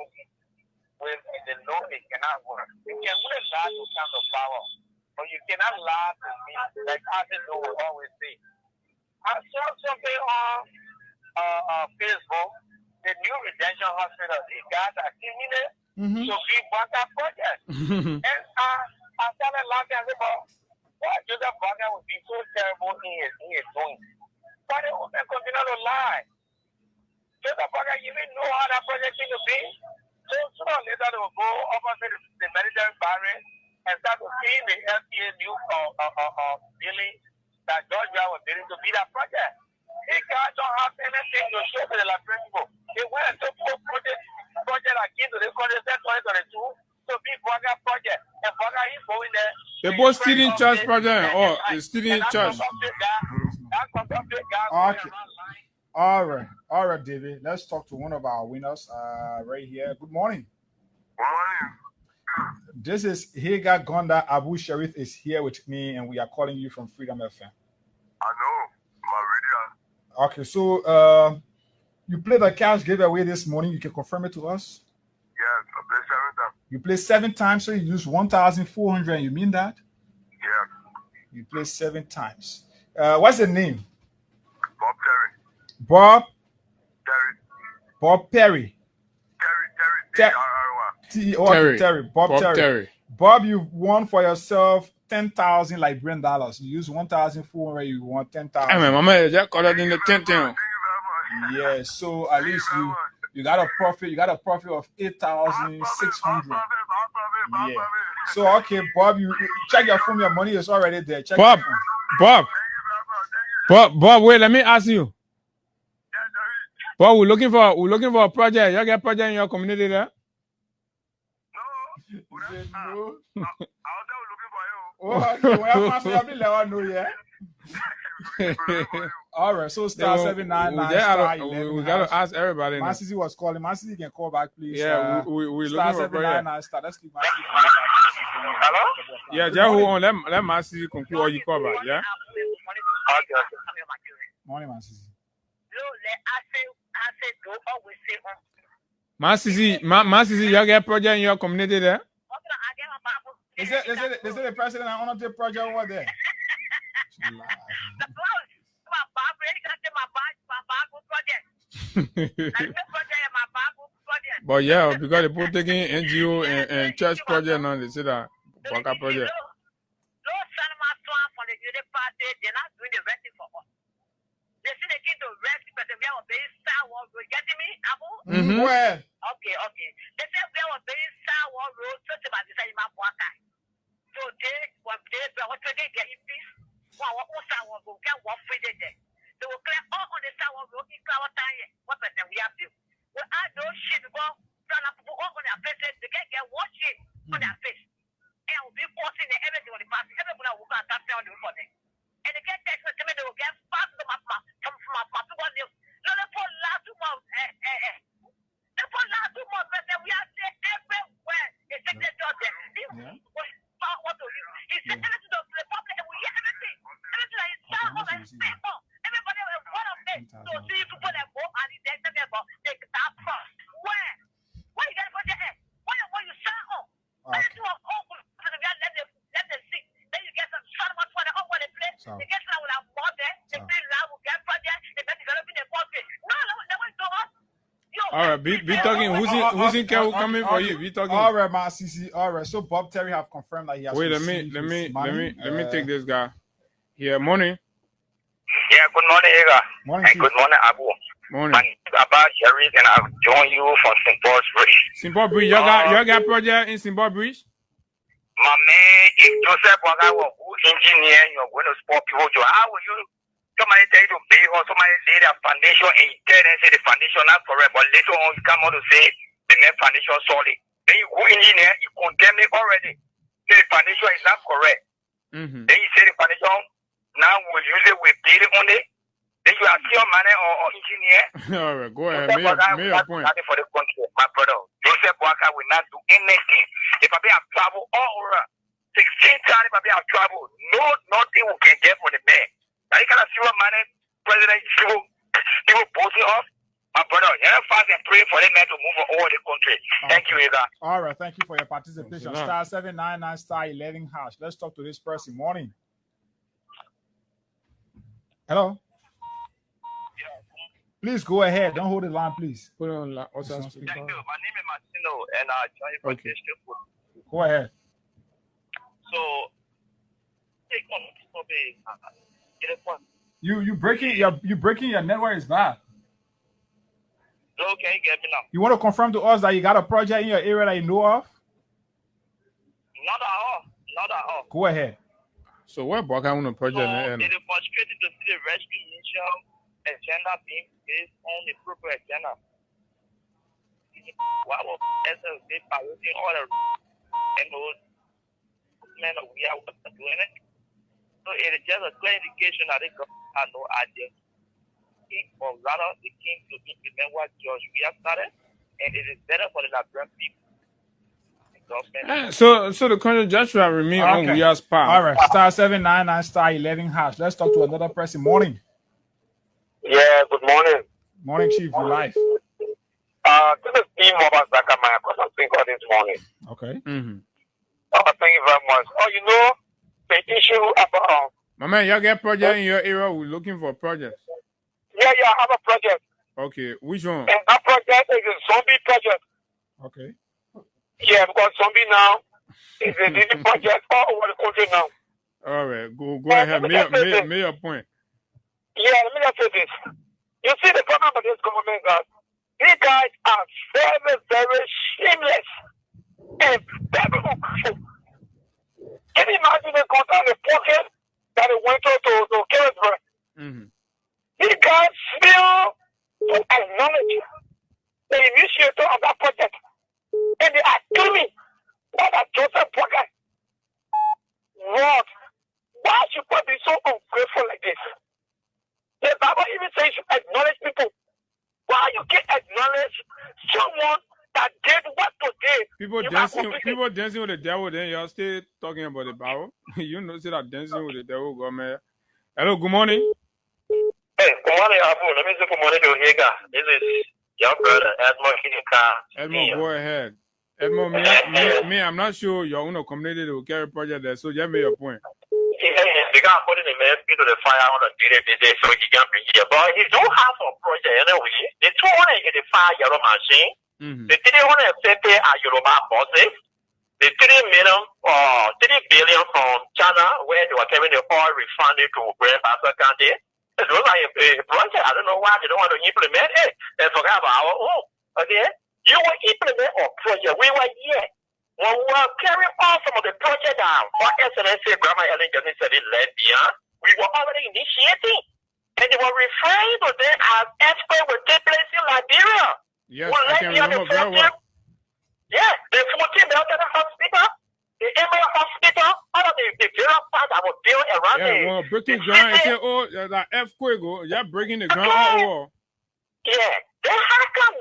when they know it cannot work. You can put a lie to kind of power, but you cannot lie to me like Arthur will always say. I saw something on Facebook, the new Redemption Hospital. These guys are killing it to be Baka project. And I started laughing about why Joseph Baka would be so terrible in his doing. But they will continue to lie. Joseph Baka, you even know how that project is to be. So sooner or later they will go over to the military barrier and start to see the LTA new building that Georgia was building to be that project. These guys don't have anything to show to the Liberian people. They went to put project akin to the country 2022 to be Baka project. And Baka is going there. They both stealing church project or stealing church. Okay. All right, David. Let's talk to one of our winners right here. Good morning. Good morning. This is Hagar Gonda. Abu Sharif is here with me, and we are calling you from Freedom FM. I know. My radio. Okay, so you played a cash giveaway this morning. You can confirm it to us? Yes, I played 7 times. You played 7 times, so you used 1,400. You mean that? Yeah. You played 7 times. What's the name? Bob Terry. Bob? Terry. Bob Perry. Terry. Terry. Bob Terry. Bob, you won for yourself 10,000 Liberian dollars. You use 1,400. You won 10,000. I mean, Mama, just call it in the 10th. Yeah, so at least you got a profit. You got a profit of 8,600. Yeah. So okay, Bob, you check your phone. Your money is already there. Check Bob. Wait, let me ask you. Bob, we're looking for a project. You get a project in your community there? No. I was there looking for you. Oh, okay. Well, I will let know, yeah. All right, so star 799. We gotta ask everybody. Massey was calling. Massey, you can call back, please. Yeah, we're star looking for 799. Star. Let's keep Massey. Hello? Yeah, just hold on. Let Massey conclude or you call back. Yeah. Morning, Massey. Massey, you get a project in your community there? Is it the president and honorable project over there? But yeah, because they put taking NGO and church project now, they say that Baka project. They're not doing the resting for us. They say they came to rest because we are obeying Star Wars. You getting me, Abu? Where? Okay. They say we are obeying Star Wars road. So they might say my boy. So they want to get peace. What Star Wars will get what free day. They will clear all on the Star Wars road in our time. What percent we have to? We add those shit because people all on their faces. They get one shit on their face. And we'll be forcing everything on the past. Everybody will go and tap down the roof on them. And they get text message, they will get fast from my people. No, they put last 2 months. They put last 2 months, but we are there everywhere. They take their job there. What to do? He said everything to the public, and we hear everything. Everything that is done on the people. Everybody is one of them. So see people that go and they tell me about they start first. Where? Where you get to put your head? Where you start on? Let them see. Then you get some short amount for the over the place. You get some with a mother, they feel love, will get project, they get developing the profit. No, they won't go up. All right, be talking. Who's in care coming for you? Be talking. All right, my CC. All right, so Bob Terry have confirmed that he has. Wait, let me take this guy. Yeah, morning. Yeah, good morning, Ega. Morning, and good morning, Abu. Morning. I'm about Sharif, and I've joined you from St. Paul's Bridge. St. Paul Bridge. You got project in St. Paul Bridge? My man, if Joseph was a good engineer, you're going to support people. How will you? Somebody tell you to pay or somebody lay their foundation and you tell them say the foundation not correct, but later on you come out to say the main foundation solid. Then you go engineer, you condemn it already. Say the foundation is not correct. Then you say the foundation now we'll use it, we build it on it. Then you are still man or engineer. All right, go ahead. Make your point. Nothing for the country, my brother. Joseph Walker will not do anything. If I be a travel all over, 16 times maybe I've traveled. No, nothing we can get for the man. Now you gotta see what money President people boasting off. My brother, fast and pray for them to move over the country. Thank you, Eda. All right, thank you for your participation. Star 799 star 11 hash. Let's talk to this person. Morning. Hello. Please go ahead. Don't hold the line, please. Put on Thank you. My name is Martino, and I join you from District Food. Go ahead. So, you breaking your network is bad. So can you get me now? You want to confirm to us that you got a project in your area that you know of? Not at all. Not at all. Go ahead. So what Boka on a project? So it is frustrating to see the rescue mission agenda being based on the proper agenda. Why would SSD piloting all the and those men we are doing it? So it is just a clear indication that they have no idea. Or rather, it came to implement what George we have started, and it is better for the Liberian people. So the country Joshua remain on Weir's path. All right, star 799 star 11 hash. Let's talk to another person. Morning. Yeah, good morning. Morning, Chief. You're live. This is Steve Mobasaka, my consulting call this morning. Okay. Thank you very much. Oh, you know, the issue about... My man, y'all get project in your area? We're looking for projects. Yeah, I have a project. Okay, which one? And that project is a zombie project. Okay. Yeah, because zombie now is a daily project all over the country now. All right, go ahead. Make your point. Yeah, let me just say this. You see the problem of this government, guys. These guys are very, very shameless and very ungrateful. Can you imagine the contact the pocket that they went to Carisburg? These guys fail to acknowledge the initiator of that project. And they are claiming that Joseph Boga. What? Why should people be so ungrateful like this? The Bible even says you acknowledge people. Why you can't acknowledge someone that did what to do? People dancing with the devil, then y'all still talking about the Bible. You know, see that dancing with the devil, go man. Hello, good morning. Hey, good morning, Abu. Let me say good morning to Higa. This is your brother, Edmond Higa. Edmond, go ahead. Edmond, me, I'm not sure your own community will carry project there, so just make your point. They got put in the man to the fire on a day so he can be here. But he don't have a project anyway. They 200 in the fire yellow machine. The 350 are Yoruba bosses. The 3 billion from China, where they were carrying the oil refinery to Grand Bassa County. It was like a project. I don't know why they don't want to implement it. They forgot about our own. Okay? You will implement a project. We were here. When we were carrying on some of the project down, or SNSA, Grandma Ellen Johnson said it led beyond, we were already initiating. And they were referring to them as experts will take place in Liberia. Yes, I can remember very well. Yeah, the 14 Military Hospital, the Emir Hospital, all of the various parts that were built around it. Yeah, well, breaking ground, say, oh, that earthquake, yeah, breaking the ground all over. Yeah, then how come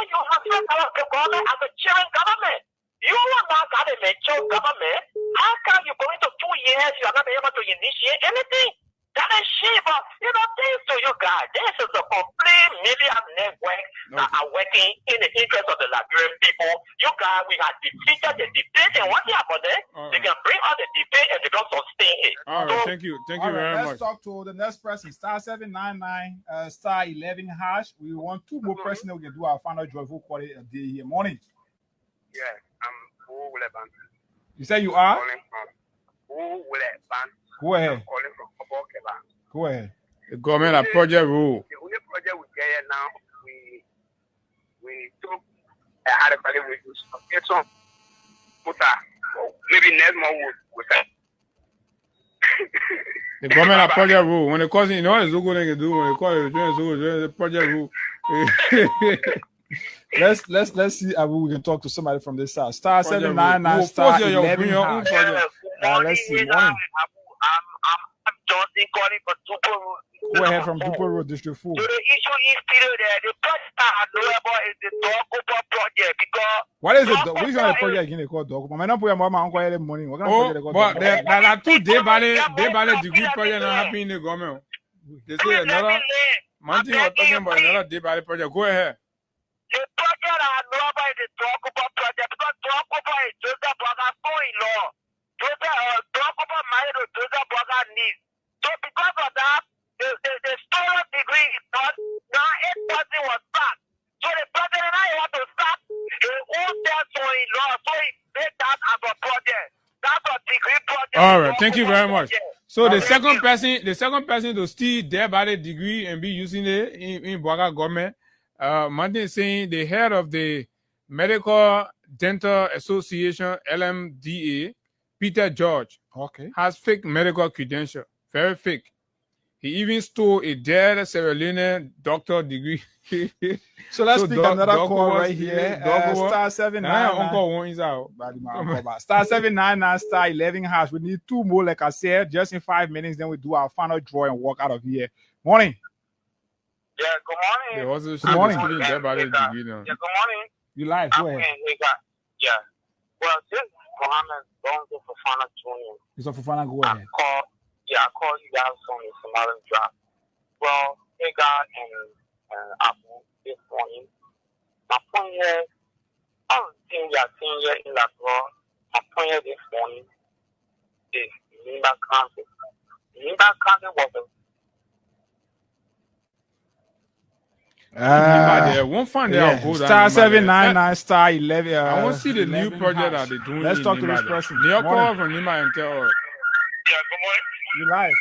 you have the government as a chilling government? You are not got a mature government. How come you going to 2 years, you are not able to initiate anything? That is shit, but thanks to you guys, this is a complete media network that are working in the interest of the Liberian people. You guys, we have defeated the debate, and one thing about it, they can bring out the debate and they don't sustain it. All right, thank you very much. Let's talk to the next person, star 799, star 11 hash. We want 2 more persons that we can do our final joyful quality a day here. Morning. Yeah, I'm Who will ban? You say you are? Calling from Who will ban? Go ahead. I'm calling from Kabokeba. Go ahead. The government of Project Rule. The only project we get now, we took a adequately reduced some maybe next month with that. The government of Project Rule. When they call it, you know what it's good they can do when they call it the Project Rule. Let's see if we can talk to somebody from this side. Star 799 star 11. Let's see. I'm Johnson calling for Super Go ahead from Dupont Road, District 4. So the issue is still there. The project I know about is the Dokopa project because What is it? Which one of the project again they call Dokopa? I'm not putting my uncle every morning. What kind of project they call but Dokopa? there are two day-by-day degree projects not happening in the government. They say another. Man thing was talking about another day-by-day project. Go ahead. The project I know about is the Dokopa project because Dokopa is Joseph Baga's son-in-law. Dokopa married to Joseph Baga's niece. So because of that, the student degree is not, now 8% was sacked. So the president now want to sack his own son-in-law. So he made that as a project. That's a degree project. All right, thank you very much. So the Okay. second person to steal their body degree and be using it in Boaga government, Martin is saying the head of the Medical Dental Association (LMDA), Peter George, has fake medical credential, very fake. He even stole a dead Sierra Leone doctor degree. So let's pick another call right here. Star 799. Uncle one is out. Star 799 star 11 hash. We need two more, like I said, just in 5 minutes. Then we do our final draw and walk out of here. Morning. Yeah, good morning. They also Good morning. degree now. Yeah, good morning. You live. Go ahead. Yeah. Well, this Mohammed don't go for final tuning. It's a Fufana. Go ahead. I call you guys on the Somali draft. Well, hey God and Apple this morning. My point here, I don't think you are seeing here in that law. My point here this morning is Nimba County. Nimba County was One fund there. Star 799 star 11. I want to see the new project that they're doing. Let's talk to this person. New call from Nima and tell her. Yeah, good morning. You live.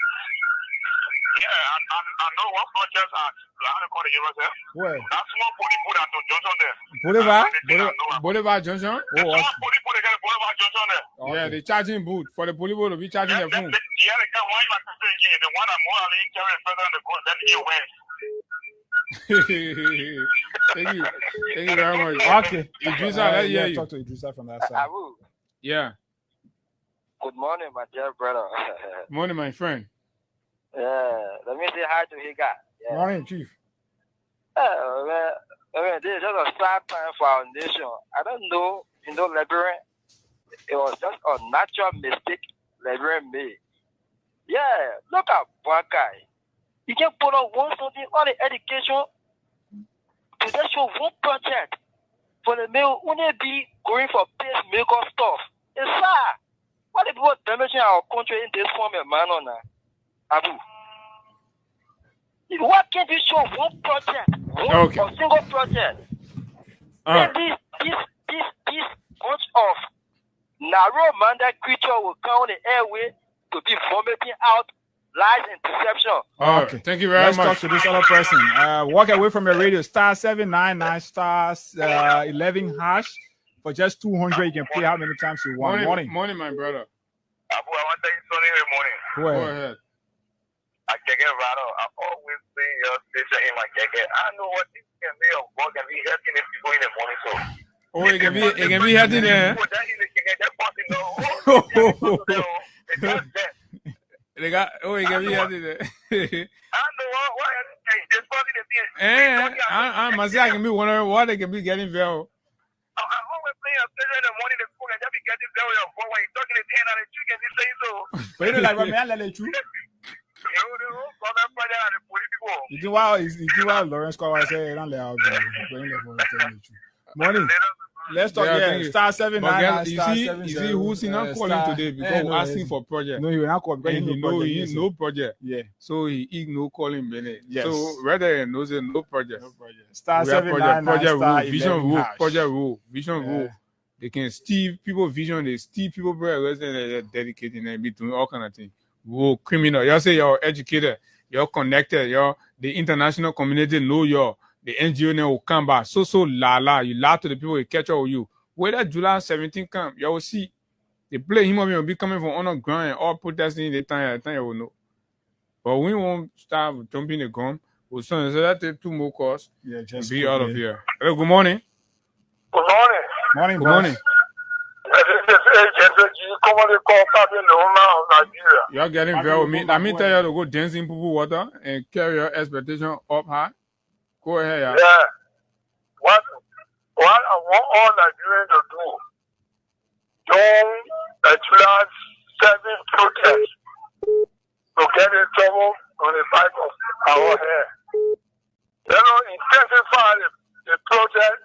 Yeah, I know what projects are. How to call it yourself? Where? That's small put at Johnson there. Boulevard Junction? Small put they got Boulevard Johnson there. Okay. Yeah, they charging boot for the police to be charging their phone. Yeah, they got one like I said again. The one I'm more than carrying further on the court. Then you win. Thank you very much. Okay. Idrissa, let's hear you. Talk to Idrissa from that side. Yeah. Good morning, my dear brother. Morning, my friend. Let me say hi to Higa. Yeah. Morning, Chief. This is just a sad time for our nation. I don't know, Liberia, it was just a natural mistake Liberia made. Yeah, look at one guy. You can put on one something on the education to just show one project for the male only be going for pacemaker stuff. It's sad. What if people damaging our country in this form of manner now? Abu. Why can't you show one project? One single project? This bunch of narrow-minded creature will come on the airway to be vomiting out lies and deception. Okay, thank you very much. Let's talk to this other person. Walk away from your radio. Star 799 star 11 hash. For just 200, you can play how many times you want. Morning, my brother. Abu, I want to tell you something in the morning. Go ahead. I can get right on. I always see your station in my jacket. I know what this can be of work and be helping if you go in the morning. So. Oh, it can be helping there. They got it can be helping there. I know what this party I must say I can be wondering what they can be getting there. I always say I'm sitting in the morning in school and they be getting very on when you're talking to 10 out of 2 can you say so? But you know like what man let you. You do why Lawrence Kawai say don't let out morning. Let's talk star 799. You see who's not calling today because we're asking for project. No, you're not calling because he no project. Yeah. So he ignore calling Bennett. Yes. So rather knows no project. Star 799 project star rule, vision 11 rule, hash. project rule, vision rule. They can steal people vision, they steal people resident, they're dedicating and be doing all kind of things. Whoa, criminal. You say you're educated, you're connected, the international community know you. The NGO now will come back. So la. You lie to the people, they catch up with you. Whether July 17 come, you will see. They play him will be coming from underground and all protesting the time you will know. But we won't start jumping the gun. We'll so that take 2 more calls. Yeah, just be out of here. Hello, good morning. Good morning. Morning, good morning. Yeah, You're getting very with me. Let me tell you to go dance in poo water and carry your expectation up high. Go ahead, yeah. Yeah. What I want all Nigerians to do, don't attract 7 protests to get in trouble on the back of our hair. They don't intensify the protest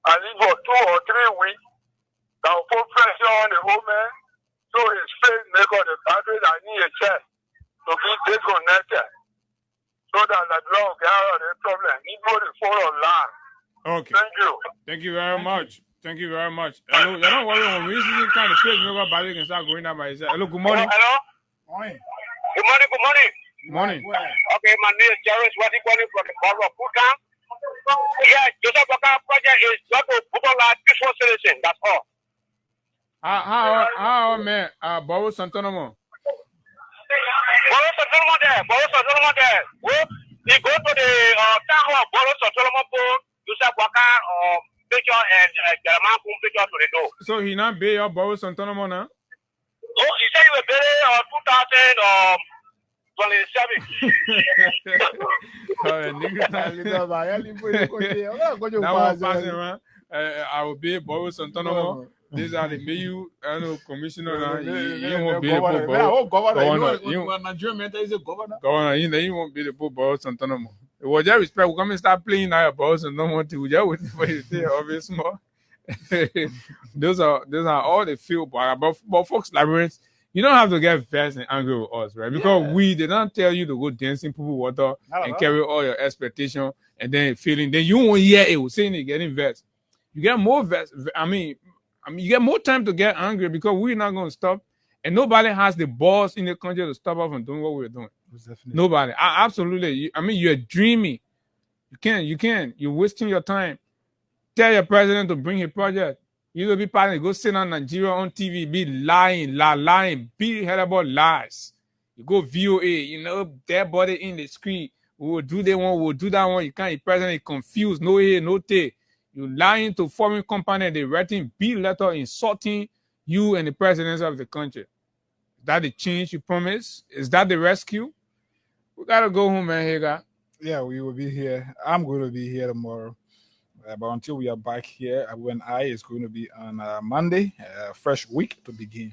and it for 2 or 3 weeks. Now put pressure on the woman so his face make all the battery that need a check to be disconnected. So that the law will get out of the problem. He go to follow line. Okay. Thank you. Thank you very much. Thank you very much. Hello, you don't worry when we see kind of place over by you can start going down by yourself. Hello, good morning. Hello? Morning. Good morning, good morning. Morning. Okay, my name is Jerry Swati calling from the borough of Bhutan. Yeah, Joseph Baka project is not to put on like peaceful solution, that's all. How man, Borough Santonomo. Borough Santonomo there. He go to the town hall, Borough Santonomo Pool, Joseph Baka picture and German picture to the door. So he not pay your Borough Santonomo now? Oh, he said he will pay 2027. I will be Borough Santonomo. These are the mayor, commissioner. You won't be the governor. Governor, you won't be the Borough Santonomo. With that respect, we're going to start playing now Borough Santonomo too. Just waiting for you to say obvious more. Those are all the feel, but folks, Liberians, you don't have to get vexed and angry with us, right? Because they don't tell you to go dancing pool water and carry all your expectation and then feeling. Then you won't hear it. We're saying it getting vexed. You get more vexed. I mean, you get more time to get angry because we're not going to stop, and nobody has the balls in the country to stop us from doing what we're doing. Nobody. Absolutely. You're dreaming. You can't. You're wasting your time. Tell your president to bring his project. You will be part of it. Go sit on Nigeria on TV, be lying, be horrible lies. You go VOA, their body in the screen. We will do that one, we'll do that one. You can't, the president is confused, no here, no there. You lying to foreign company, they writing big letter insulting you and the presidency of the country. Is that the change you promise? Is that the rescue? We gotta go home, man, Hagar. Yeah, we will be here. I'm going to be here tomorrow. But until we are back here, it's going to be on Monday, fresh week to begin.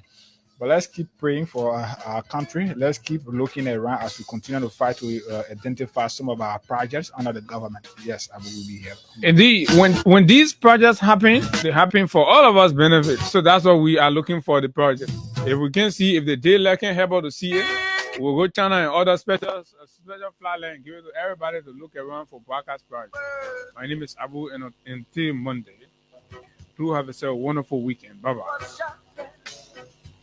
But let's keep praying for our country. Let's keep looking around as we continue to fight to identify some of our projects under the government. Yes, I will be here. Indeed, when these projects happen, they happen for all of us benefit. So that's what we are looking for the project. If we can see, if the daylight can help us to see it, we'll go China and other special flag and give it to everybody to look around for Baka's project. My name is Abu, and until Monday, do have yourself a wonderful weekend. Bye-bye.